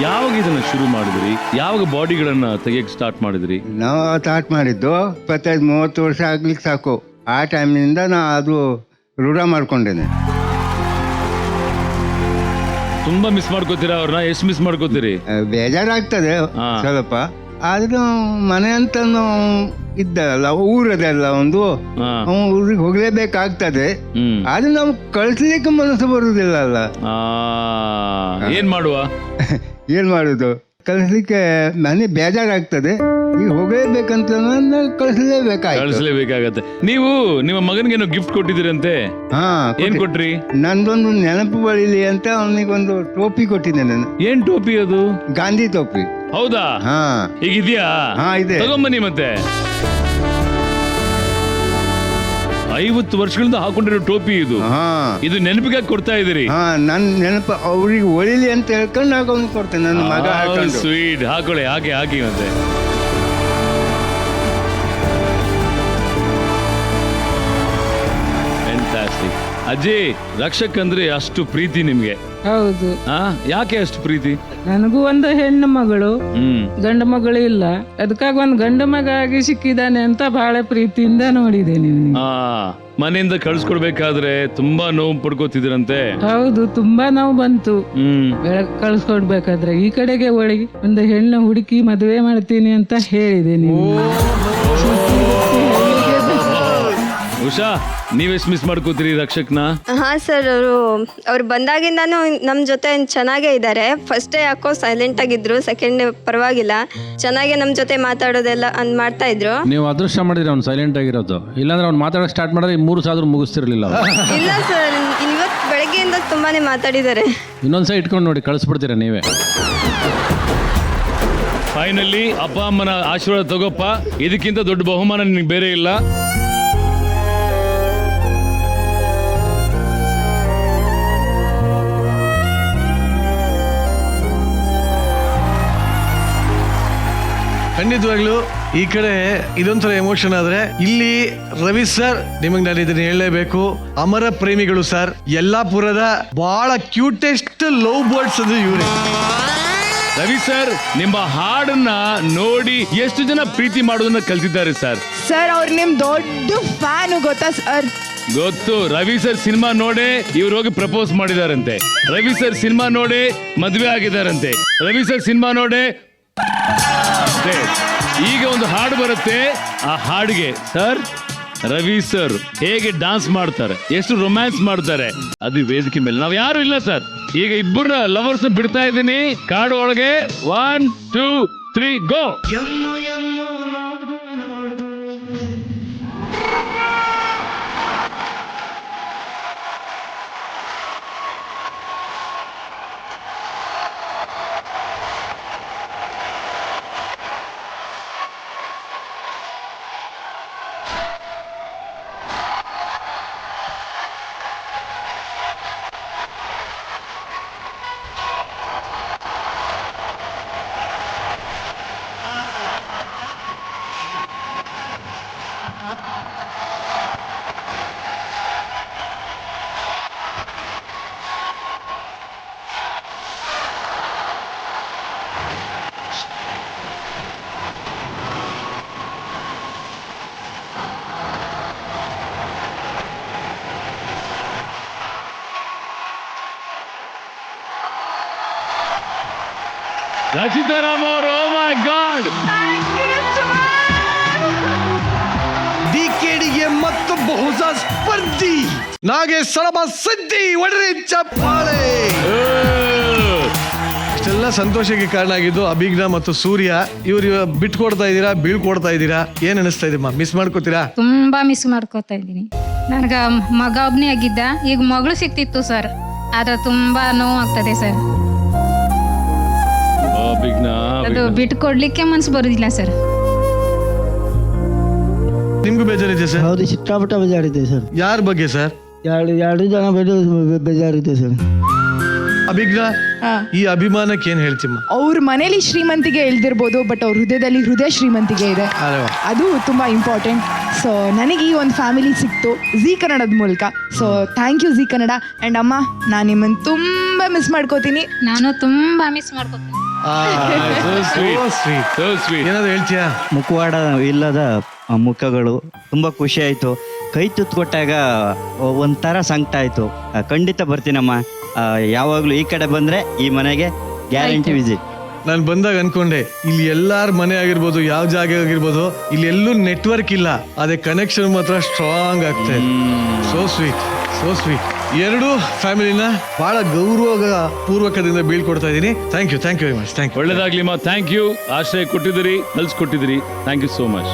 ಯಾವಾಗ ಇದನ್ನ ಶುರು ಮಾಡಿದ್ರಿ? ಯಾವಾಗ ಬಾಡಿಗಳನ್ನ ತೆಗಿಯಕ್ ಸ್ಟಾರ್ಟ್ ಮಾಡಿದ್ರಿ? ನಾವು ಸ್ಟಾರ್ಟ್ ಮಾಡಿದ್ದು 25-30 ವರ್ಷ ಆಗ್ಲಿಕ್ಕೆ ಸಾಕು. ಆ ಟೈಮ್ನಿಂದ ನಾ ಅದು ರೂಢ ಮಾಡ್ಕೊಂಡೇನೆ. ತುಂಬಾ ಮಿಸ್ ಮಾಡ್ಕೋತೀರಾ ಅವ್ರನ್ನ? ಎಷ್ಟು ಮಿಸ್ ಮಾಡ್ಕೋತೀರಿ? ಬೇಜಾರಾಗ್ತದೆ ಸ್ವಲ್ಪ. ಆದ್ರೂ ಮನೆ ಅಂತ ಇದ್ದಲ್ಲ, ಊರದೆಲ್ಲ ಒಂದು ಊರಿಗೆ ಹೋಗ್ಲೇಬೇಕಾಗ್ತದೆ. ಆದ್ರೆ ನಾವು ಕಳಿಸ್ಲಿಕ್ಕೆ ಮನಸ್ಸು ಬರುದಿಲ್ಲ ಅಲ್ಲ. ಏನ್ ಮಾಡುವ? ಏನ್ ಮಾಡುದು, ಕಳಿಸ್ಲಿಕ್ಕೆ ಮನೆ ಬೇಜಾರಾಗ್ತದೆ. ಈಗ ಹೋಗಲೇಬೇಕಂತ ಕಳಿಸ್ಲೇಬೇಕಾಗತ್ತೆ. ನೀವು ನಿಮ್ಮ ಮಗನಿಗೆ ಗಿಫ್ಟ್ ಕೊಟ್ಟಿದ್ದೀರಂತೆ? ಏನ್ ಕೊಟ್ರಿ? ನಂದೊಂದು ನೆನಪು ಬಳಿಲಿ ಅಂತ ಅವನಿಗೊಂದು ಟೋಪಿ ಕೊಟ್ಟಿದ್ದೆ ನಾನು. ಏನ್ ಟೋಪಿ ಅದು? ಗಾಂಧಿ ಟೋಪಿ. ಹೌದಾ? ಈಗಿದ್ಯಾ? ಇದೆ. ತಗೊಂಬನ್ನಿ. ಮತ್ತೆ 50 ವರ್ಷಗಳಿಂದ ಹಾಕೊಂಡಿರೋ ಟೋಪಿ ಇದು. ಇದು ನೆನಪಿಗೆ ಕೊಡ್ತಾ ಇದೀರಿ? ನನ್ ನೆನಪು ಅವ್ರಿಗೆ ಒಳಿಲಿ ಅಂತ ಹೇಳ್ಕೊಂಡು ನಾನು ಕೊಡ್ತೇನೆ. ನನ್ನ ಮಗ ಸ್ವೀಟ್ ಹಾಕೊಳ್ಳಿ. ಹಾಕಿ ಮತ್ತೆ ಫ್ಯಾಂಟಾಸ್ಟಿಕ್. ಅಜ್ಜಿ, ರಕ್ಷಕ್ ಅಂದ್ರೆ ಅಷ್ಟು ಪ್ರೀತಿ ನಿಮ್ಗೆ? ಹೌದು. ಯಾಕೆ ಅಷ್ಟು ಪ್ರೀತಿ? ನನಗೂ ಒಂದು ಹೆಣ್ಣು ಮಗಳು, ಗಂಡು ಮಗಳು ಇಲ್ಲ. ಅದಕ್ಕಾಗಿ ಒಂದು ಗಂಡು ಮಗ ಆಗಿ ಸಿಕ್ಕಿದ್ದಾನೆ ಅಂತ ಬಹಳ ಪ್ರೀತಿಯಿಂದ ನೋಡಿದ್ದೇನೆ. ಮನೆಯಿಂದ ಕಳ್ಸ್ಕೊಡ್ಬೇಕಾದ್ರೆ ತುಂಬಾ ನೋವು ಪಡ್ಕೋತಿದ್ರಂತೆ? ಹೌದು, ತುಂಬಾ ನೋವು ಬಂತು ಕಳ್ಸ್ಕೊಡ್ಬೇಕಾದ್ರೆ. ಈ ಕಡೆಗೆ ಒಳಗೆ ಒಂದು ಹೆಣ್ಣು ಹುಡುಕಿ ಮದುವೆ ಮಾಡ್ತೀನಿ ಅಂತ ಹೇಳಿದ್ದೇನೆ. ಉಷಾ, ನೀವೆಷ್ಟು ಮಿಸ್ ಮಾಡ್ಕೋತೀರಿ ರಕ್ಷಕ್ನ? ಸರ್, ಅವ್ರು ಬಂದಾಗಿಂದಾನು ನಮ್ಮ ಜೊತೆ ಚೆನ್ನಾಗೇ ಇದ್ದಾರೆ. ಫಸ್ಟ್ ಡೇ ಯಾಕೋ ಸೈಲೆಂಟ್ ಆಗಿದ್ರು, ಸೆಕೆಂಡ್ ಡೇ ಪರವಾಗಿಲ್ಲ, ಚೆನ್ನಾಗೆ ನಮ್ಮ ಜೊತೆ ಮಾತಾಡೋದೆಲ್ಲ ಮಾಡ್ತಾ ಇದ್ರು. ನೀವು ಅದೃಷ್ಟ ಮಾಡಿದ್ರೆ ಅವ್ನು ಸೈಲೆಂಟ್ ಆಗಿರೋದು. ಇಲ್ಲಾಂದ್ರೆ ಅವ್ನು ಮಾತಾಡೋಕೆ ಸ್ಟಾರ್ಟ್ ಮಾಡಿದ್ರೆ 3 ಸಾದ್ರು ಮುಗಿಸ್ತಿರ್ಲಿಲ್ಲ. ಇಲ್ಲ ಸರ್, ಇವತ್ತು ಬೆಳಗ್ಗೆಯಿಂದ ತುಂಬಾನೇ ಮಾತಾಡಿದ್ದಾರೆ. ಇನ್ನೊಂದ್ಸಲ ಇಟ್ಕೊಂಡು ನೋಡಿ, ಕಳಿಸ್ಬಿಡ್ತೀರಾ ನೀವೇ. ಫೈನಲಿ ಅಪ್ಪ ಅಮ್ಮನ ಆಶೀರ್ವಾದ ತಗೋಪ್ಪ. ಇದಕ್ಕಿಂತ ದೊಡ್ಡ ಬಹುಮಾನ ನಿನಗೆ ಬೇರೆ ಇಲ್ಲ. ಖಂಡಿತವಾಗ್ಲು ಈ ಕಡೆ ಇದೊಂಥರ ಎಮೋಷನ್ ಆದ್ರೆ, ಇಲ್ಲಿ ರವಿ ಸರ್, ನಿಮಗೆ ನಾನು ಇದನ್ನ ಹೇಳಲೇಬೇಕು. ಅಮರ ಪ್ರೇಮಿಗಳು ಸರ್, ಯಲ್ಲಾಪುರದ ಬಹಳ ಕ್ಯೂಟೆಸ್ಟ್ ಲವ್ ಬರ್ಡ್ಸ್ ಅದು ಇವರೇ. ರವಿ ಸರ್, ನಿಮ್ಮ ಹಾಡನ್ನ ನೋಡಿ ಎಷ್ಟು ಜನ ಪ್ರೀತಿ ಮಾಡೋದನ್ನ ಕಲ್ತಿದ್ದಾರೆ ಸರ್? ಸರ್, ಅವ್ರು ನಿಮ್ ದೊಡ್ಡ ಫ್ಯಾನ್, ಗೊತ್ತಾ ಸರ್? ಗೊತ್ತು. ರವಿ ಸರ್ ಸಿನಿಮಾ ನೋಡೇ ಇವ್ರು ಹೋಗಿ ಪ್ರಪೋಸ್ ಮಾಡಿದಾರಂತೆ. ರವಿ ಸರ್ ಸಿನಿಮಾ ನೋಡೇ ಮದುವೆ ಆಗಿದಾರಂತೆ. ರವಿ ಸರ್ ಸಿನಿಮಾ ನೋಡೇ ಈಗ ಒಂದು ಹಾಡು ಬರುತ್ತೆ. ಆ ಹಾಡಿಗೆ ಸರ್, ರವಿ ಸರ್ ಹೇಗೆ ಡಾನ್ಸ್ ಮಾಡ್ತಾರೆ, ಎಷ್ಟು ರೊಮ್ಯಾನ್ಸ್ ಮಾಡ್ತಾರೆ, ಅದು ವೇದಿಕೆ ಮೇಲೆ. ನಾವು ಯಾರು ಇಲ್ಲ ಸರ್. ಈಗ ಇಬ್ಬರ ಲವರ್ಸ್ ಬಿಡ್ತಾ ಇದ್ದೀನಿ ಕಾಡು ಒಳಗೆ. 1, 2, 3 ಗೋ. Rachita Ramor, oh my God! DK ಸ್ಪರ್ಧಿ Nagesh ಸರಬ ಸಿದ್ದಿ ಒಡ್ರಿ ಚಪ್ಪಾಳೆ. ಇಷ್ಟೆಲ್ಲ ಸಂತೋಷಕ್ಕೆ ಕಾರಣ ಆಗಿದ್ದು ಅಭಿಜ್ಞಾ ಮತ್ತು ಸೂರ್ಯ. ಇವ್ರು ಬಿಟ್ಕೊಡ್ತಾ ಇದ್ದೀರಾ, ಬೀಳ್ಕೊಡ್ತಾ ಇದ್ದೀರಾ, ಏನ್ ಅನಿಸ್ತಾ ಇದೆಮ್ಮ? ಮಿಸ್ ಮಾಡ್ಕೋತೀರಾ? ತುಂಬಾ ಮಿಸ್ ಮಾಡ್ಕೋತಾ ಇದ್ದೀನಿ. ನನಗ ಮಗ ಒಬ್ನೇ ಆಗಿದ್ದ, ಈಗ ಮಗಳು ಸಿಕ್ತಿತ್ತು ಸರ್, ಆದ್ರೆ ತುಂಬಾ ನೋವು ಆಗ್ತದೆ ಸರ್. ಅದು ಬಿಟ್ಕೊಡ್ಲಿಕ್ಕೆ ಮನ್ಸು ಬರುದಿಲ್ಲ ಸರ್. ನಿಮ್ಗೂ ಬೇಜಾರಿದೆ ಸರ್? ಹೌದು, ಸಿಕ್ಕಾಪಟ್ಟ ಬೇಜಾರಿದೆ ಸರ್. ಯಾರ ಬಗ್ಗೆ ಸರ್? ಎರಡು ಜನ ಬೇಜಾರಿದೆ ಸರ್. ಅಭಿಜ್ಞಾ, ಈ ಅಭಿಮಾನಕ್ಕೆ ಏನ್ ಹೇಳ್ತಿಮ್ಮ? ಅವ್ರ ಮನೇಲಿ ಶ್ರೀಮಂತಿಗೆ ಇಳ್ದಿರ್ಬೋದು, ಬಟ್ ಅವ್ರ ಹೃದಯದಲ್ಲಿ ಹೃದಯ ಶ್ರೀಮಂತಿಗೆ ಇದೆ, ಅದು ತುಂಬಾ ಇಂಪಾರ್ಟೆಂಟ್. ಸೊ ನನಗೆ ಈ ಒಂದು ಫ್ಯಾಮಿಲಿ ಸಿಕ್ತು ಜೀ ಕನ್ನಡದ ಮೂಲಕ. So thank you Zee Kannada. And ಅಮ್ಮ, ನಾನು ನಿಮ್ಮನ್ನು ತುಂಬಾ ಮಿಸ್ ಮಾಡ್ಕೋತೀನಿ. ನಾನು ತುಂಬಾ ಮಿಸ್ ಮಾಡ್ಕೋತೀನಿ. ಏನಾದ್ರು ಹೇಳ್ತೀಯಾ? ಮುಖವಾಡ ಇಲ್ಲದ ಮುಖಗಳು ತುಂಬ ಖುಷಿ ಆಯಿತು. ಕೈ ತುತ್ತು ಕೊಟ್ಟಾಗ ಒಂಥರ ಸಂಕಟ ಆಯಿತು. ಖಂಡಿತ ಬರ್ತೀನಮ್ಮ. ಯಾವಾಗಲೂ ಈ ಕಡೆ ಬಂದರೆ ಈ ಮನೆಗೆ ಗ್ಯಾರಂಟಿ ವಿಸಿಟ್. ನಾನು ಬಂದಾಗ ಅನ್ಕೊಂಡೆ ಇಲ್ಲಿ ಎಲ್ಲಾರ ಮನೆ ಆಗಿರ್ಬೋದು, ಯಾವ ಜಾಗ ಆಗಿರ್ಬೋದು, ಇಲ್ಲಿ ಎಲ್ಲೂ ನೆಟ್ವರ್ಕ್ ಇಲ್ಲ, ಅದೇ ಕನೆಕ್ಷನ್ ಮಾತ್ರ ಸ್ಟ್ರಾಂಗ್ ಆಗ್ತದೆ. So sweet, so sweet. ಎರಡು ಫ್ಯಾಮಿಲಿನ ಬಹಳ ಗೌರವ ಪೂರ್ವಕದಿಂದ ಬೀಳ್ಕೊಡ್ತಾ ಇದ್ದೀನಿ. Thank you very much. Thank you. ಒಳ್ಳೇದಾಗ್ಲಿಮ್ಮ. Thank you. ಆಶ್ರಯ ಕೊಟ್ಟಿದ್ದೀರಿ, ಕಲ್ಸ್ಕೊಟ್ಟಿದ್ದೀರಿ. Thank you so much.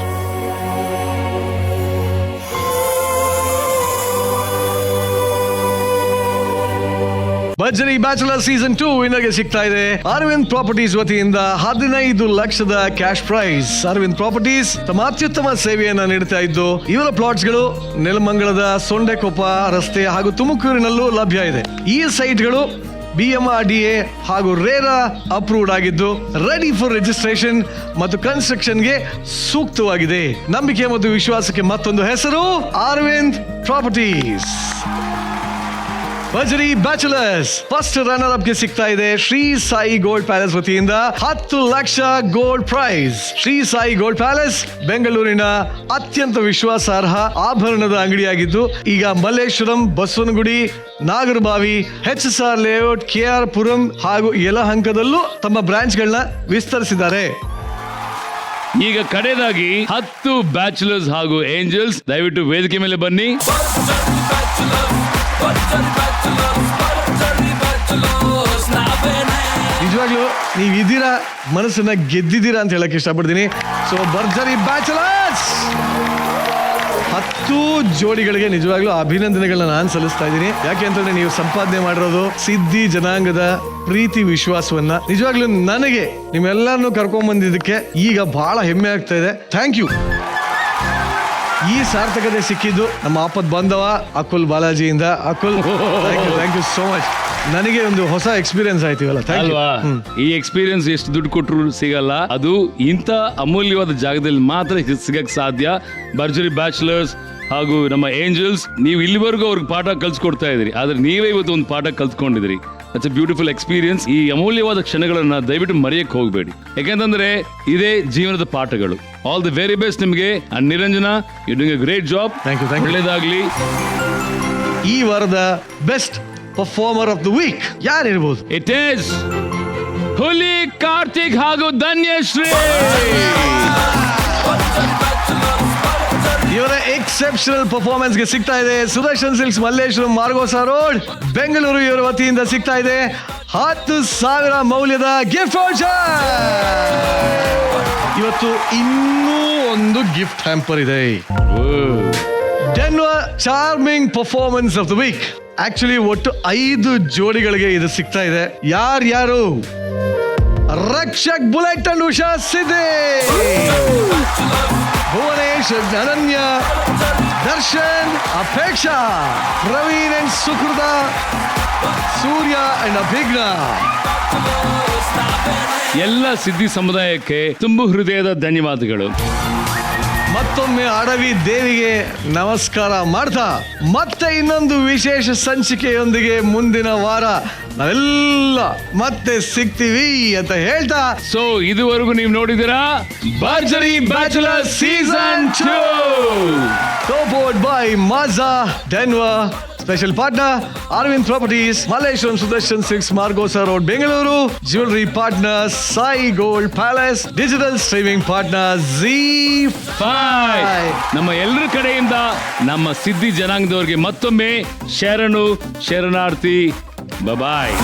Bharjari bachelor season 2 ವಿನ್ನರ್ಗೆ ಸಿಗ್ತಾ ಇದೆ ಅರವಿಂದ್ ಪ್ರಾಪರ್ಟೀಸ್ ವತಿಯಿಂದ 15 ಲಕ್ಷದ ಕ್ಯಾಶ್ ಪ್ರೈಸ್. ಅರವಿಂದ್ ಪ್ರಾಪರ್ಟೀಸ್ ತಮ್ಮ ಅತ್ಯುತ್ತಮ ಸೇವೆಯನ್ನ ನೀಡುತ್ತಾ ಇದ್ದು, ಇವರ ಪ್ಲಾಟ್ಸ್ಗಳು ನೆಲಮಂಗಲದ ಸೊಂಡೆಕೊಪ್ಪ ರಸ್ತೆ ಹಾಗೂ ತುಮಕೂರಿನಲ್ಲೂ ಲಭ್ಯ ಇದೆ. ಈ ಸೈಟ್ಗಳು BMRDA ಹಾಗೂ ರೇರಾ ಅಪ್ರೂವ್ಡ್ ಆಗಿದ್ದು ರೆಡಿ ಫಾರ್ ರಿಜಿಸ್ಟ್ರೇಷನ್ ಮತ್ತು ಕನ್ಸ್ಟ್ರಕ್ಷನ್ಗೆ ಸೂಕ್ತವಾಗಿದೆ. ನಂಬಿಕೆ ಮತ್ತು ವಿಶ್ವಾಸಕ್ಕೆ ಮತ್ತೊಂದು ಹೆಸರು ಅರವಿಂದ್ ಪ್ರಾಪರ್ಟೀಸ್. ಭರ್ಜರಿ ಬ್ಯಾಚುಲರ್ಸ್ ಫಸ್ಟ್ ರನ್ನರ್ ಅಪ್ ಗೆ ಸಿಗ್ತಾ ಇದೆ ಶ್ರೀ ಸಾಯಿ ಗೋಲ್ಡ್ ಪ್ಯಾಲೇಸ್ ವತಿಯಿಂದ 10 lakh gold prize. Shri Sai gold palace ಬೆಂಗಳೂರಿನ ಅತ್ಯಂತ ವಿಶ್ವಾಸಾರ್ಹ ಆಭರಣದ ಅಂಗಡಿಯಾಗಿದ್ದು, ಈಗ Malleshwaram, Basavanagudi, Nagarbhavi, HSR layout, KR Puram ಹಾಗೂ ಯಲಹಂಕದಲ್ಲೂ ತಮ್ಮ ಬ್ರಾಂಚ್ ಗಳನ್ನ ವಿಸ್ತರಿಸಿದ್ದಾರೆ. ಈಗ ಕಡೆಯದಾಗಿ 10 ಬ್ಯಾಚುಲರ್ಸ್ ಹಾಗೂ ಏಂಜಲ್ಸ್ ದಯವಿಟ್ಟು ವೇದಿಕೆ ಮೇಲೆ ಬನ್ನಿ. ನಿಜವಾಗ್ಲೂ ನೀವು ಇದೀರಾ, ಮನಸ್ಸನ್ನ ಗೆದ್ದಿದ್ದೀರಾ ಅಂತ ಹೇಳಕ್ ಇಷ್ಟಪಡ್ತೀನಿ. ಸೊ ಭರ್ಜರಿ ಬ್ಯಾಚುಲರ್ಸ್ 10 ಜೋಡಿಗಳಿಗೆ ನಿಜವಾಗ್ಲೂ ಅಭಿನಂದನೆಗಳನ್ನ ನಾನು ಸಲ್ಲಿಸ್ತಾ ಇದ್ದೀನಿ. ಯಾಕೆ ಅಂತಂದ್ರೆ ನೀವು ಸಂಪಾದನೆ ಮಾಡಿರೋದು ಸಿದ್ಧಿ ಜನಾಂಗದ ಪ್ರೀತಿ ವಿಶ್ವಾಸವನ್ನ. ನಿಜವಾಗ್ಲೂ ನನಗೆ ನಿಮ್ಮೆಲ್ಲರನ್ನು ಕರ್ಕೊಂಡ್ ಬಂದಿದ್ದಕ್ಕೆ ಈಗ ಬಹಳ ಹೆಮ್ಮೆ ಆಗ್ತಾ ಇದೆ. Thank you. ಈ ಸಾರ್ಥಕತೆ ಸಿಕ್ಕಿದ್ದು ನಮ್ಮ ಆಪತ್ ಬಾಂಧವ ಅಕುಲ್ ಬಾಲಾಜಿಯಿಂದ. Akul, thank you so much. ನನಗೆ ಒಂದು ಹೊಸ ಎಕ್ಸ್ಪೀರಿಯನ್ಸ್ ಆಯ್ತು ಇವಲ್ಲ. ಅಲ್ವಾ? ಈ ಎಕ್ಸ್ಪೀರಿಯನ್ಸ್ ಎಷ್ಟು ದುಡ್ಡು ಕೊಟ್ಟರು ಸಿಗಲ್ಲ, ಅದು ಇಂಥ ಅಮೂಲ್ಯವಾದ ಜಾಗದಲ್ಲಿ ಮಾತ್ರ ಸಿಗಕ್ ಸಾಧ್ಯ. ಭರ್ಜರಿ ಬ್ಯಾಚುಲರ್ಸ್ ಹಾಗೂ ನಮ್ಮ ಏಂಜಲ್ಸ್, ನೀವು ಇಲ್ಲಿವರೆಗೂ ಅವ್ರಿಗೆ ಪಾಠ ಕಲ್ಸ್ಕೊಡ್ತಾ ಇದ್ರಿ, ಆದ್ರೆ ನೀವೇ ಇವತ್ತು ಒಂದು ಪಾಠ ಕಲ್ತ್ಕೊಂಡಿದ್ರಿ. It's a beautiful experience. ಈ ಅಮೂಲ್ಯವಾದ ಕ್ಷಣಗಳನ್ನ ದಯವಿಟ್ಟು ಮರೆಯಕ್ಕೆ ಹೋಗಬೇಡಿ, ಯಾಕೆಂತಂದ್ರೆ ಇದೇ ಜೀವನದ ಪಾಠಗಳು. ಆಲ್ ದಿ ವೆರಿ ಬೆಸ್ಟ್ ನಿಮಗೆ. And Niranjana, you doing a great job. ಒಳ್ಳೇದಾಗ್ಲಿ. ಈ ವಾರದ best performer of the week ಯಾರಿರ್ಬೋದು? ಇಟ್ ಈಸ್ ಹುಲಿ ಕಾರ್ತಿಕ್ ಹಾಗೂ ಧನ್ಯಶ್ರೀ. ಇವರ ಎಕ್ಸೆಪ್ಷನಲ್ ಪರ್ಫಾರ್ಮೆನ್ಸ್ ಗೆ ಸಿಗ್ತಾ ಇದೆ ಸುದರ್ಶನ್ ಸಿಲ್ಕ್ಸ್ ಮಲ್ಲೇಶ್ವರಂ ಮಾರ್ಗೋಸಾ ರೋಡ್ ಬೆಂಗಳೂರು. ಇವರ ವತಿಯಿಂದ ಸಿಗ್ತಾ ಇದೆ 10,000 ಮೌಲ್ಯದ ಗಿಫ್ಟ್ ವೌಚರ್. ಇವತ್ತು ಇನ್ನೂ ಒಂದು ಗಿಫ್ಟ್ ಹ್ಯಾಂಪರ್ ಇದೆ. Denver charming performance of the week. Actually ಒಟ್ಟು 5 ಜೋಡಿಗಳಿಗೆ ಇದು ಸಿಗ್ತಾ ಇದೆ. ಯಾರು? Rakshak Bullet and Usha Siddi, Bhuvanesh, Ananya, Darshan, Apeksha, Praveen and Sukrutha, Surya and Abhigna. ಎಲ್ಲ ಸಿದ್ಧಿ ಸಮುದಾಯಕ್ಕೆ ತುಂಬು ಹೃದಯದ ಧನ್ಯವಾದಗಳು. ಮತ್ತೊಮ್ಮೆ ಅಡವಿ ದೇವಿಗೆ ನಮಸ್ಕಾರ ಮಾಡ್ತಾ ಮತ್ತೆ ಇನ್ನೊಂದು ವಿಶೇಷ ಸಂಚಿಕೆಯೊಂದಿಗೆ ಮುಂದಿನ ವಾರ ನಾವೆಲ್ಲ ಮತ್ತೆ ಸಿಗ್ತೀವಿ ಅಂತ ಹೇಳ್ತಾ, ಸೊ ಇದುವರೆಗೂ ನೀವು ನೋಡಿದಿರಾ Bharjari bachelor season 2 support by Maaza Denver special partner Aravind properties, Malleshwaram Sudarshan silks, Margosa road, Bengaluru. Jewellery partner Sai gold palace. Digital streaming partner ZEE5. ನಮ್ಮ ಎಲ್ಲರ ಕಡೆಯಿಂದ ನಮ್ಮ ಸಿದ್ಧಿ ಜನಾಂಗದವರಿಗೆ ಮತ್ತೊಮ್ಮೆ ಶರಣು ಶರಣಾರ್ಥಿ. ಬಾಯ್.